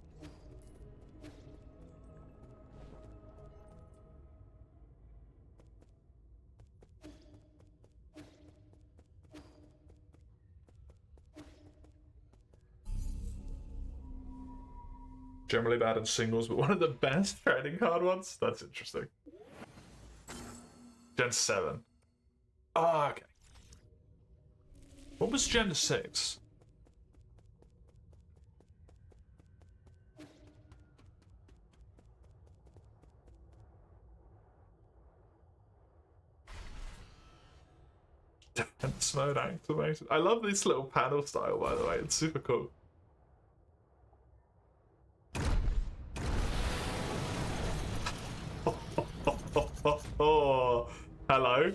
Generally bad in singles, but one of the best trading card ones? That's interesting. Gen 7. Ah, okay. What was Gen 6? Defense mode activated. I love this little panel style, by the way. It's super cool. Oh, hello.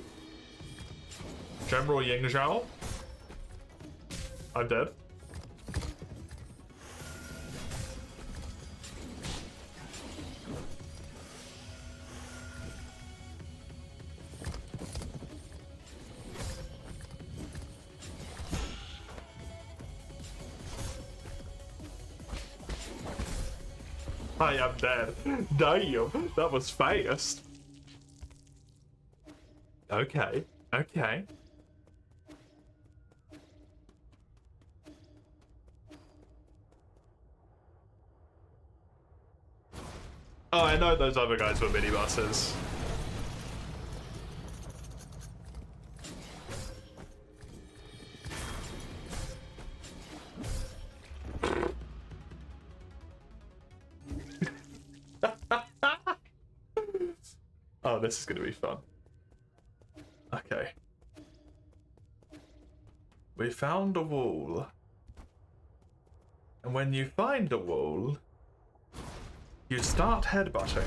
General Yingzhao. I'm dead. I am dead. Damn, that was fast. Okay, okay. Oh, I know those other guys were mini bosses. Oh, this is gonna be fun. Okay. We found a wall. And when you find a wall, you start headbutting.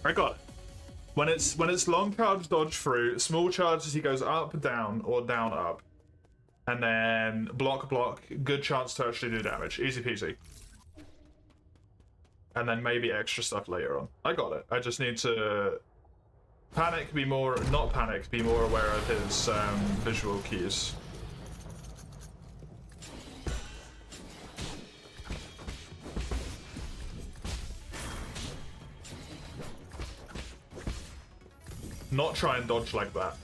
I got it. When it's long charge, dodge through. Small charges, he goes up, down, or down, up. And then block, block. Good chance to actually do damage. Easy peasy. And then maybe extra stuff later on. I got it. I just need to panic, be more, not panic, be more aware of his visual cues. Not try and dodge like that.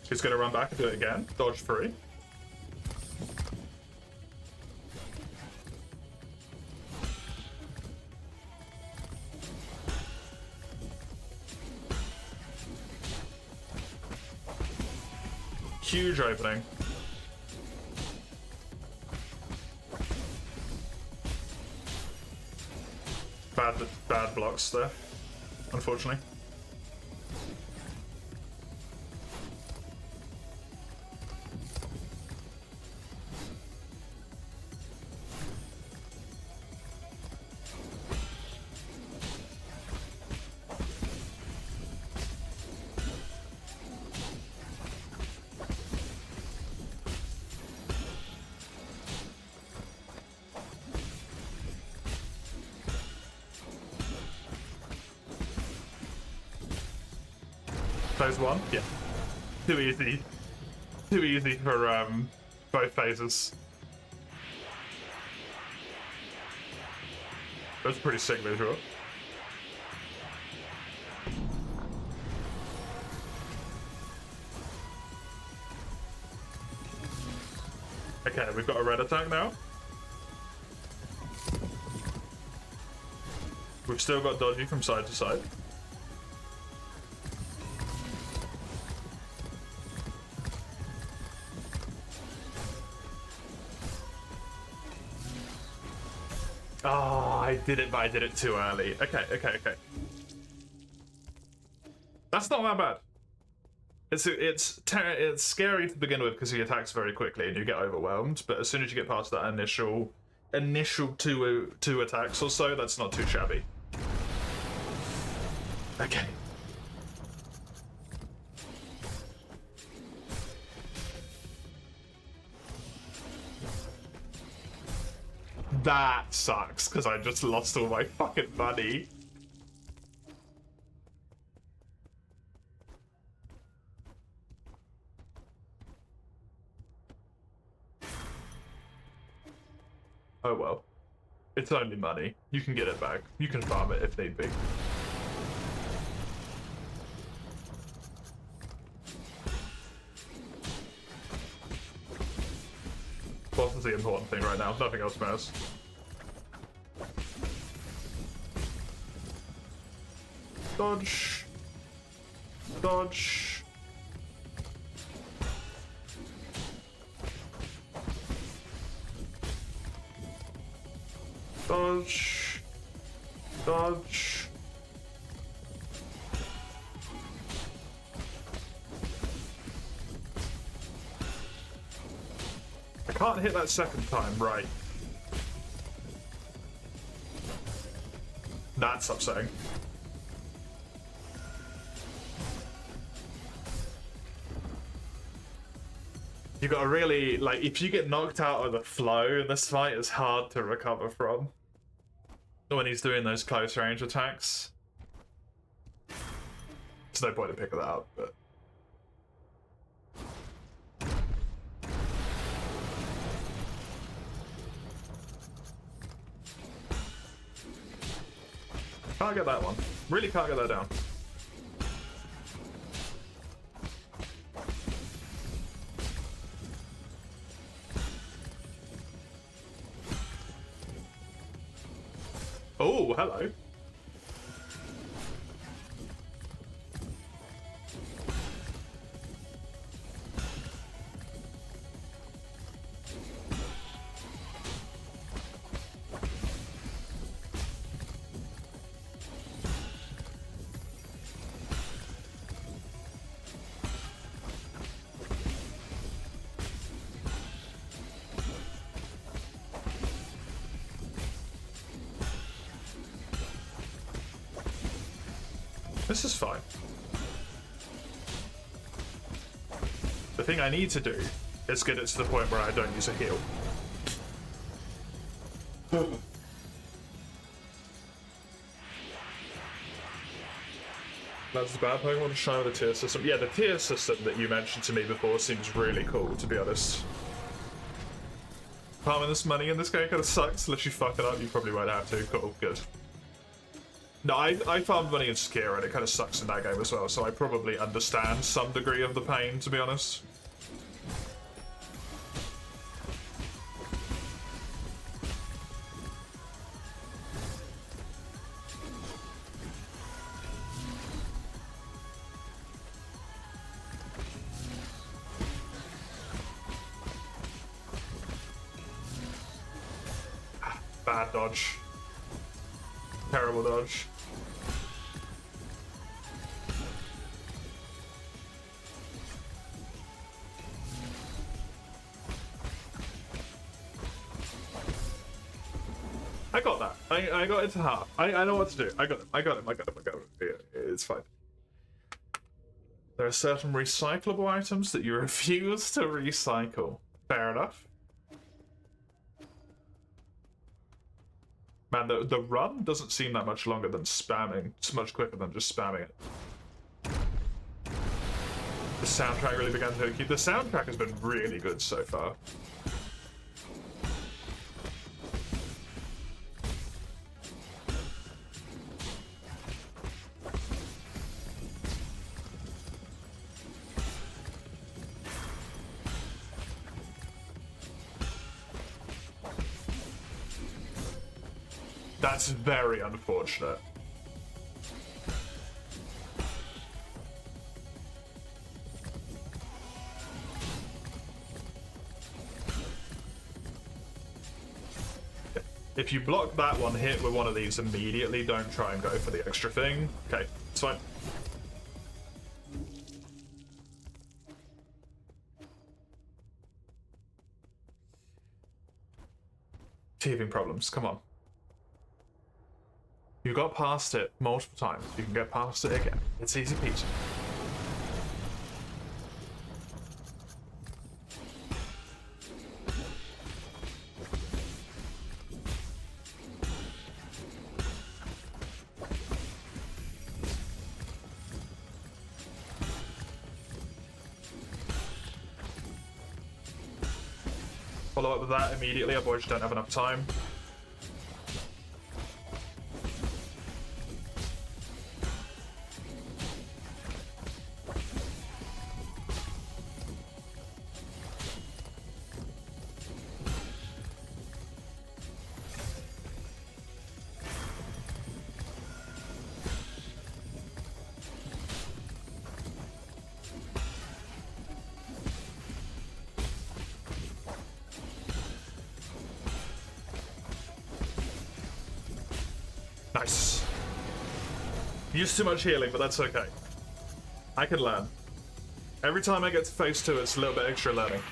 He's gonna run back and do it again. Dodge free. Huge opening. Bad blocks there, unfortunately. Phase one? Yeah. Too easy. Too easy for both phases. That's pretty sick visual. Okay, we've got a red attack now. We've still got dodgy from side to side. Oh, I did it, but I did it too early. Okay. That's not that bad. It's scary to begin with because he attacks very quickly and you get overwhelmed. But as soon as you get past that initial two attacks or so, that's not too shabby. Okay. That sucks, because I just lost all my fucking money. Oh well. It's only money. You can get it back. You can farm it if need be. Boss is the important thing right now. Nothing else matters. Dodge. Dodge. Dodge. Dodge. I can't hit that second time, right? That's upsetting. You gotta really, like, if you get knocked out of the flow in this fight, it's hard to recover from. When he's doing those close range attacks. There's no point in picking that up, but... Can't get that one. Really can't get that down. Oh, hello. This is fine. The thing I need to do is get it to the point where I don't use a heal. That's the bad Pokemon to shine with the tier system. Yeah, the tier system that you mentioned to me before seems really cool, to be honest. Farming this money in this game kind of sucks. Unless you fuck it up, you probably won't have to. Cool, good. No, I farmed money in Sekiro, and it kind of sucks in that game as well, so I probably understand some degree of the pain, to be honest. Bad dodge. Terrible dodge. I got that. I got into half. I know what to do. I got him. Yeah, it's fine. There are certain recyclable items that you refuse to recycle. Fair enough. Man, the run doesn't seem that much longer than spamming. It's much quicker than just spamming it. The soundtrack really began to hook you. The soundtrack has been really good so far. That's very unfortunate. If you block that one hit with one of these immediately, don't try and go for the extra thing. Okay, it's fine. Teething problems, come on. You got past it multiple times. You can get past it again. It's easy peasy. Follow up with that immediately, otherwise you don't have enough time. Nice. Used too much healing, but that's okay. I can learn. Every time I get to phase 2, it's a little bit extra learning.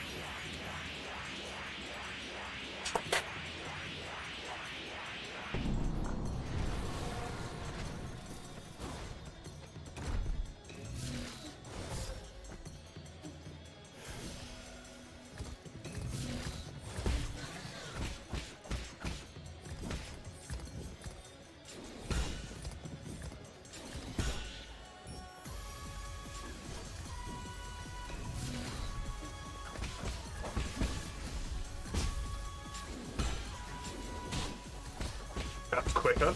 That's quicker.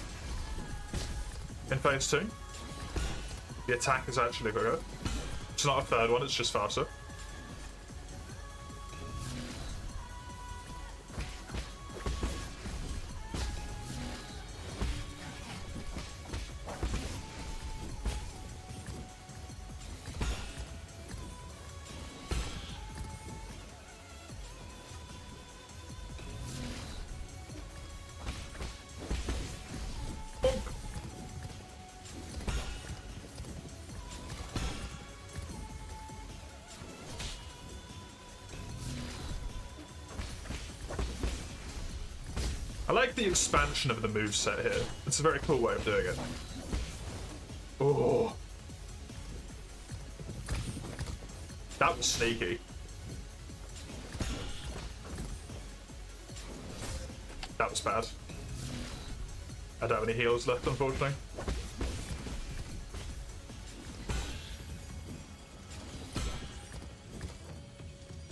In phase 2, the attack is actually quicker. It's not a third one, it's just faster. I like the expansion of the moveset here. It's a very cool way of doing it. Oh. That was sneaky. That was bad. I don't have any heals left, unfortunately.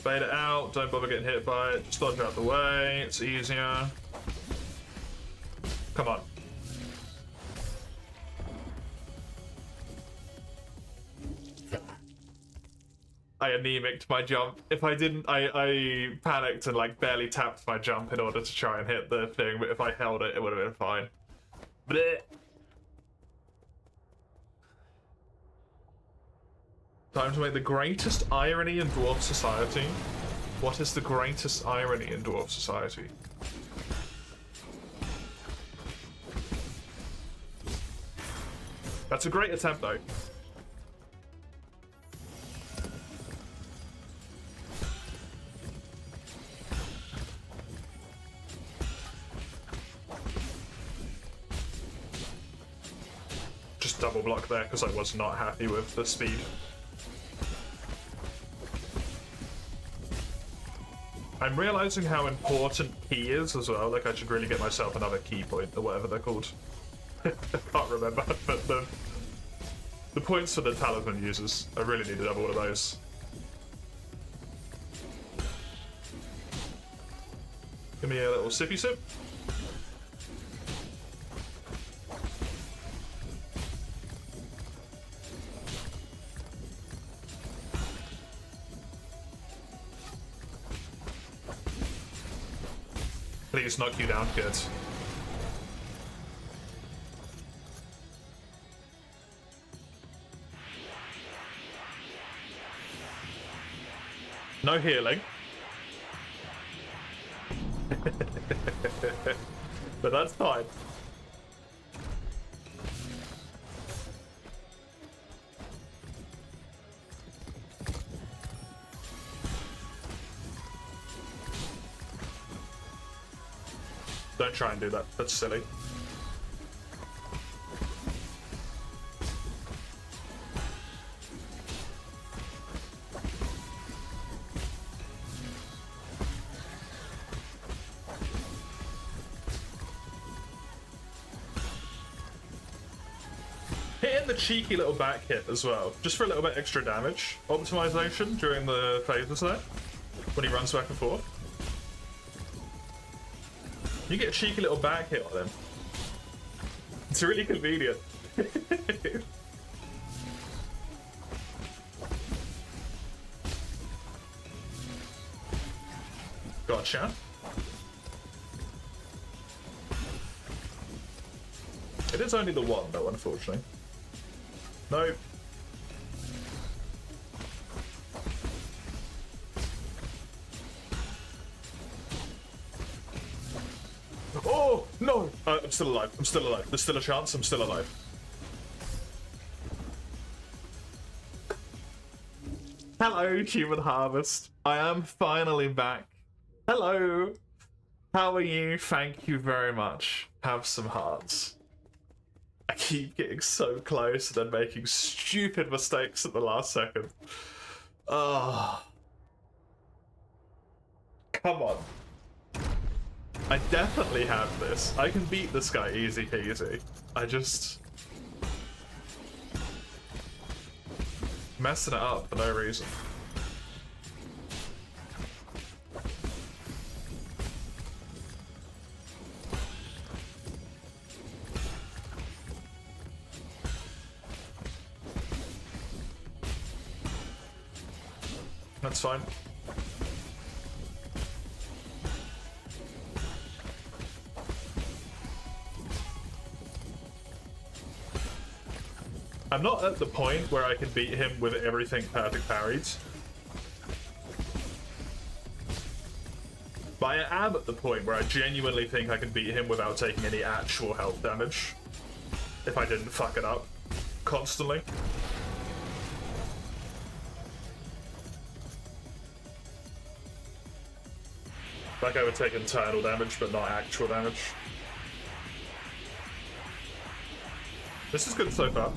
Bait it out, don't bother getting hit by it, just dodge out the way, it's easier. Come on. I anemicked my jump. If I didn't, I panicked and like barely tapped my jump in order to try and hit the thing, but if I held it, it would have been fine. Blech. Time to make the greatest irony in Dwarf Society. What is the greatest irony in Dwarf Society? That's a great attempt, though. Just double block there because I was not happy with the speed. I'm realizing how important key is as well. Like I should really get myself another key point or whatever they're called. I can't remember, but the points for the talisman users, I really need to have all of those. Give me a little sippy sip. Please knock you down, good. No healing. But that's fine. Don't try and do that. That's silly. Hitting the cheeky little back hit as well, just for a little bit extra damage. Optimization during the phases there, when he runs back and forth. You get a cheeky little back hit on him. It's really convenient. Gotcha. It is only the one though, unfortunately. Nope. Oh, no! I'm still alive. I'm still alive. There's still a chance. I'm still alive. Hello, Human Harvest. I am finally back. Hello. How are you? Thank you very much. Have some hearts. I keep getting so close and then making stupid mistakes at the last second. Oh. Come on. I definitely have this. I can beat this guy easy peasy. I just... messing it up for no reason. That's fine. I'm not at the point where I can beat him with everything perfect parried. But I am at the point where I genuinely think I can beat him without taking any actual health damage. If I didn't fuck it up constantly. Like I would take internal damage, but not actual damage. This is good so far.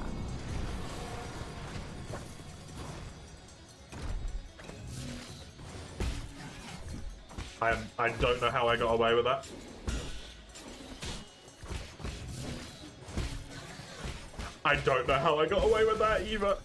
I don't know how I got away with that. I don't know how I got away with that either.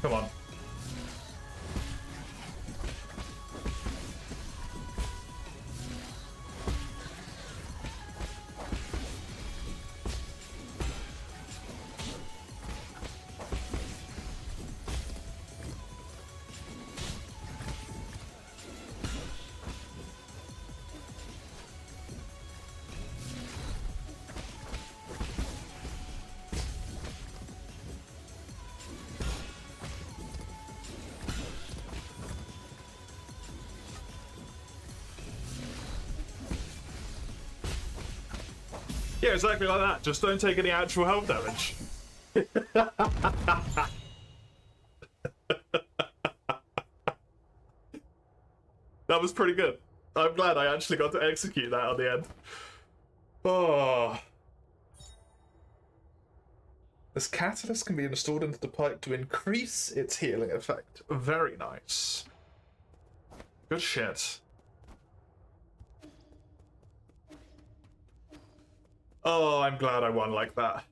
Come on. Yeah, exactly like that. Just don't take any actual health damage. That was pretty good. I'm glad I actually got to execute that on the end. Oh. This catalyst can be installed into the pipe to increase its healing effect. Very nice. Good shit. Oh, I'm glad I won like that.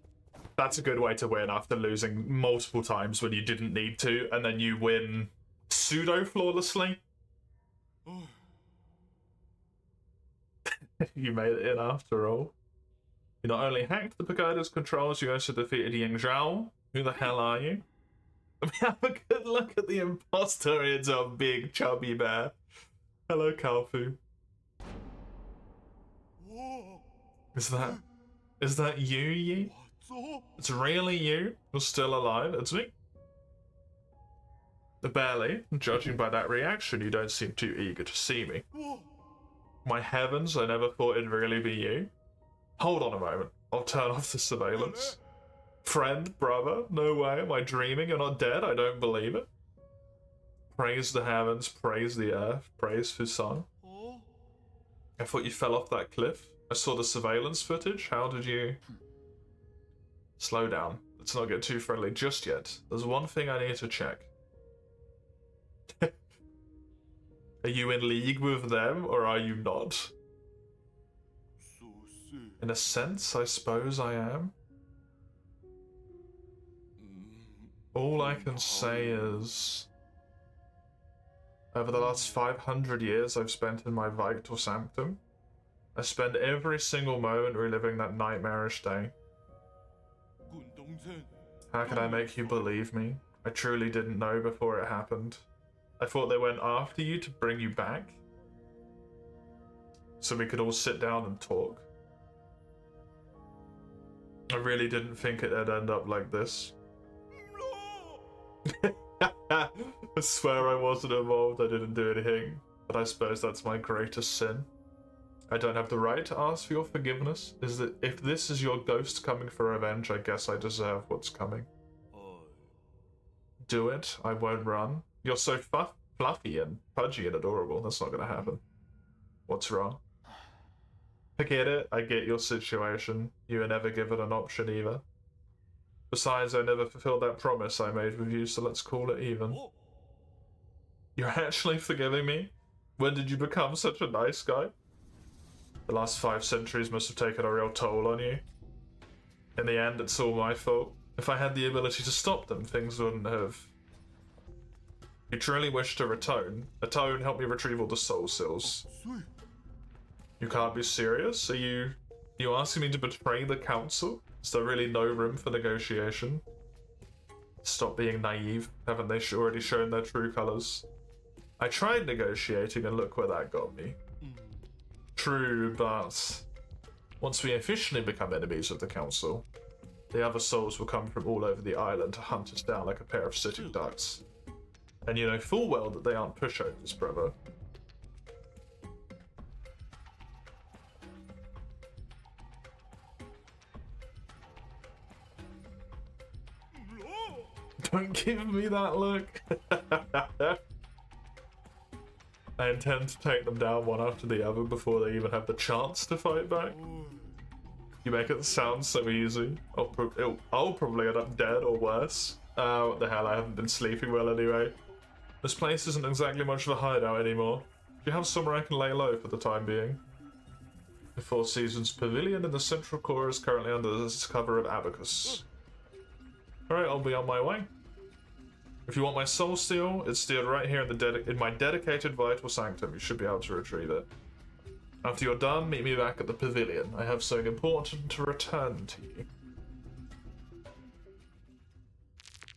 That's a good way to win after losing multiple times when you didn't need to, and then you win pseudo-flawlessly. You made it in after all. You not only hacked the Pagoda's controls, you also defeated Ying Zhao. Who the hell are you? Let me have a good look at the imposter. It's a big chubby bear. Hello, Kalfu. Is that you, Yi? It's really you? You're still alive? It's me? Barely. Judging by that reaction, you don't seem too eager to see me. My heavens, I never thought it'd really be you. Hold on a moment. I'll turn off the surveillance. Friend, brother, no way. Am I dreaming? You're not dead? I don't believe it. Praise the heavens, praise the earth, praise Fusan. I thought you fell off that cliff. I saw the surveillance footage. How did you... Slow down. Let's not get too friendly just yet. There's one thing I need to check. Are you in league with them, or are you not? In a sense, I suppose I am. All I can say is... Over the last 500 years I've spent in my vital sanctum, I spend every single moment reliving that nightmarish day. How can I make you believe me? I truly didn't know before it happened. I thought they went after you to bring you back, so we could all sit down and talk. I really didn't think it'd end up like this. I swear I wasn't involved, I didn't do anything, but I suppose that's my greatest sin. I don't have the right to ask for your forgiveness. Is that if this is your ghost coming for revenge, I guess I deserve what's coming. Do it, I won't run. You're so fluffy and pudgy and adorable, that's not gonna happen. What's wrong? I get it, I get your situation. You were never given an option either. Besides, I never fulfilled that promise I made with you, so let's call it even. You're actually forgiving me? When did you become such a nice guy? The last 5 centuries must have taken a real toll on you. In the end, it's all my fault. If I had the ability to stop them, things wouldn't have. You truly wish to atone? Atone, help me retrieve all the soul seals. You can't be serious? Are you asking me to betray the council? Is there really no room for negotiation? Stop being naive. Haven't they already shown their true colors? I tried negotiating and look where that got me. True, but once we officially become enemies of the council, the other souls will come from all over the island to hunt us down like a pair of sitting ducks. And you know full well that they aren't pushovers, brother. Don't give me that look. I intend to take them down one after the other before they even have the chance to fight back. You make it sound so easy. I'll probably end up dead or worse. What the hell, I haven't been sleeping well anyway. This place isn't exactly much of a hideout anymore. Do you have somewhere I can lay low for the time being? The Four Seasons Pavilion in the central core is currently under the cover of Abacus. Alright, I'll be on my way. If you want my soul seal, it's stored right here in my dedicated vital sanctum. You should be able to retrieve it. After you're done, meet me back at the pavilion. I have something important to return to you.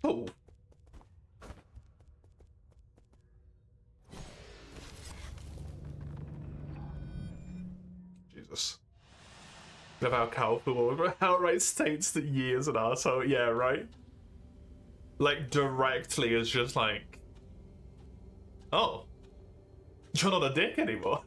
Oh. Jesus. Love how Calpul outright states that Yi is an arsehole. Yeah, right? Like, directly is just like... Oh. You're not a dick anymore.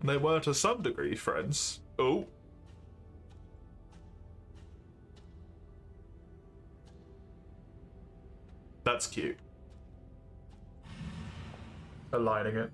They were to some degree friends. Oh. That's cute. Aligning it.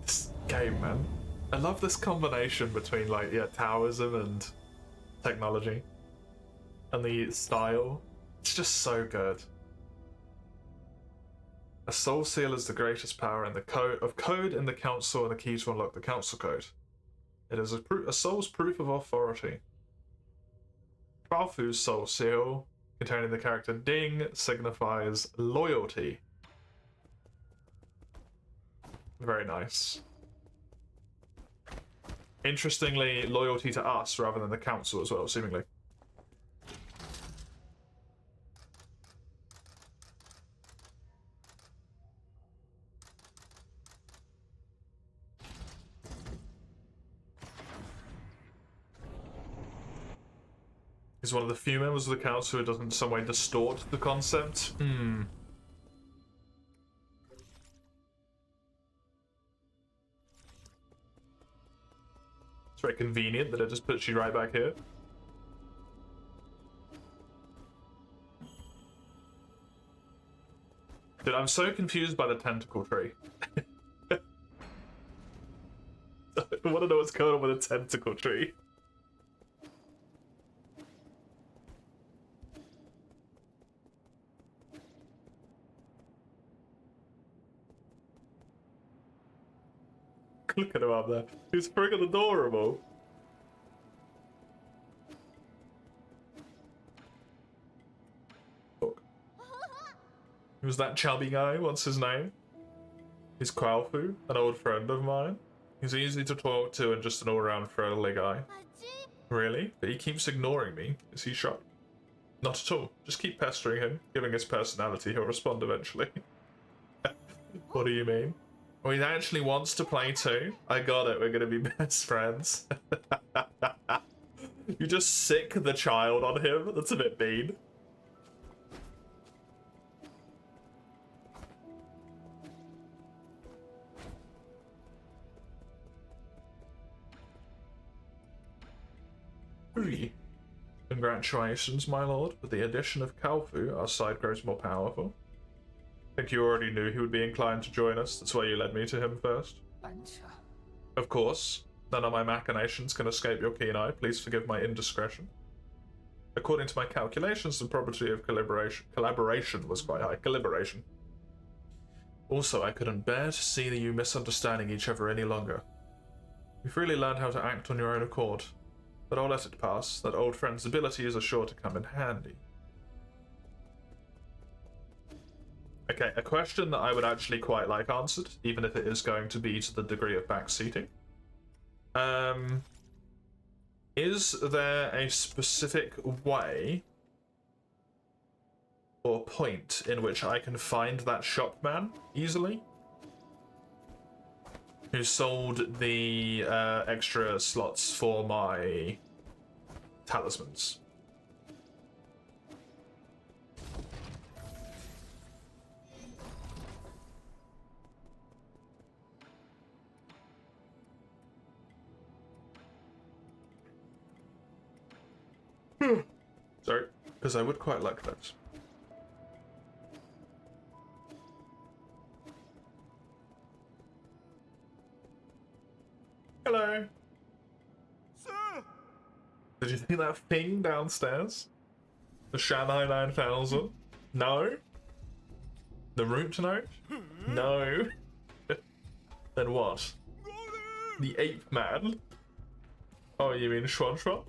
This game, man. I love this combination between, like, yeah, Taoism and technology. And the style. It's just so good. A soul seal is the greatest power in the code in the council and the key to unlock the council code. It is a soul's proof of authority. Balfu's soul seal, containing the character Ding, signifies loyalty. Very nice. Interestingly, loyalty to us rather than the council as well, seemingly. He's one of the few members of the council who doesn't in some way distort the concept. It's very convenient that it just puts you right back here. Dude, I'm so confused by the tentacle tree. I want to know what's going on with the tentacle tree. Look at him up there. He's friggin' adorable. Look. Who's that chubby guy? What's his name? He's Qualfu, an old friend of mine. He's easy to talk to and just an all-around friendly guy. Really? But he keeps ignoring me. Is he shocked? Not at all. Just keep pestering him. Given his personality, he'll respond eventually. What do you mean? Oh, he actually wants to play too? I got it, we're gonna be best friends. You just sick the child on him? That's a bit mean. Congratulations, my lord. With the addition of Calfu, our side grows more powerful. I think you already knew he would be inclined to join us. That's why you led me to him first. Of course. None of my machinations can escape your keen eye. Please forgive my indiscretion. According to my calculations, the probability of collaboration was quite high. Collaboration. Also, I couldn't bear to see you misunderstanding each other any longer. You've really learned how to act on your own accord, but I'll let it pass. That old friend's abilities are sure to come in handy. Okay, a question that I would actually quite like answered, even if it is going to be to the degree of backseating. Is there a specific way or point in which I can find that shopman easily? Who sold the extra slots for my talismans? Sorry, because I would quite like that. Hello. Sir! Did you see that thing downstairs? The Shanghai 9000? No? The root note? No. Then what? The ape man? Oh, you mean Schwan?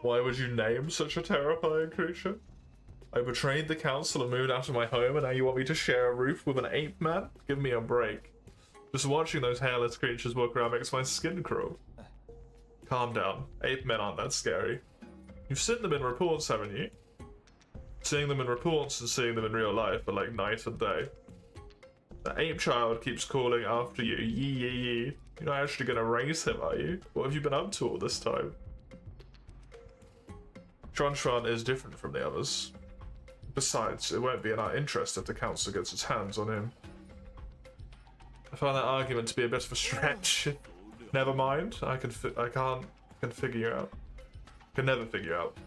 Why would you name such a terrifying creature? I betrayed the council and moved out of my home, and now you want me to share a roof with an ape man? Give me a break. Just watching those hairless creatures walk around makes my skin crawl. Calm down. Ape men aren't that scary. You've seen them in reports, haven't you? Seeing them in reports and seeing them in real life are like night and day. The ape child keeps calling after you. Yee. You're not actually gonna raise him, are you? What have you been up to all this time? Schwan is different from the others. Besides, it won't be in our interest if the council gets its hands on him. I find that argument to be a bit of a stretch. Never mind. I can figure you out. Can never figure you out.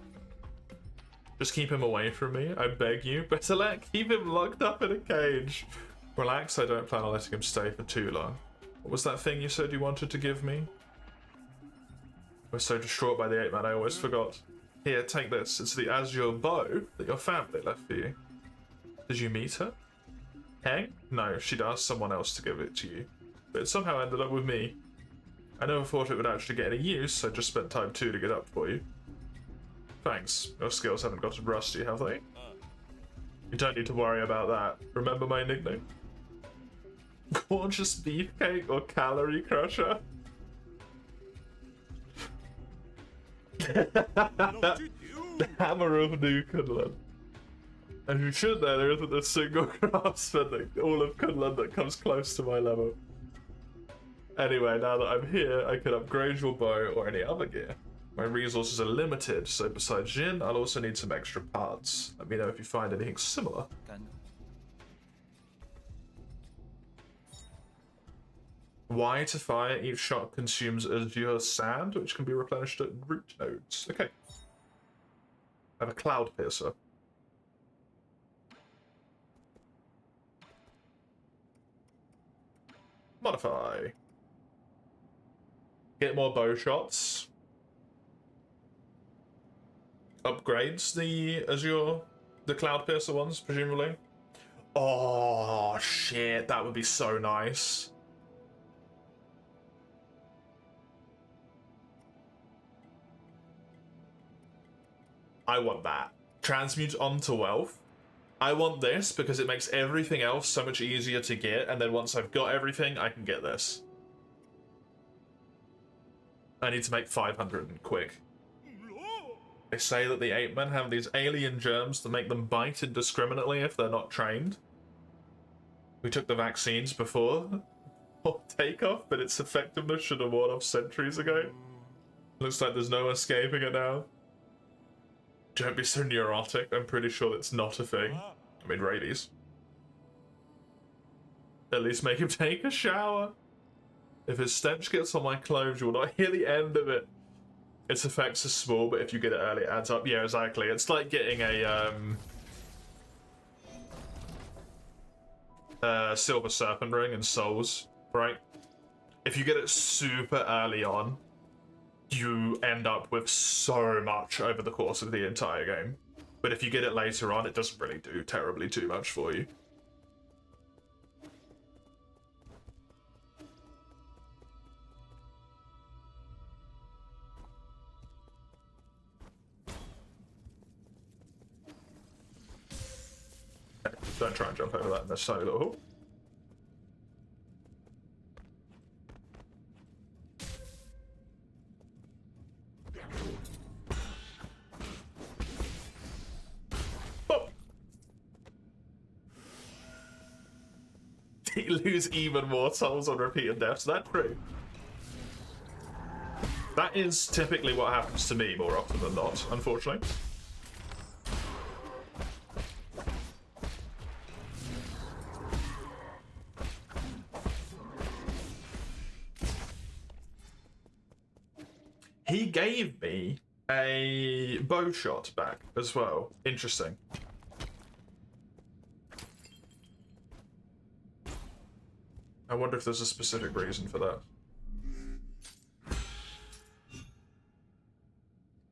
Just keep him away from me. I beg you. Better keep him locked up in a cage. Relax. I don't plan on letting him stay for too long. What was that thing you said you wanted to give me? I was so distraught by the ape man, I always forgot. Here, take this. It's the azure bow that your family left for you. Did you meet her? Hang? No, she'd asked someone else to give it to you. But it somehow ended up with me. I never thought it would actually get any use, so I just spent time too to get up for you. Thanks. Your skills haven't gotten rusty, have they? You don't need to worry about that. Remember my nickname? Gorgeous beefcake or calorie crusher? The hammer of New Kunlun. And you should know there isn't a single craftsman in all of Kunlun that comes close to my level. Anyway, now that I'm here, I can upgrade your bow or any other gear. My resources are limited, so besides Jin, I'll also need some extra parts. Let me know if you find anything similar. Why to fire? Each shot consumes azure sand, which can be replenished at root nodes. Okay. I have a cloud piercer. Modify. Get more bow shots. Upgrades the azure, the cloud piercer ones, presumably. Oh shit, that would be so nice. I want that. Transmute onto wealth. I want this because it makes everything else so much easier to get, and then once I've got everything, I can get this. I need to make 500 quick. They say that the ape men have these alien germs that make them bite indiscriminately if they're not trained. We took the vaccines before takeoff, but its effectiveness should have worn off centuries ago. Looks like there's no escaping it now. Don't be so neurotic. I'm pretty sure it's not a thing. I mean, rabies. At least make him take a shower. If his stench gets on my clothes, you will not hear the end of it. Its effects are small, but if you get it early, it adds up. Yeah, exactly. It's like getting a silver serpent ring in Souls, right? If you get it super early on, you you end up with so much over the course of the entire game. But if you get it later on, it doesn't really do terribly too much for you. Don't try and jump over that necessarily little hole. Oh. You lose even more souls on repeated deaths. Is that true? That is typically what happens to me more often than not, unfortunately. He gave me a bow shot back as well. Interesting. I wonder if there's a specific reason for that.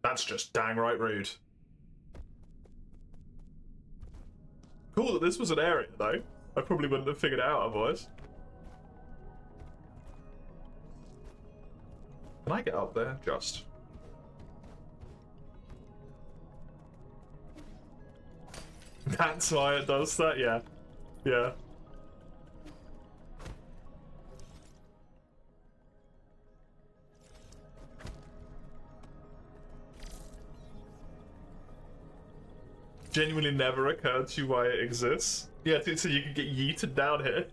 That's just dang right rude. Cool that this was an area, though. I probably wouldn't have figured it out otherwise. Can I get up there? Just. That's why it does that? Yeah. Yeah. Genuinely never occurred to you why it exists. Yeah, so you can get yeeted down here.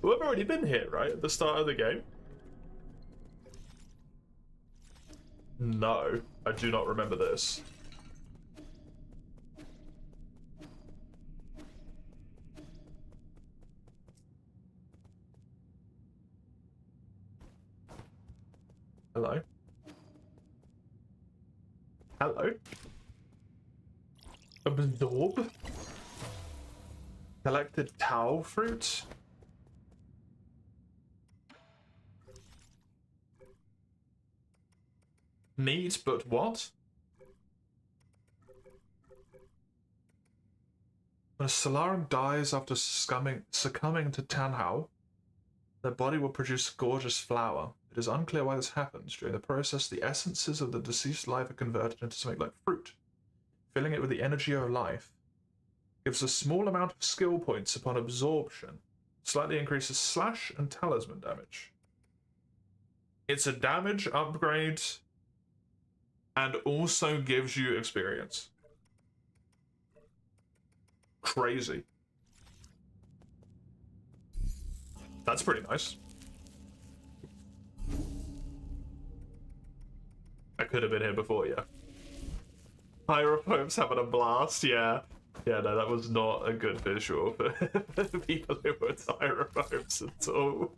We've already been here, right? At the start of the game? No, I do not remember this. Hello? Hello? Absorb? Collected towel fruit? Neat, but what? When a Solaran dies after succumbing to Tanhao, their body will produce a gorgeous flower. It is unclear why this happens. During the process, the essences of the deceased life are converted into something like fruit. Filling it with the energy of life gives a small amount of skill points upon absorption. Slightly increases slash and talisman damage. It's a damage upgrade and also gives you experience. Crazy. That's pretty nice. I could have been here before, yeah. Hierophobes having a blast, yeah. Yeah, no, that was not a good visual for people who were hierophobes at all.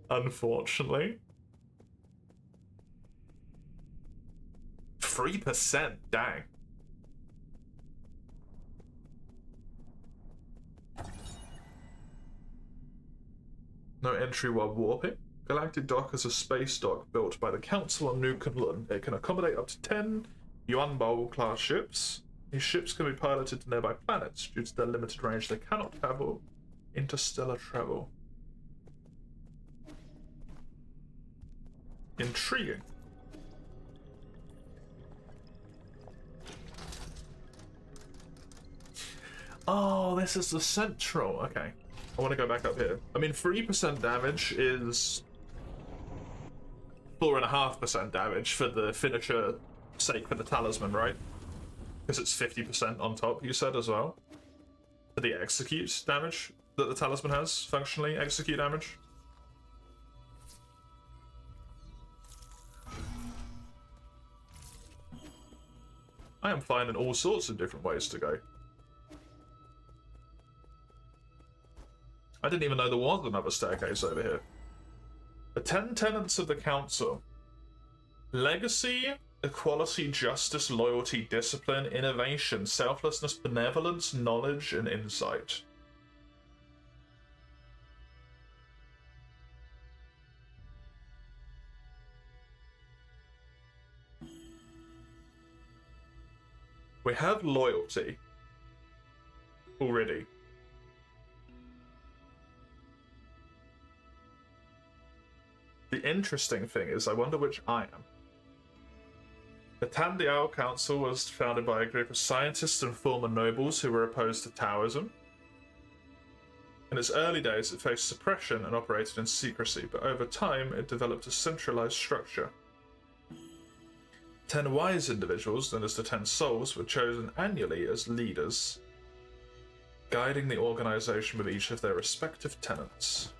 Unfortunately. 3%, dang. No entry while warping. Galactic Dock is a space dock built by the Council on New Kunlun. It can accommodate up to 10 Yuanbao class ships. These ships can be piloted to nearby planets. Due to their limited range, they cannot travel interstellar travel. Intriguing. Oh, this is the central. Okay. I want to go back up here. I mean, 3% damage is 4.5% damage for the finisher sake for the talisman, right? Because it's 50% on top, you said as well. For the execute damage that the talisman has, functionally execute damage. I am finding all sorts of different ways to go. I didn't even know there was another staircase over here. The 10 tenets of the council. Legacy, equality, justice, loyalty, discipline, innovation, selflessness, benevolence, knowledge, and insight. We have loyalty already. The interesting thing is, I wonder which I am. The Tamdiao Council was founded by a group of scientists and former nobles who were opposed to Taoism. In its early days, it faced suppression and operated in secrecy, but over time, it developed a centralized structure. 10 wise individuals, known as the 10 Souls, were chosen annually as leaders, guiding the organization with each of their respective tenets.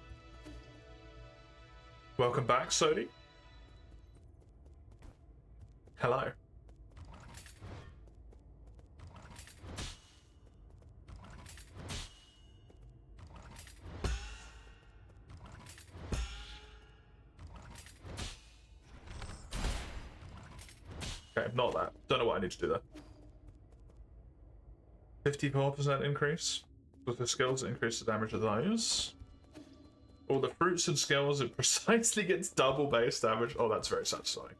Welcome back, Sodi. Hello. Okay, not that. Don't know what I need to do there. 54% increase. With the skills, increase the damage of those. All the fruits and skills, it precisely gets double base damage. Oh, that's very satisfying.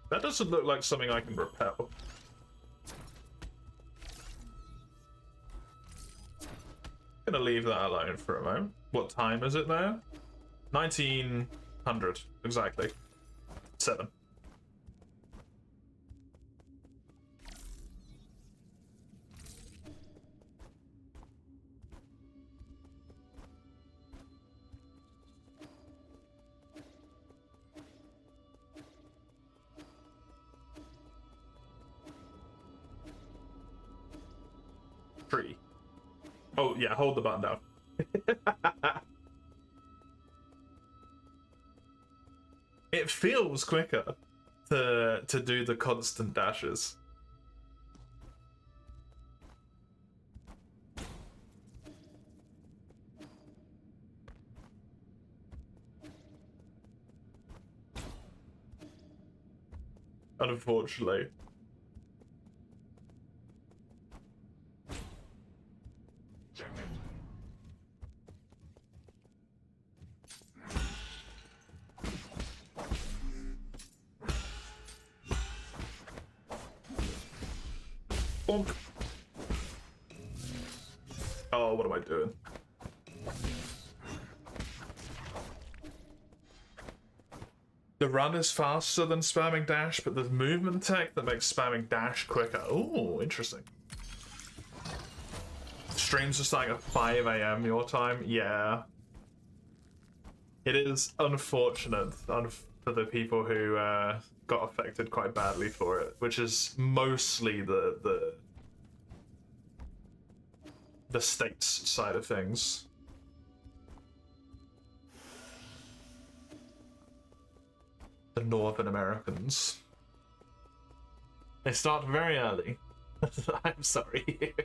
That doesn't look like something I can repel. Gonna leave that alone for a moment. What time is it there? 1900, exactly. 7. Tree. Oh yeah, hold the button down. It feels quicker to do the constant dashes. Unfortunately. Bonk. Oh, what am I doing? The run is faster than spamming dash, but there's movement tech that makes spamming dash quicker. Oh, interesting. Streams are starting at 5 AM your time? Yeah. It is unfortunate for the people who got affected quite badly for it, which is mostly the states side of things. The Northern Americans. They start very early. I'm sorry.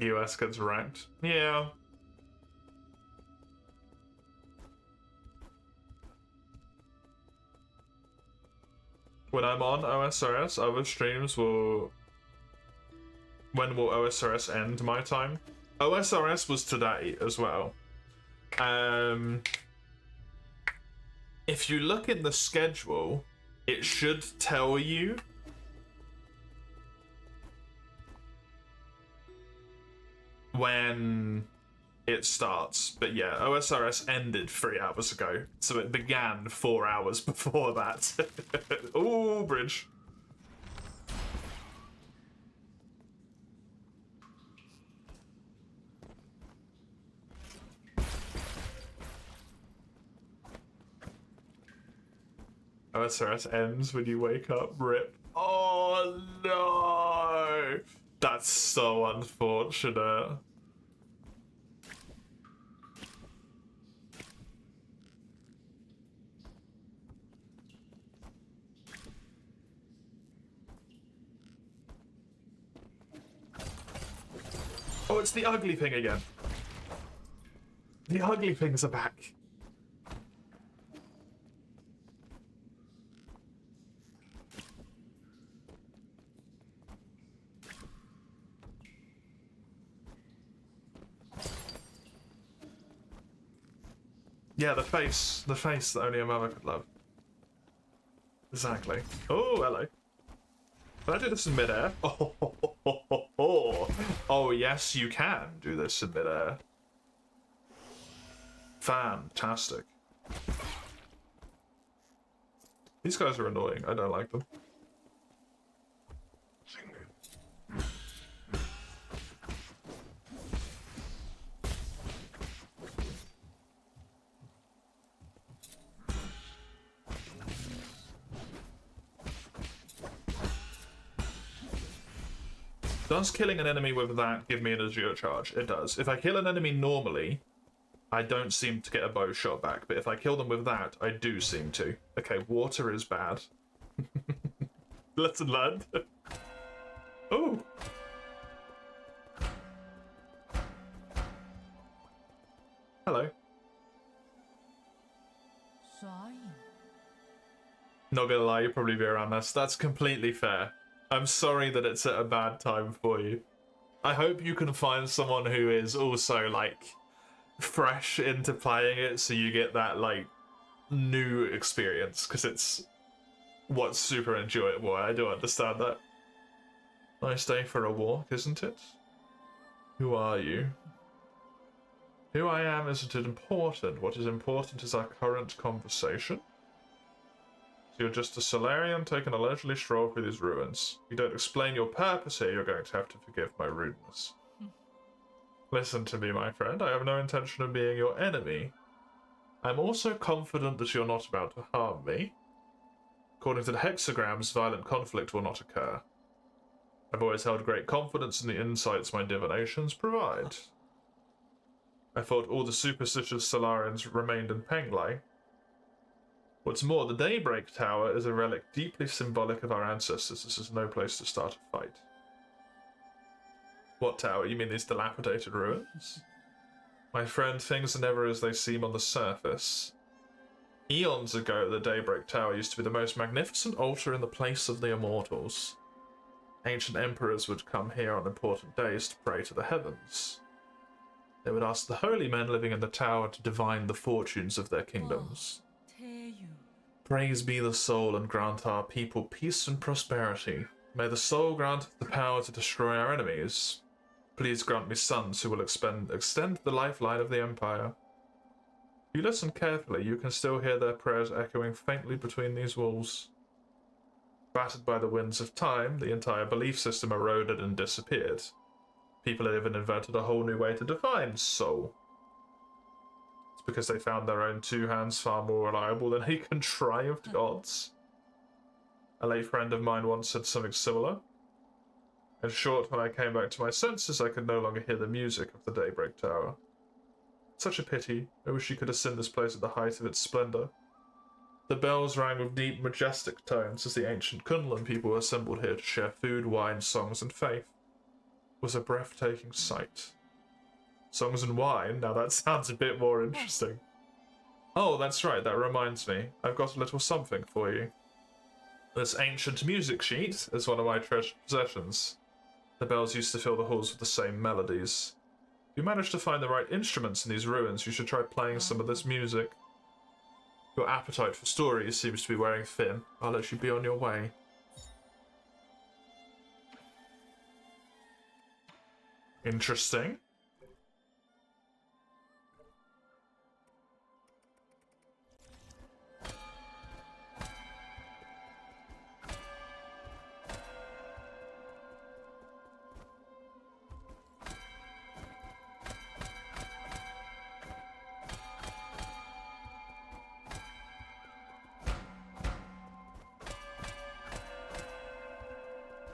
US gets ranked. Yeah. When I'm on OSRS, other streams will... When will OSRS end my time? OSRS was today as well. If you look in the schedule, it should tell you when it starts. But yeah, OSRS ended 3 hours ago, so it began 4 hours before that. Ooh, bridge. OSRS ends when you wake up. RIP. Oh no! That's so unfortunate. Oh, it's the ugly thing again. The ugly things are back. Yeah, the face that only a mother could love. Exactly. Oh, hello. Can I do this in midair? Oh, yes, you can do this in midair. Fantastic. These guys are annoying. I don't like them. Does killing an enemy with that give me an Azure charge? It does. If I kill an enemy normally, I don't seem to get a bow shot back, but if I kill them with that, I do seem to. Okay, water is bad. Lesson learned. Oh! Hello. Not gonna lie, you'll probably be around this. That's completely fair. I'm sorry that it's at a bad time for you. I hope you can find someone who is also, like, fresh into playing it so you get that, like, new experience, because it's what's super enjoyable. I do understand that. Nice day for a walk, isn't it? Who are you? Who I am isn't important. What is important is our current conversation. So you're just a Solarian taking a leisurely stroll through these ruins. If you don't explain your purpose here, you're going to have to forgive my rudeness. Listen to me, my friend. I have no intention of being your enemy. I'm also confident that you're not about to harm me. According to the hexagrams, violent conflict will not occur. I've always held great confidence in the insights my divinations provide. I thought all the superstitious Solarians remained in Penglai. What's more, the Daybreak Tower is a relic deeply symbolic of our ancestors. This is no place to start a fight. What tower? You mean these dilapidated ruins? My friend, things are never as they seem on the surface. Eons ago, the Daybreak Tower used to be the most magnificent altar in the place of the immortals. Ancient emperors would come here on important days to pray to the heavens. They would ask the holy men living in the tower to divine the fortunes of their kingdoms. Praise be the soul and grant our people peace and prosperity. May the soul grant the power to destroy our enemies. Please grant me sons who will extend the lifeline of the Empire. If you listen carefully, you can still hear their prayers echoing faintly between these walls. Battered by the winds of time, the entire belief system eroded and disappeared. People have even invented a whole new way to define soul. Because they found their own two hands far more reliable than a contrived gods. A late friend of mine once said something similar. In short, when I came back to my senses, I could no longer hear the music of the Daybreak Tower. Such a pity. I wish you could have seen this place at the height of its splendor. The bells rang with deep, majestic tones as the ancient Kunlun people assembled here to share food, wine, songs, and faith. It was a breathtaking sight. Songs and wine? Now that sounds a bit more interesting. Oh, that's right, that reminds me. I've got a little something for you. This ancient music sheet is one of my treasured possessions. The bells used to fill the halls with the same melodies. If you manage to find the right instruments in these ruins, you should try playing some of this music. Your appetite for stories seems to be wearing thin. I'll let you be on your way. Interesting.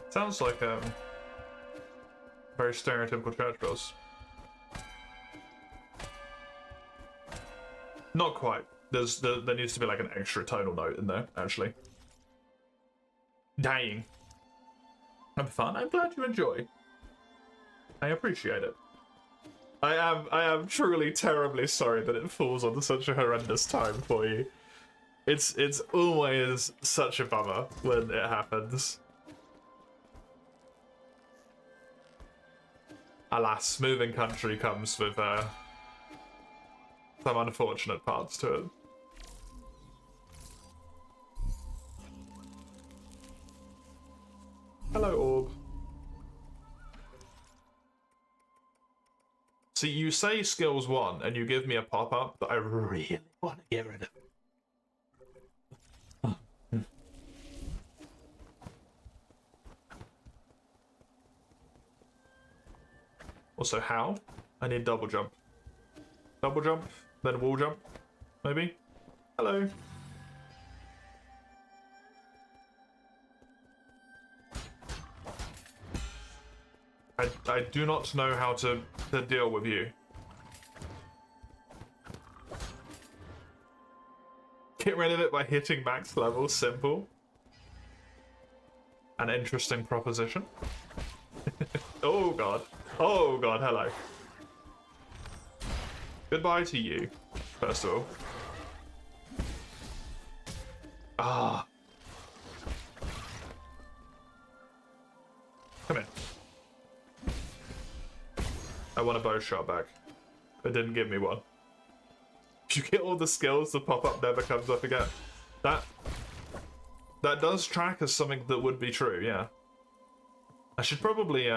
Sounds like very stereotypical church bells. Not quite. There needs to be like an extra tonal note in there, actually. Dang. I'm fun. I'm glad you enjoy. I appreciate it. I am truly terribly sorry that it falls on such a horrendous time for you. It's always such a bummer when it happens. Alas, moving country comes with some unfortunate parts to it. Hello, Orb. See, you say skills 1, and you give me a pop-up that I really want to get rid of. Also, how? I need double jump. Double jump, then wall jump, maybe? Hello. I do not know how to deal with you. Get rid of it by hitting max level, simple. An interesting proposition. Oh god. Oh god, hello. Goodbye to you, first of all. Ah. Come in. I want a bow shot back. It didn't give me one. If you get all the skills, the pop-up never comes up again. That does track as something that would be true, yeah. I should probably,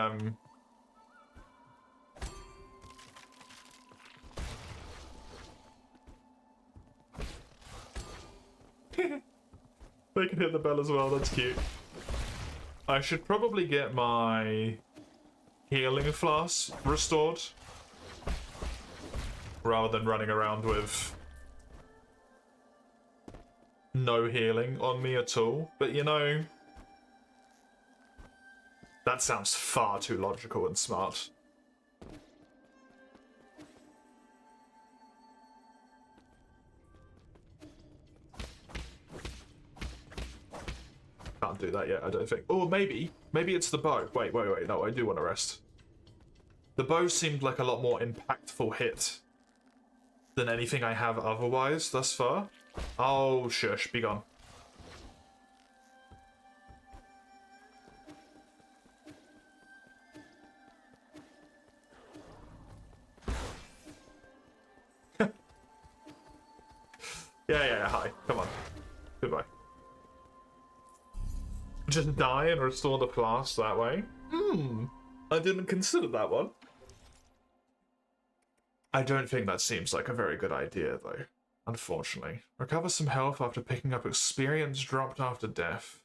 They can hit the bell as well, that's cute. I should probably get my healing flask restored rather than running around with no healing on me at all. But you know, that sounds far too logical and smart. Can't do that yet, I don't think. Oh, maybe it's the bow. Wait, no, I do want to rest. The bow seemed like a lot more impactful hit than anything I have otherwise thus far. Oh, shush, be gone. Yeah, hi, come on. Goodbye. Just die and restore the flask that way? I didn't consider that one. I don't think that seems like a very good idea, though. Unfortunately. Recover some health after picking up experience dropped after death.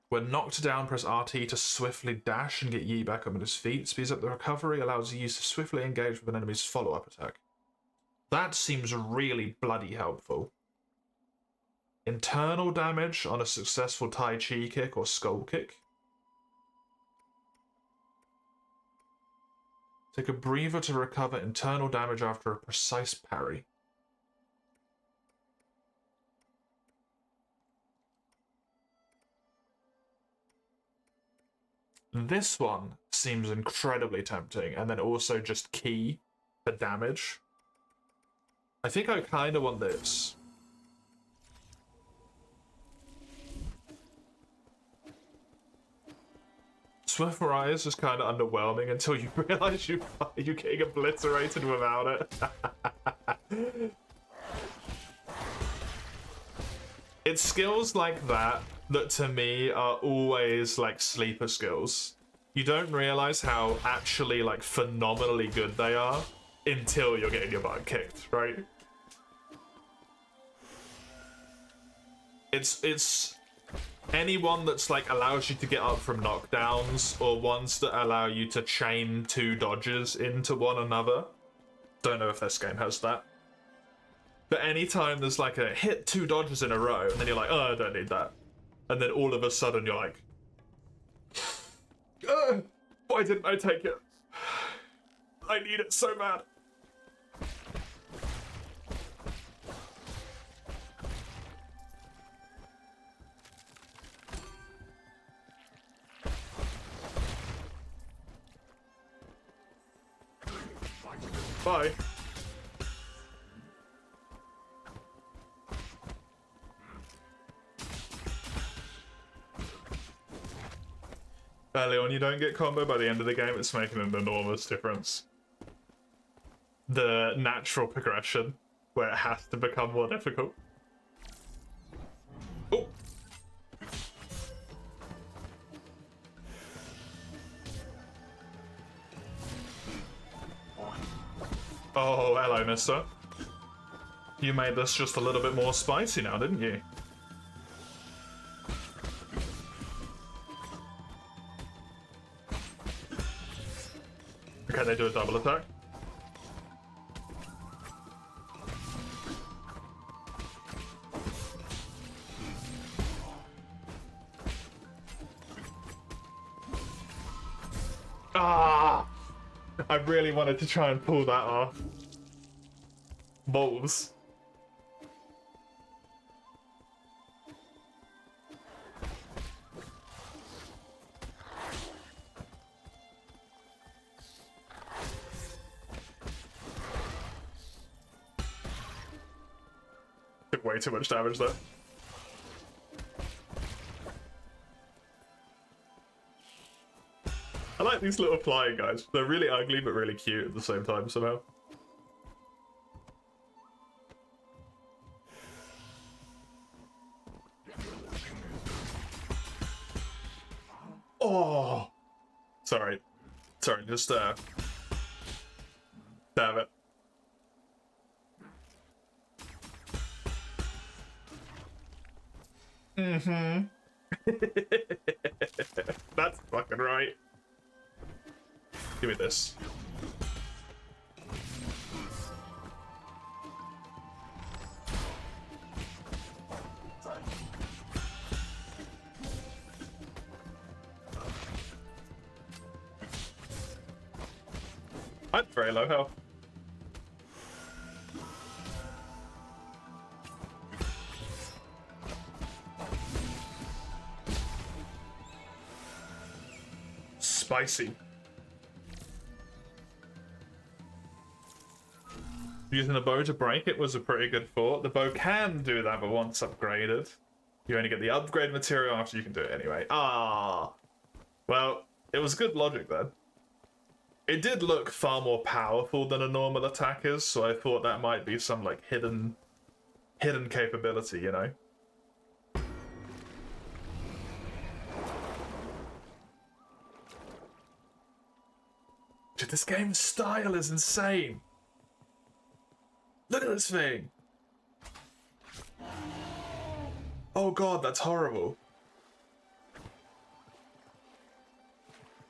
When knocked down, press RT to swiftly dash and get Yi back up on his feet. Speeds up the recovery, allows Yi to swiftly engage with an enemy's follow-up attack. That seems really bloody helpful. Internal damage on a successful Tai Chi kick or skull kick. Take a breather to recover internal damage after a precise parry. This one seems incredibly tempting, and then also just key for damage. I think I kind of want this. Swift Rise is kind of underwhelming until you realize you're getting obliterated without it. It's skills like that that to me are always like sleeper skills. You don't realize how actually like phenomenally good they are until you're getting your butt kicked, right? It's anyone that's like allows you to get up from knockdowns or ones that allow you to chain two dodges into one another. Don't know if this game has that. But anytime there's like a hit two dodges in a row and then you're like, oh, I don't need that. And then all of a sudden you're like, why didn't I take it? I need it so bad. Bye. Early on, you don't get combo. By the end of the game, it's making an enormous difference. the natural progression where it has to become more difficult. Oh. Oh, hello, mister. You made this just a little bit more spicy now, didn't you? Okay, they do a double attack. Ah! I really wanted to try and pull that off. Balls. Took way too much damage there. I like these little flying guys. They're really ugly but really cute at the same time somehow. Oh! Sorry. Sorry, just damn it. Mm-hmm. That's fucking right. Give me this. I'm very low health. Spicy. Using the bow to break it was a pretty good thought. The bow can do that, but once upgraded, you only get the upgrade material after you can do it anyway. Ah, well, it was good logic then. It did look far more powerful than a normal attack is, so I thought that might be some like hidden capability, you know? Dude, this game's style is insane. Look at this thing. Oh god, that's horrible.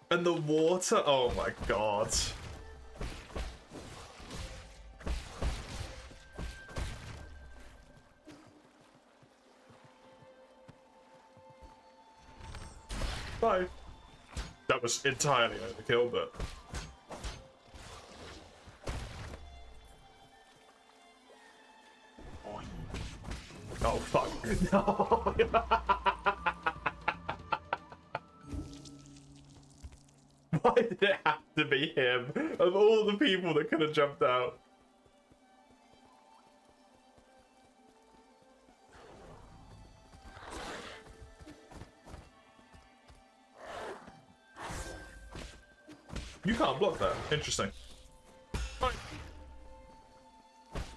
And the water, oh my god. Bye. That was entirely overkill, but... Oh fuck. No. Why did it have to be him? Of all the people that could have jumped out. You can't block that. Interesting. Fine.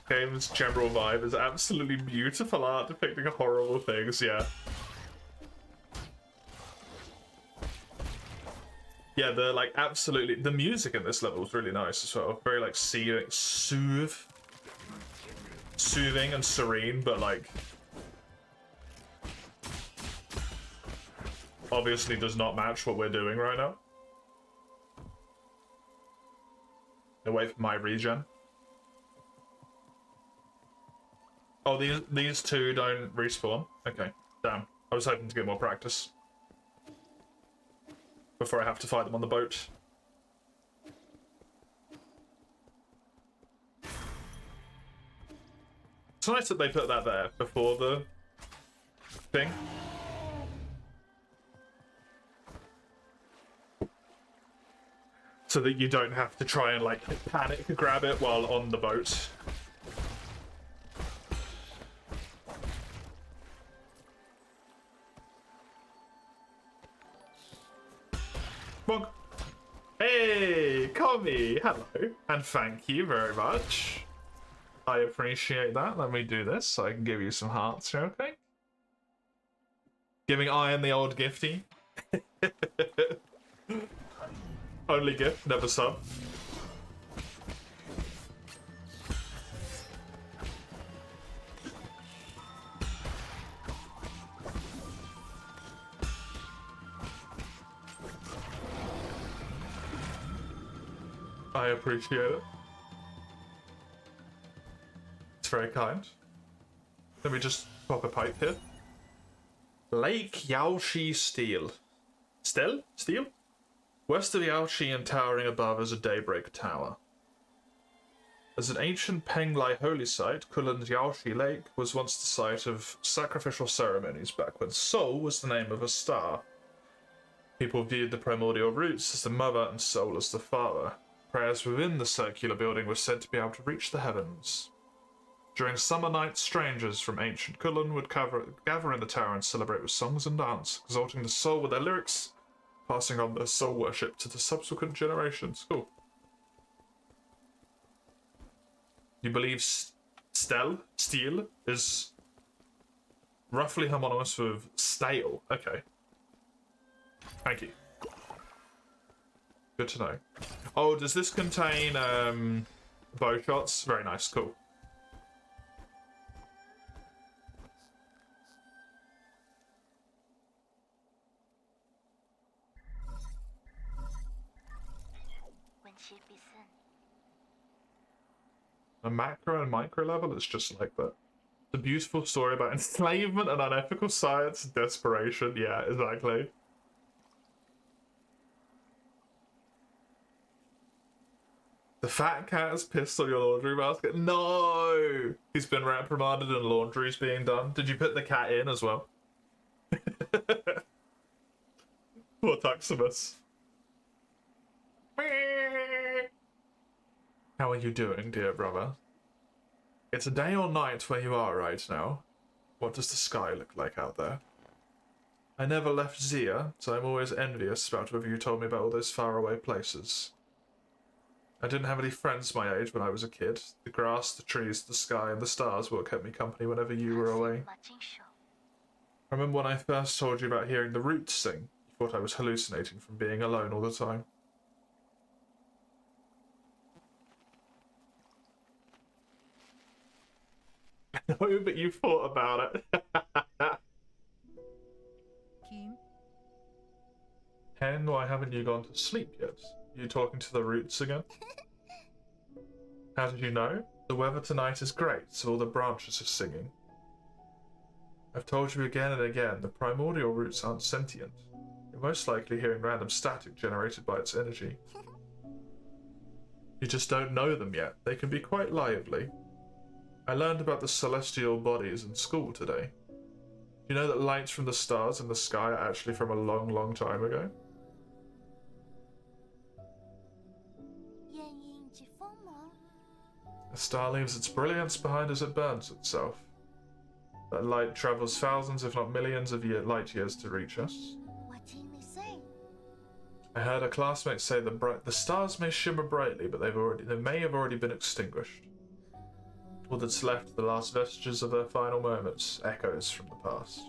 Game's general vibe is absolutely beautiful art depicting horrible things, yeah. Yeah, the like absolutely the music in this level is really nice as well. Very like soothing and serene, but like obviously does not match what we're doing right now. Away from my regen. Oh, these two don't respawn. Okay, damn. I was hoping to get more practice before I have to fight them on the boat. It's nice that they put that there before the thing. So that you don't have to try and like panic grab it while on the boat. Bonk. Hey, Komi, hello, and thank you very much. I appreciate that. Let me do this so I can give you some hearts, okay? Giving Iron the old gifty. Only gift, never sub. I appreciate it. It's very kind. Let me just pop a pipe here. Lake Yaoshi Steel. Steel? West of Yaoshi and towering above is a Daybreak Tower. As an ancient Penglai holy site, Kulan's Yaoshi Lake was once the site of sacrificial ceremonies back when Sol was the name of a star. People viewed the primordial roots as the mother and Sol as the father. Prayers within the circular building were said to be able to reach the heavens. During summer nights, strangers from ancient Kulan would gather in the tower and celebrate with songs and dance, exalting the Sol with their lyrics, passing on their Sol worship to the subsequent generations. Cool. You believe steel is roughly homonymous with stale. Okay. Thank you. Good to know. Oh, does this contain bow shots? Very nice, cool. A macro and micro level, it's just like that. It's a beautiful story about enslavement and unethical science and desperation. Yeah, exactly. The fat cat has pissed on your laundry basket. No! He's been reprimanded and laundry's being done. Did you put the cat in as well? Poor Tuximus. How are you doing, dear brother? It's a day or night where you are right now. What does the sky look like out there? I never left Zia, so I'm always envious about whether you told me about all those faraway places. I didn't have any friends my age when I was a kid. The grass, the trees, the sky, and the stars were what kept me company whenever you were away. I remember when I first told you about hearing the roots sing. You thought I was hallucinating from being alone all the time. No, but you thought about it. Kim? Hen, why haven't you gone to sleep yet? You talking to the roots again? How did you know? The weather tonight is great, so all the branches are singing. I've told you again and again, the primordial roots aren't sentient. You're most likely hearing random static generated by its energy. You just don't know them yet. They can be quite lively. I learned about the celestial bodies in school today. Do you know that lights from the stars in the sky are actually from a long, long time ago? A star leaves its brilliance behind as it burns itself. That light travels thousands, if not millions, of light years to reach us. What did they say? I heard a classmate say the stars may shimmer brightly, but they may have already been extinguished. All that's left are the last vestiges of their final moments, echoes from the past.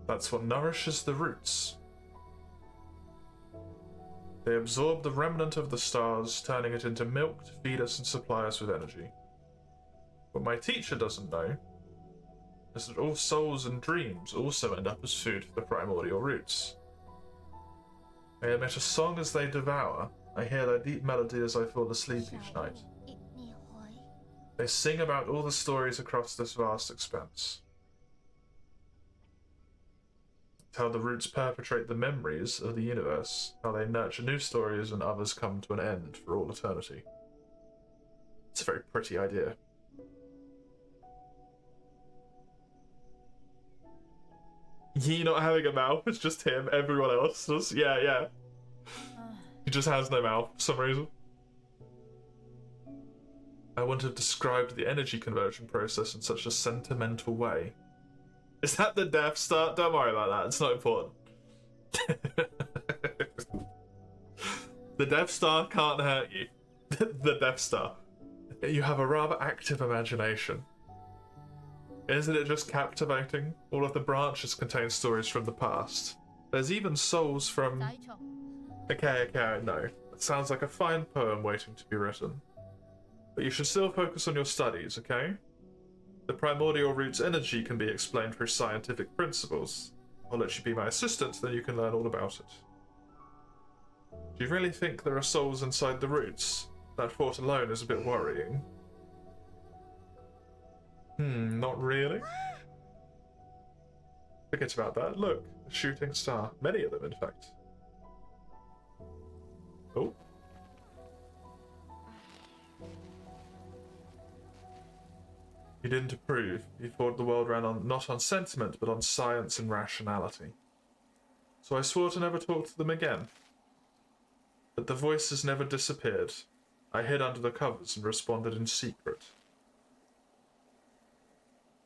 That's what nourishes the roots. They absorb the remnant of the stars, turning it into milk to feed us and supply us with energy. What my teacher doesn't know is that all souls and dreams also end up as food for the primordial roots. They emit a song as they devour. I hear their deep melody as I fall asleep each night. They sing about all the stories across this vast expanse. It's how the roots perpetrate the memories of the universe, how they nurture new stories and others come to an end for all eternity. It's a very pretty idea. He not having a mouth, it's just him, everyone else does. Yeah. He just has no mouth for some reason. I wouldn't have described the energy conversion process in such a sentimental way. Is that the Death Star? Don't worry about that, it's not important. The Death Star can't hurt you. The Death Star. You have a rather active imagination. Isn't it just captivating? All of the branches contain stories from the past. There's even souls from... Okay, no. It sounds like a fine poem waiting to be written. But you should still focus on your studies, okay? The primordial root's energy can be explained through scientific principles. I'll let you be my assistant, then you can learn all about it. Do you really think there are souls inside the roots? That thought alone is a bit worrying. Not really. Forget about that. Look, a shooting star. Many of them, in fact. Oh. You didn't approve. You thought the world ran on not on sentiment, but on science and rationality. So I swore to never talk to them again. But the voices never disappeared. I hid under the covers and responded in secret.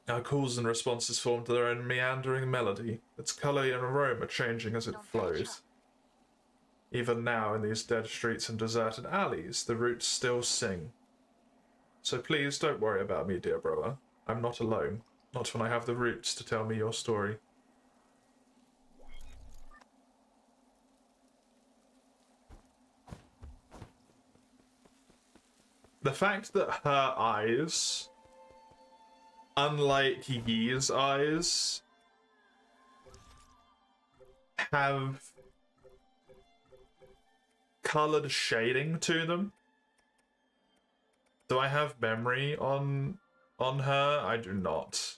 Our calls and responses formed their own meandering melody, its colour and aroma changing as it flowed. Even now, in these dead streets and deserted alleys, the roots still sing. So please don't worry about me, dear brother. I'm not alone. Not when I have the roots to tell me your story. The fact that her eyes, unlike Yi's eyes, have colored shading to them. Do I have memory on her? I do not.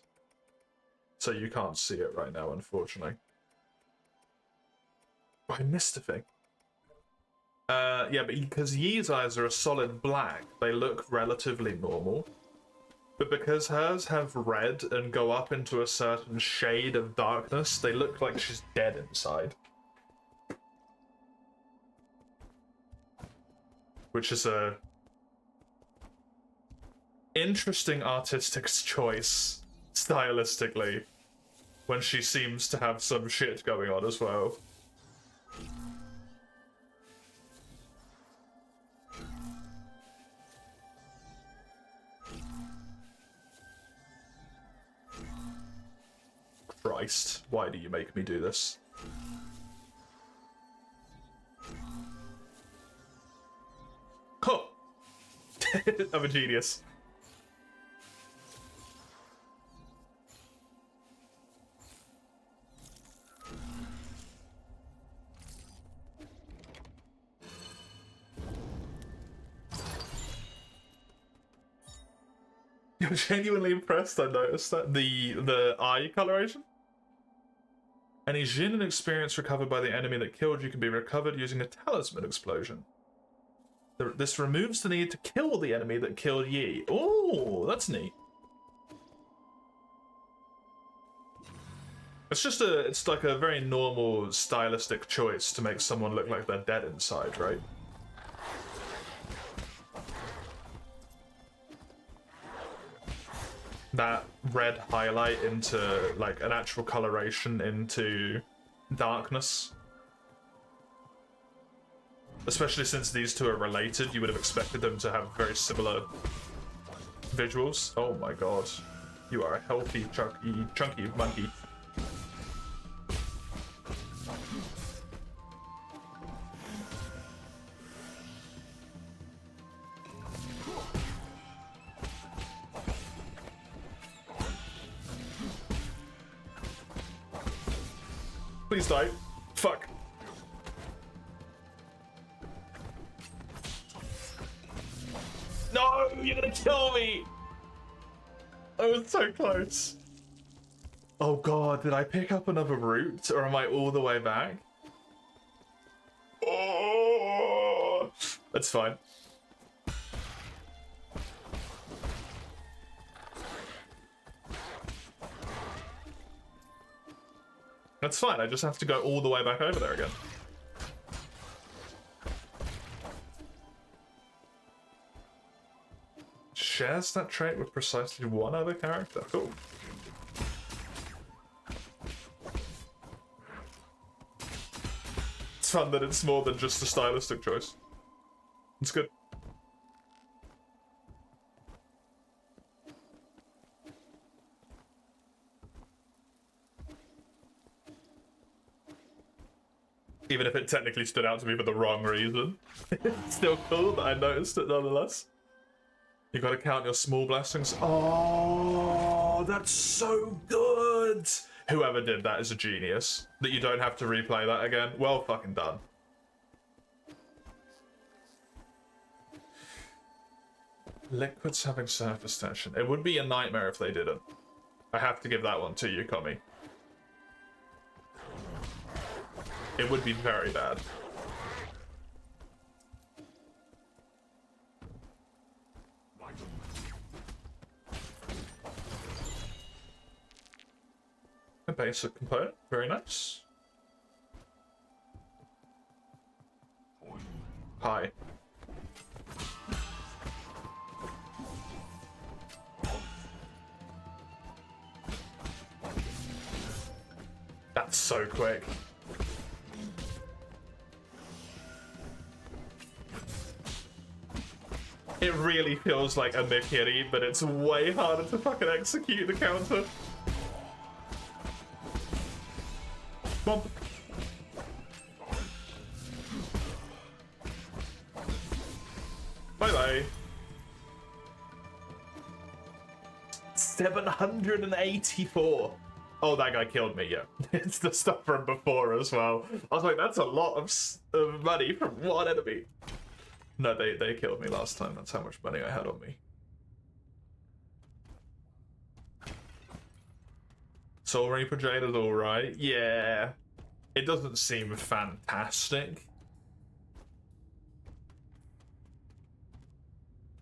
So you can't see it right now, unfortunately. Oh, I missed a thing. Yeah, but because Yi's eyes are a solid black, they look relatively normal. But because hers have red and go up into a certain shade of darkness, they look like she's dead inside. Which is a interesting artistic choice, stylistically, when she seems to have some shit going on as well. Christ, why do you make me do this? Huh! I'm a genius. You're genuinely impressed, I noticed that. The eye coloration? Any Jin experience recovered by the enemy that killed you can be recovered using a talisman explosion. This removes the need to kill the enemy that killed Yi. Oh, that's neat. It's like a very normal stylistic choice to make someone look like they're dead inside, right? That red highlight into, like, an actual coloration into darkness. Especially since these two are related, you would have expected them to have very similar visuals. Oh my god. You are a healthy, chunky monkey. Please die. Fuck. No, you're gonna kill me! I was so close. Oh god, did I pick up another route, or am I all the way back? Oh, that's fine. That's fine, I just have to go all the way back over there again. Shares that trait with precisely one other character. Cool. It's fun that it's more than just a stylistic choice. It's good. Even if it technically stood out to me for the wrong reason. It's still cool that I noticed it nonetheless. You gotta count your small blessings. Oh, that's so good! Whoever did that is a genius. That you don't have to replay that again. Well fucking done. Liquids having surface tension. It would be a nightmare if they didn't. I have to give that one to you, Kami. It would be very bad. A basic component, very nice. Hi. That's so quick. It really feels like a Mikiri, but it's way harder to fucking execute the counter. Bump. Bye-bye. 784. Oh, that guy killed me, yeah. It's the stuff from before as well. I was like, that's a lot of money from one enemy. No, they killed me last time. That's how much money I had on me. Soul Reaper Jade is alright. Yeah. It doesn't seem fantastic.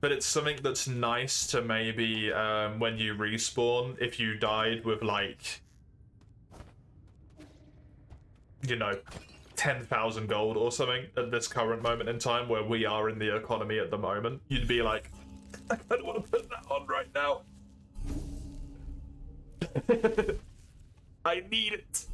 But it's something that's nice to maybe, when you respawn, if you died with, like, you know, 10,000 gold or something at this current moment in time where we are in the economy at the moment, you'd be like, I don't want to put that on right now. I need it.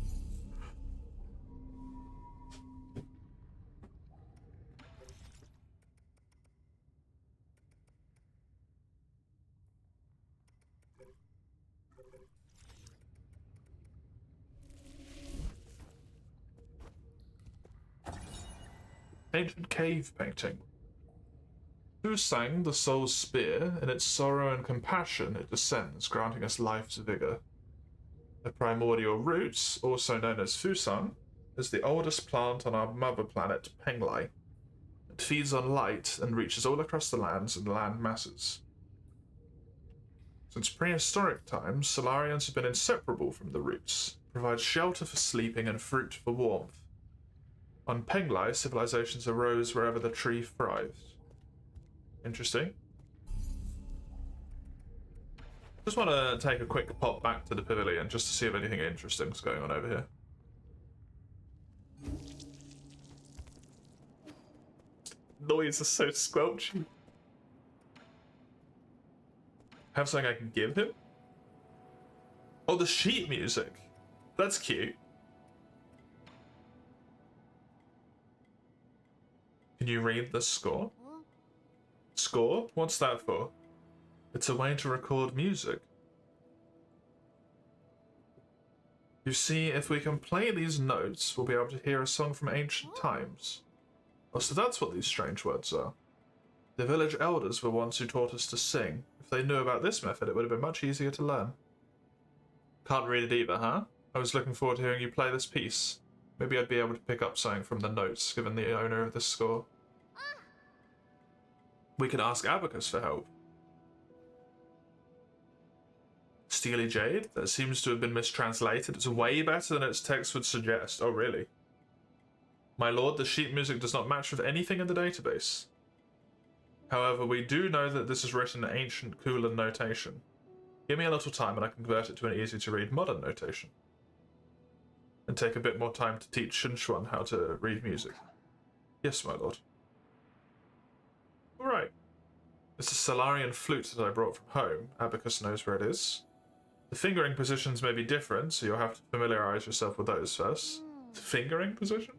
Ancient cave painting. Who sang the soul's spear? In its sorrow and compassion it descends, granting us life's vigor. The primordial roots, also known as Fusang, is the oldest plant on our mother planet, Penglai. It feeds on light and reaches all across the lands and land masses. Since prehistoric times, Solarians have been inseparable from the roots, provide shelter for sleeping and fruit for warmth. On Penglai, civilizations arose wherever the tree thrived. Interesting. Just want to take a quick pop back to the pavilion just to see if anything interesting is going on over here. Noise is so squelchy. Have something I can give him? Oh, the sheet music. That's cute. Can you read the score? Score? What's that for? It's a way to record music. You see, if we can play these notes, we'll be able to hear a song from ancient times. Oh, so that's what these strange words are. The village elders were ones who taught us to sing. If they knew about this method, it would have been much easier to learn. Can't read it either, huh? I was looking forward to hearing you play this piece. Maybe I'd be able to pick up something from the notes given the owner of this score. We can ask Abacus for help. Steely Jade? That seems to have been mistranslated. It's way better than its text would suggest. Oh, really? My lord, the sheet music does not match with anything in the database. However, we do know that this is written in ancient Kulan notation. Give me a little time and I can convert it to an easy-to-read modern notation. And take a bit more time to teach Shinchuan how to read music. Yes, my lord. Alright. This is Solarian flute that I brought from home. Abacus knows where it is. The fingering positions may be different, so you'll have to familiarize yourself with those first. Fingering position?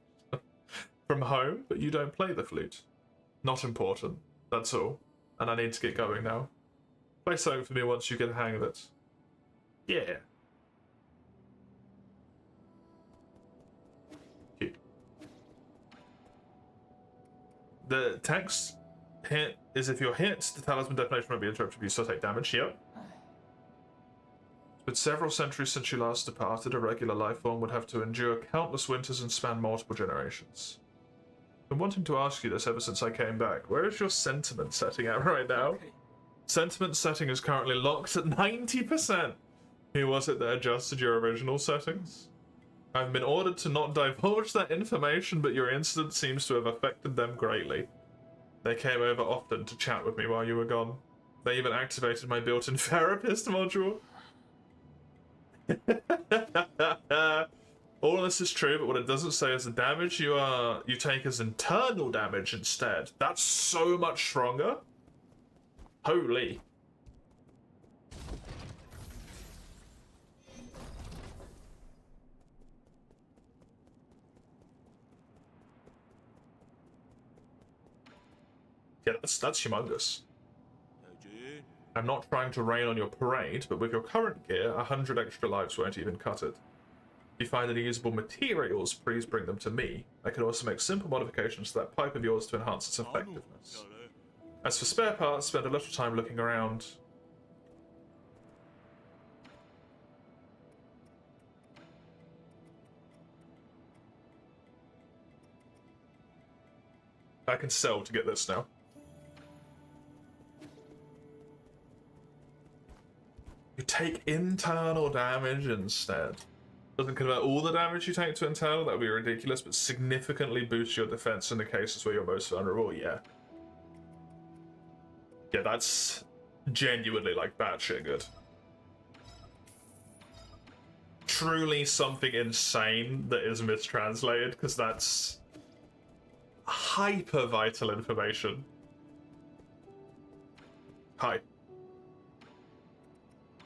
from home, but you don't play the flute. Not important. That's all. And I need to get going now. Play something for me once you get a hang of it. Yeah. Cute. The text hit is if you're hit, the talisman detonation won't be interrupted, you still take damage. Yep. But several centuries since you last departed, a regular life form would have to endure countless winters and span multiple generations. I've been wanting to ask you this ever since I came back. Where is your sentiment setting at right now? Sentiment setting is currently locked at 90%. Who was it that adjusted your original settings? I've been ordered to not divulge that information, but your incident seems to have affected them greatly. They came over often to chat with me while you were gone. They even activated my built-in therapist module. All of this is true, but what it doesn't say is the damage you take as internal damage instead. That's so much stronger. Holy. Yeah, that's humongous. I'm not trying to rain on your parade, but with your current gear, 100 extra lives won't even cut it. If you find any usable materials, please bring them to me. I can also make simple modifications to that pipe of yours to enhance its effectiveness. As for spare parts, spend a little time looking around. I can sell to get this now. You take internal damage instead. Doesn't convert all the damage you take to internal, that would be ridiculous, but significantly boosts your defense in the cases where you're most vulnerable, yeah. Yeah, that's genuinely like batshit good. Truly something insane that is mistranslated, because that's hyper vital information. Hi.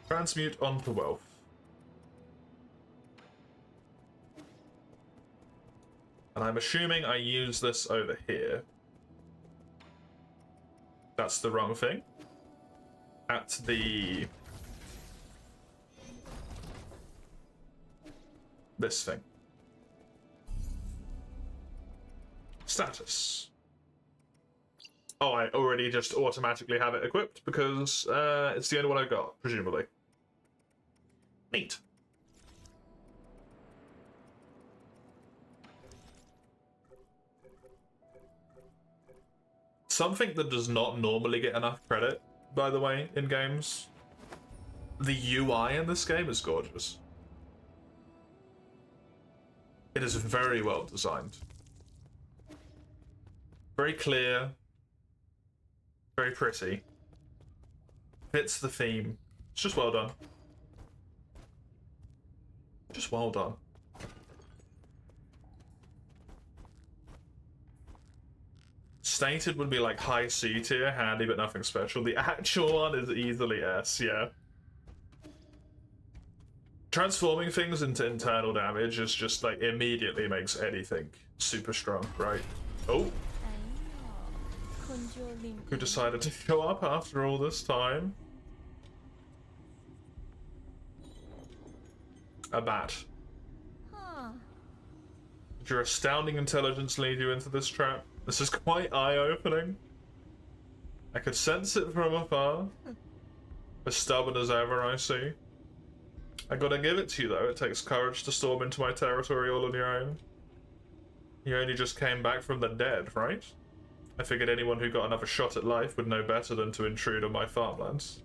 Transmute onto wealth. And I'm assuming I use this over here. That's the wrong thing. At the... this thing. Status. Oh, I already just automatically have it equipped because it's the only one I got, presumably. Neat. Something that does not normally get enough credit, by the way, in games. The UI in this game is gorgeous. It is very well designed. Very clear. Very pretty. Fits the theme. It's just well done. Just well done. Stated would be like high C tier, handy but nothing special. The actual one is easily S, yeah. Transforming things into internal damage is just like immediately makes anything super strong, right? Oh. Who decided to go up after all this time? A bat. Did your astounding intelligence lead you into this trap? This is quite eye-opening. I could sense it from afar. As stubborn as ever, I see. I gotta give it to you, though. It takes courage to storm into my territory all on your own. You only just came back from the dead, right? I figured anyone who got another shot at life would know better than to intrude on my farmlands.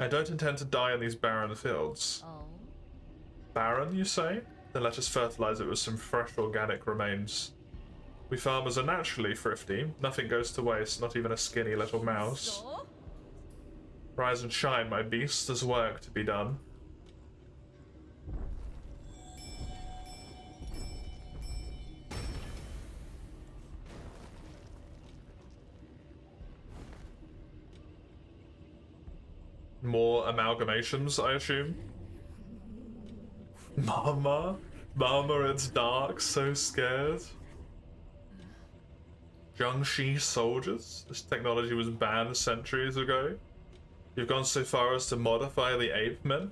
I don't intend to die in these barren fields. Oh. Barren, you say? Then let us fertilize it with some fresh organic remains. We farmers are naturally thrifty. Nothing goes to waste, not even a skinny little mouse. So? Rise and shine, my beast. There's work to be done. More amalgamations, I assume. Mama? Mama, it's dark, so scared. Jiangxi soldiers? This technology was banned centuries ago. You've gone so far as to modify the ape men?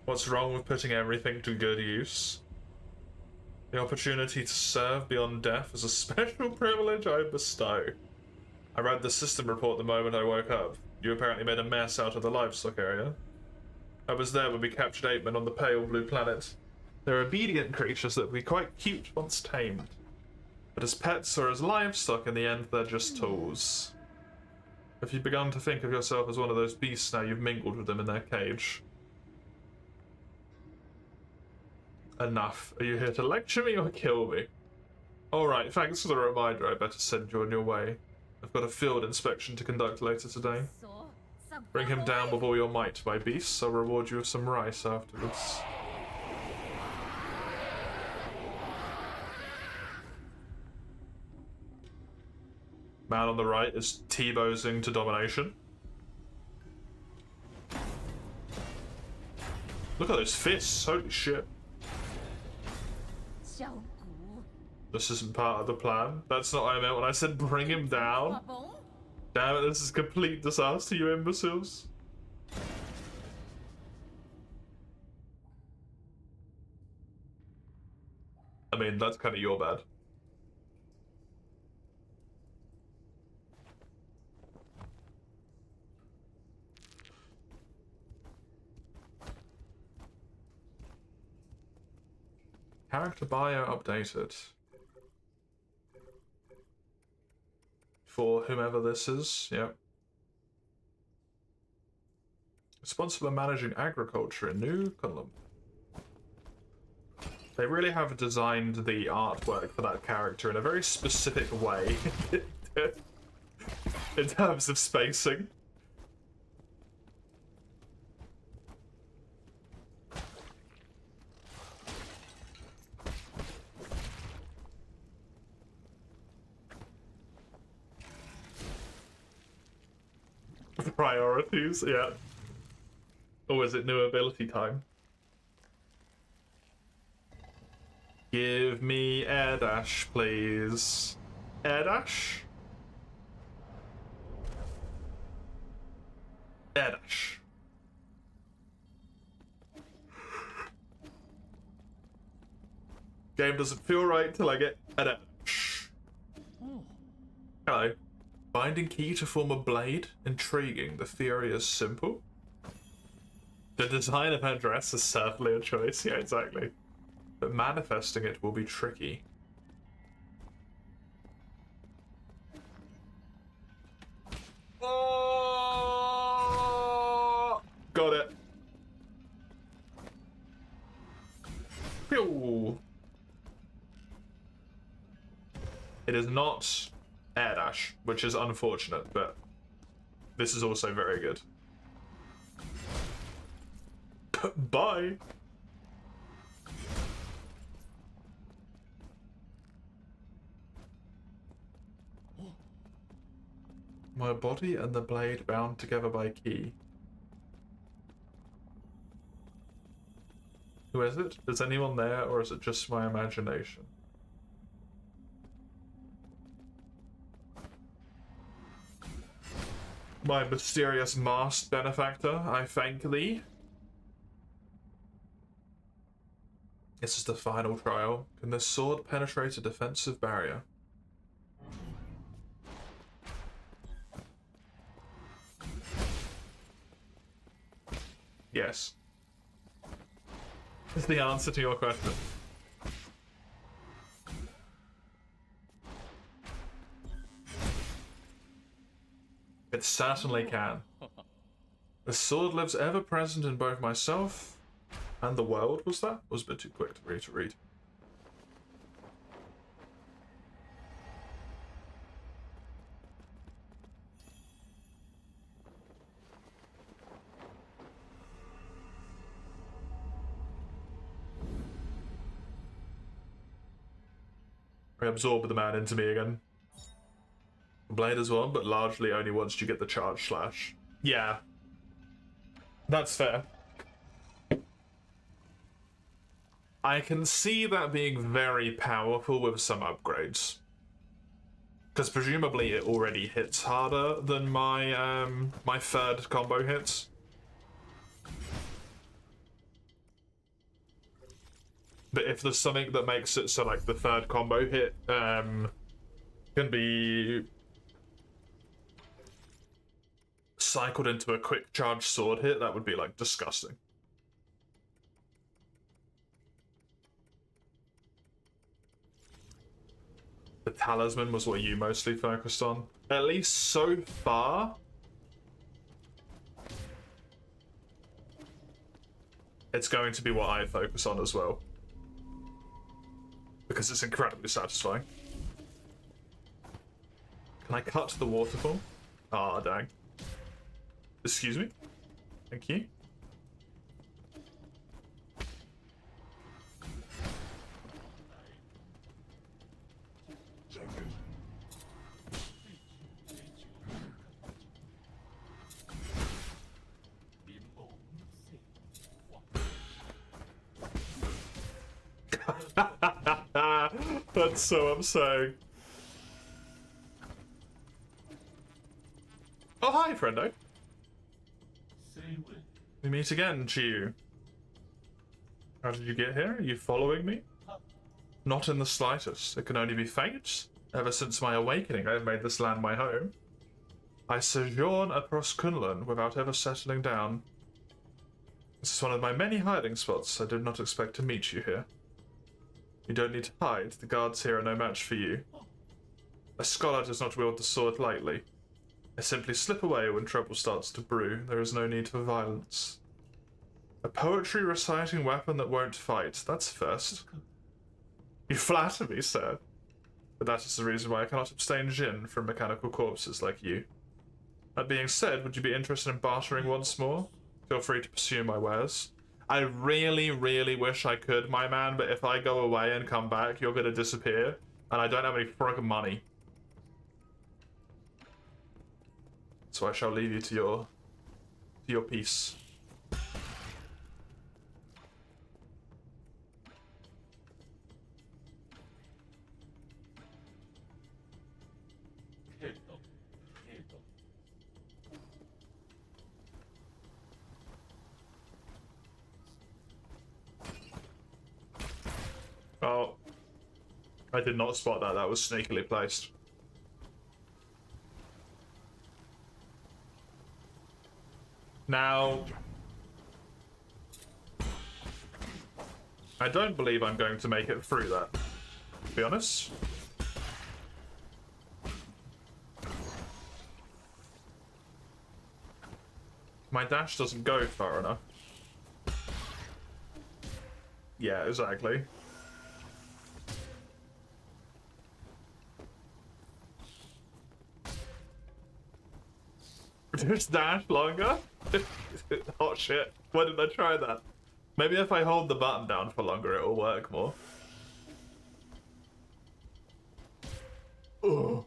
What's wrong with putting everything to good use? The opportunity to serve beyond death is a special privilege I bestow. I read the system report the moment I woke up. You apparently made a mess out of the livestock area. I was there when we captured ape men on the pale blue planet. They're obedient creatures that would be quite cute once tamed. But as pets or as livestock, in the end, they're just tools. Have you begun to think of yourself as one of those beasts now you've mingled with them in their cage? Enough. Are you here to lecture me or kill me? Alright, thanks for the reminder. I better send you on your way. I've got a field inspection to conduct later today. Bring him down with all your might, my beasts. I'll reward you with some rice afterwards. Man on the right is T-bozing to domination. Look at those fists, holy shit. This isn't part of the plan. That's not what I meant when I said bring him down. Damn it, this is complete disaster, you imbeciles. I mean, that's kind of your bad. Character bio updated. For whomever this is, yep. Responsible for managing agriculture in New Kunlun. They really have designed the artwork for that character in a very specific way. In terms of spacing. Priorities, yeah. Or is it new ability time? Give me air dash, please. Air dash? Air dash. Game doesn't feel right till I get air dash. Hello. Binding key to form a blade? Intriguing. The theory is simple. The design of her dress is certainly a choice, yeah, exactly. But manifesting it will be tricky. Oh! Got it. Pew! It is not air dash, which is unfortunate, but this is also very good. Bye! My body and the blade bound together by key. Who is it? Is anyone there, or is it just my imagination? My mysterious masked benefactor, I thank thee. This is the final trial. Can this sword penetrate a defensive barrier? Yes. Is the answer to your question. It certainly can. The sword lives ever present in both myself and the world. Was that? Was a bit too quick for me to read. I absorbed the man into me again. Blade as well, but largely only once you get the charge slash. Yeah. That's fair. I can see that being very powerful with some upgrades. Because presumably it already hits harder than my my third combo hits. But if there's something that makes it so like the third combo hit can be cycled into a quick charge sword hit, that would be like disgusting. The talisman was what you mostly focused on. At least so far. It's going to be what I focus on as well. Because it's incredibly satisfying. Can I cut the waterfall? Ah, dang. Excuse me? Thank you. That's so upsetting. Oh, hi, friendo. We meet again, Chiyu. How did you get here? Are you following me? Not in the slightest. It can only be fate. Ever since my awakening, I have made this land my home. I sojourn across Kunlun without ever settling down. This is one of my many hiding spots. I did not expect to meet you here. You don't need to hide. The guards here are no match for you. A scholar does not wield the sword lightly. I simply slip away when trouble starts to brew. There is no need for violence. A poetry reciting weapon that won't fight. That's first. You flatter me, sir. But that is the reason why I cannot abstain Jin from mechanical corpses like you. That being said, would you be interested in bartering once more? Feel free to pursue my wares. I really, really wish I could, my man, but if I go away and come back, you're gonna disappear, and I don't have any friggin' money. So I shall leave you to your peace. Oh, I did not spot that. That was sneakily placed. Now, I don't believe I'm going to make it through that, to be honest. My dash doesn't go far enough. Yeah, exactly. Just dash longer? Oh shit, why did I try that? Maybe if I hold the button down for longer it'll work more. Oh.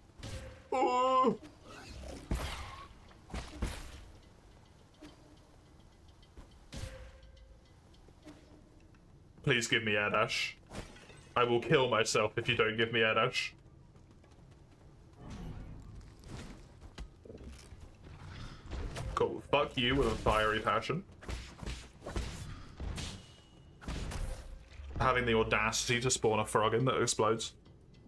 Oh. Please give me air dash. I will kill myself if you don't give me air dash. Cool. Fuck you with a fiery passion. Having the audacity to spawn a frog in that explodes.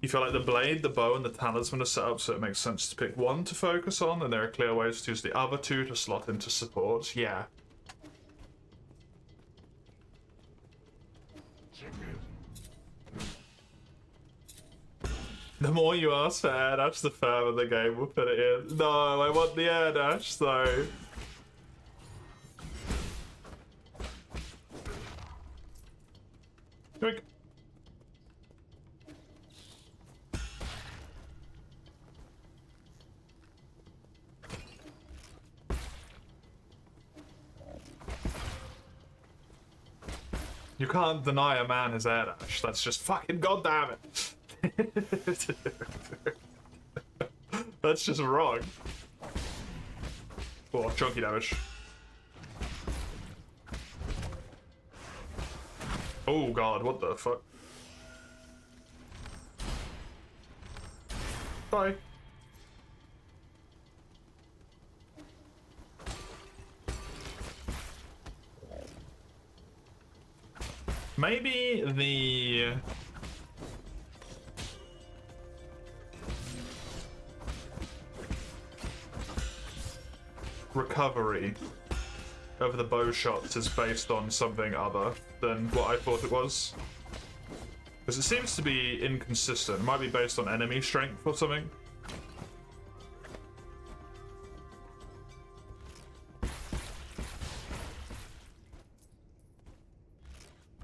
You feel like the blade, the bow, and the talisman are set up so it makes sense to pick one to focus on, and there are clear ways to use the other two to slot into support. Yeah. The more you ask for air dash, the further the game will put it in. No, I want the air dash, though. Yoink. You can't deny a man his air dash. That's just fucking goddamn it. That's just wrong. Oh, chunky damage. Oh god, what the fuck? Bye. Maybe the... recovery of the bow shots is based on something other than what I thought it was. Because it seems to be inconsistent. It might be based on enemy strength or something.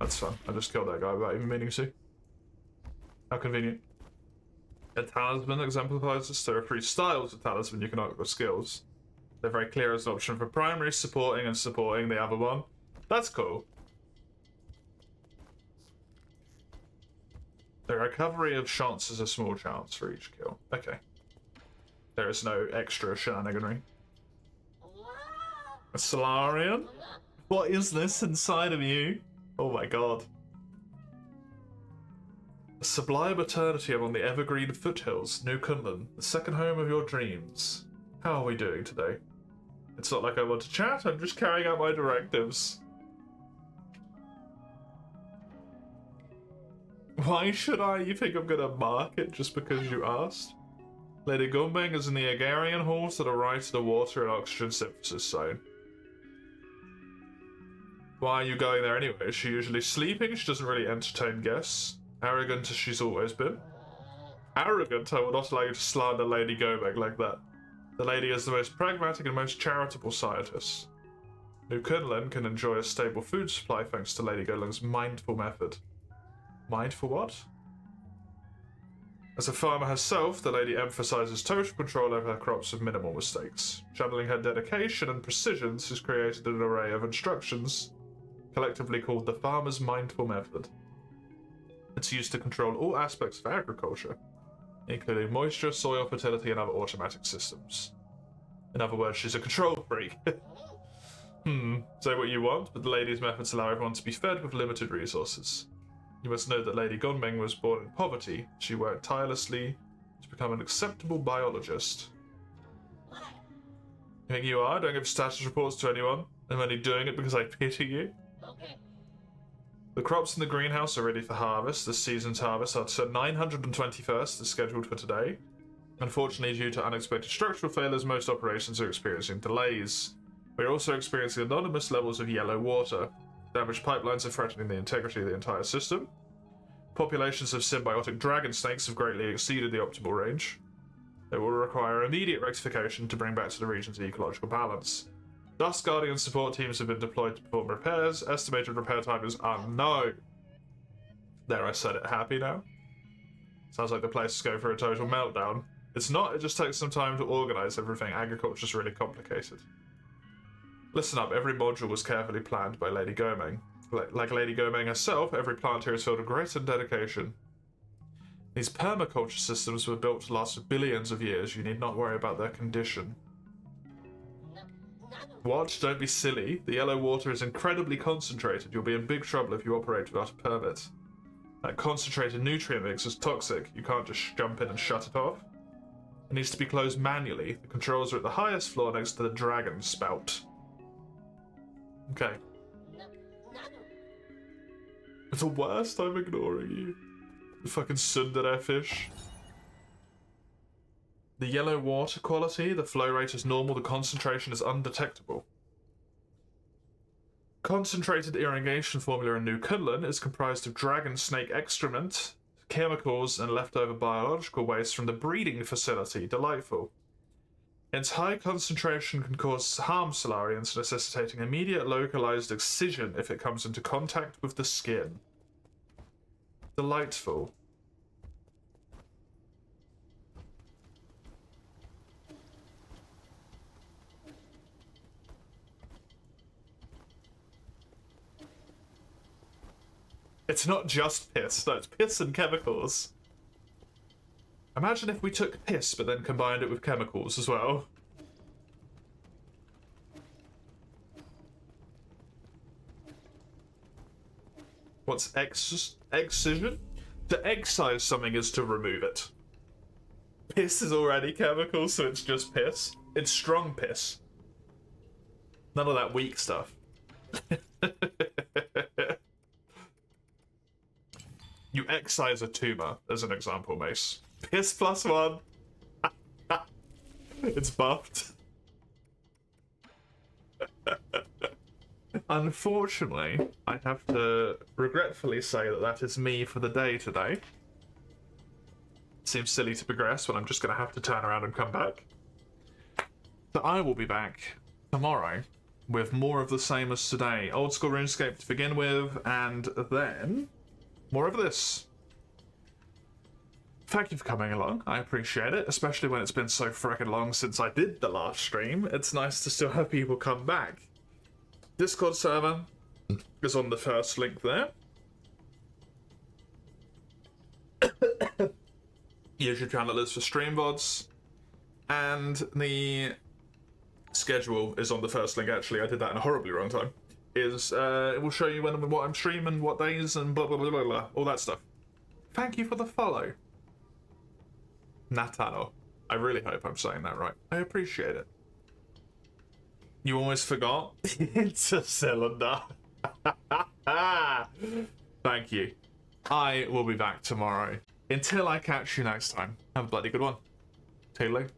That's fun. I just killed that guy without even meaning to. How convenient. A talisman exemplifies this. There are 3 styles of talisman you can upgrade skills. They're very clear as an option for primary, supporting, and supporting the other one. That's cool. The recovery of chance is a small chance for each kill. Okay. There is no extra shenaniganry. A Solarian? What is this inside of you? Oh my god. A sublime eternity among the evergreen foothills, New Kunlun, the second home of your dreams. How are we doing today? It's not like I want to chat, I'm just carrying out my directives. Why should I? You think I'm gonna mark it just because you asked? Lady Gunbeng is in the Agarian Hall to the right of the water and oxygen synthesis zone. Why are you going there anyway? Is she usually sleeping? She doesn't really entertain guests. Arrogant as she's always been. Arrogant? I would not allow you to slander Lady Gunbeng like that. The lady is the most pragmatic and most charitable scientist. New Kunlun can enjoy a stable food supply thanks to Lady Gunbeng's mindful method. Mindful what? As a farmer herself, the lady emphasizes total control over her crops with minimal mistakes. Channeling her dedication and precision, she's created an array of instructions, collectively called the Farmer's Mindful Method. It's used to control all aspects of agriculture, including moisture, soil fertility, and other automatic systems. In other words, she's a control freak. Say what you want, but the lady's methods allow everyone to be fed with limited resources. You must know that Lady Gunbeng was born in poverty. She worked tirelessly to become an acceptable biologist. You think you are? Don't give status reports to anyone. I'm only doing it because I pity you. Okay. The crops in the greenhouse are ready for harvest. This season's harvest, our 921st, is scheduled for today. Unfortunately, due to unexpected structural failures, most operations are experiencing delays. We're also experiencing anonymous levels of yellow water. Damaged pipelines are threatening the integrity of the entire system. Populations of symbiotic dragon snakes have greatly exceeded the optimal range. It will require immediate rectification to bring back to the region's ecological balance. Dust Guardian support teams have been deployed to perform repairs. Estimated repair time is unknown. There, I said it. Happy now? Sounds like the place is going for a total meltdown. It's not, it just takes some time to organize everything. Agriculture's really complicated. Listen up, every module was carefully planned by Lady Gunbeng. Like Lady Gunbeng herself, every plant here is filled with grit and dedication. These permaculture systems were built to last for billions of years. You need not worry about their condition. What? Don't be silly. The yellow water is incredibly concentrated. You'll be in big trouble if you operate without a permit. That concentrated nutrient mix is toxic. You can't just jump in and shut it off. It needs to be closed manually. The controls are at the highest floor next to the dragon spout. Okay. It's the worst, I'm ignoring you. The fucking tsundere fish. The yellow water quality, the flow rate is normal, the concentration is undetectable. Concentrated irrigation formula in New Kunlun is comprised of dragon snake excrement, chemicals, and leftover biological waste from the breeding facility. Delightful. Its high concentration can cause harm Solarians, necessitating immediate localized excision if it comes into contact with the skin. Delightful. It's not just piss, no, it's piss and chemicals. Imagine if we took piss but then combined it with chemicals as well. What's excision? To excise something is to remove it. Piss is already chemical, so it's just piss. It's strong piss. None of that weak stuff. You excise a tumor, as an example, Mace. Piss +1. It's buffed. Unfortunately, I have to regretfully say that that is me for the day today. Seems silly to progress when I'm just going to have to turn around and come back. So I will be back tomorrow with more of the same as today. Old school RuneScape to begin with, and then more of this. Thank you for coming along. I appreciate it, especially when it's been so frickin' long since I did the last stream. It's nice to still have people come back. Discord server is on the first link there. YouTube channel is for stream VODs. And the schedule is on the first link, actually. I did that in a horribly wrong time. It will show you what I'm streaming, what days, and blah, blah, blah, blah, blah. All that stuff. Thank you for the follow. Natano. I really hope I'm saying that right. I appreciate it. You almost forgot? It's a cylinder. Thank you. I will be back tomorrow. Until I catch you next time, have a bloody good one. Toodaloo.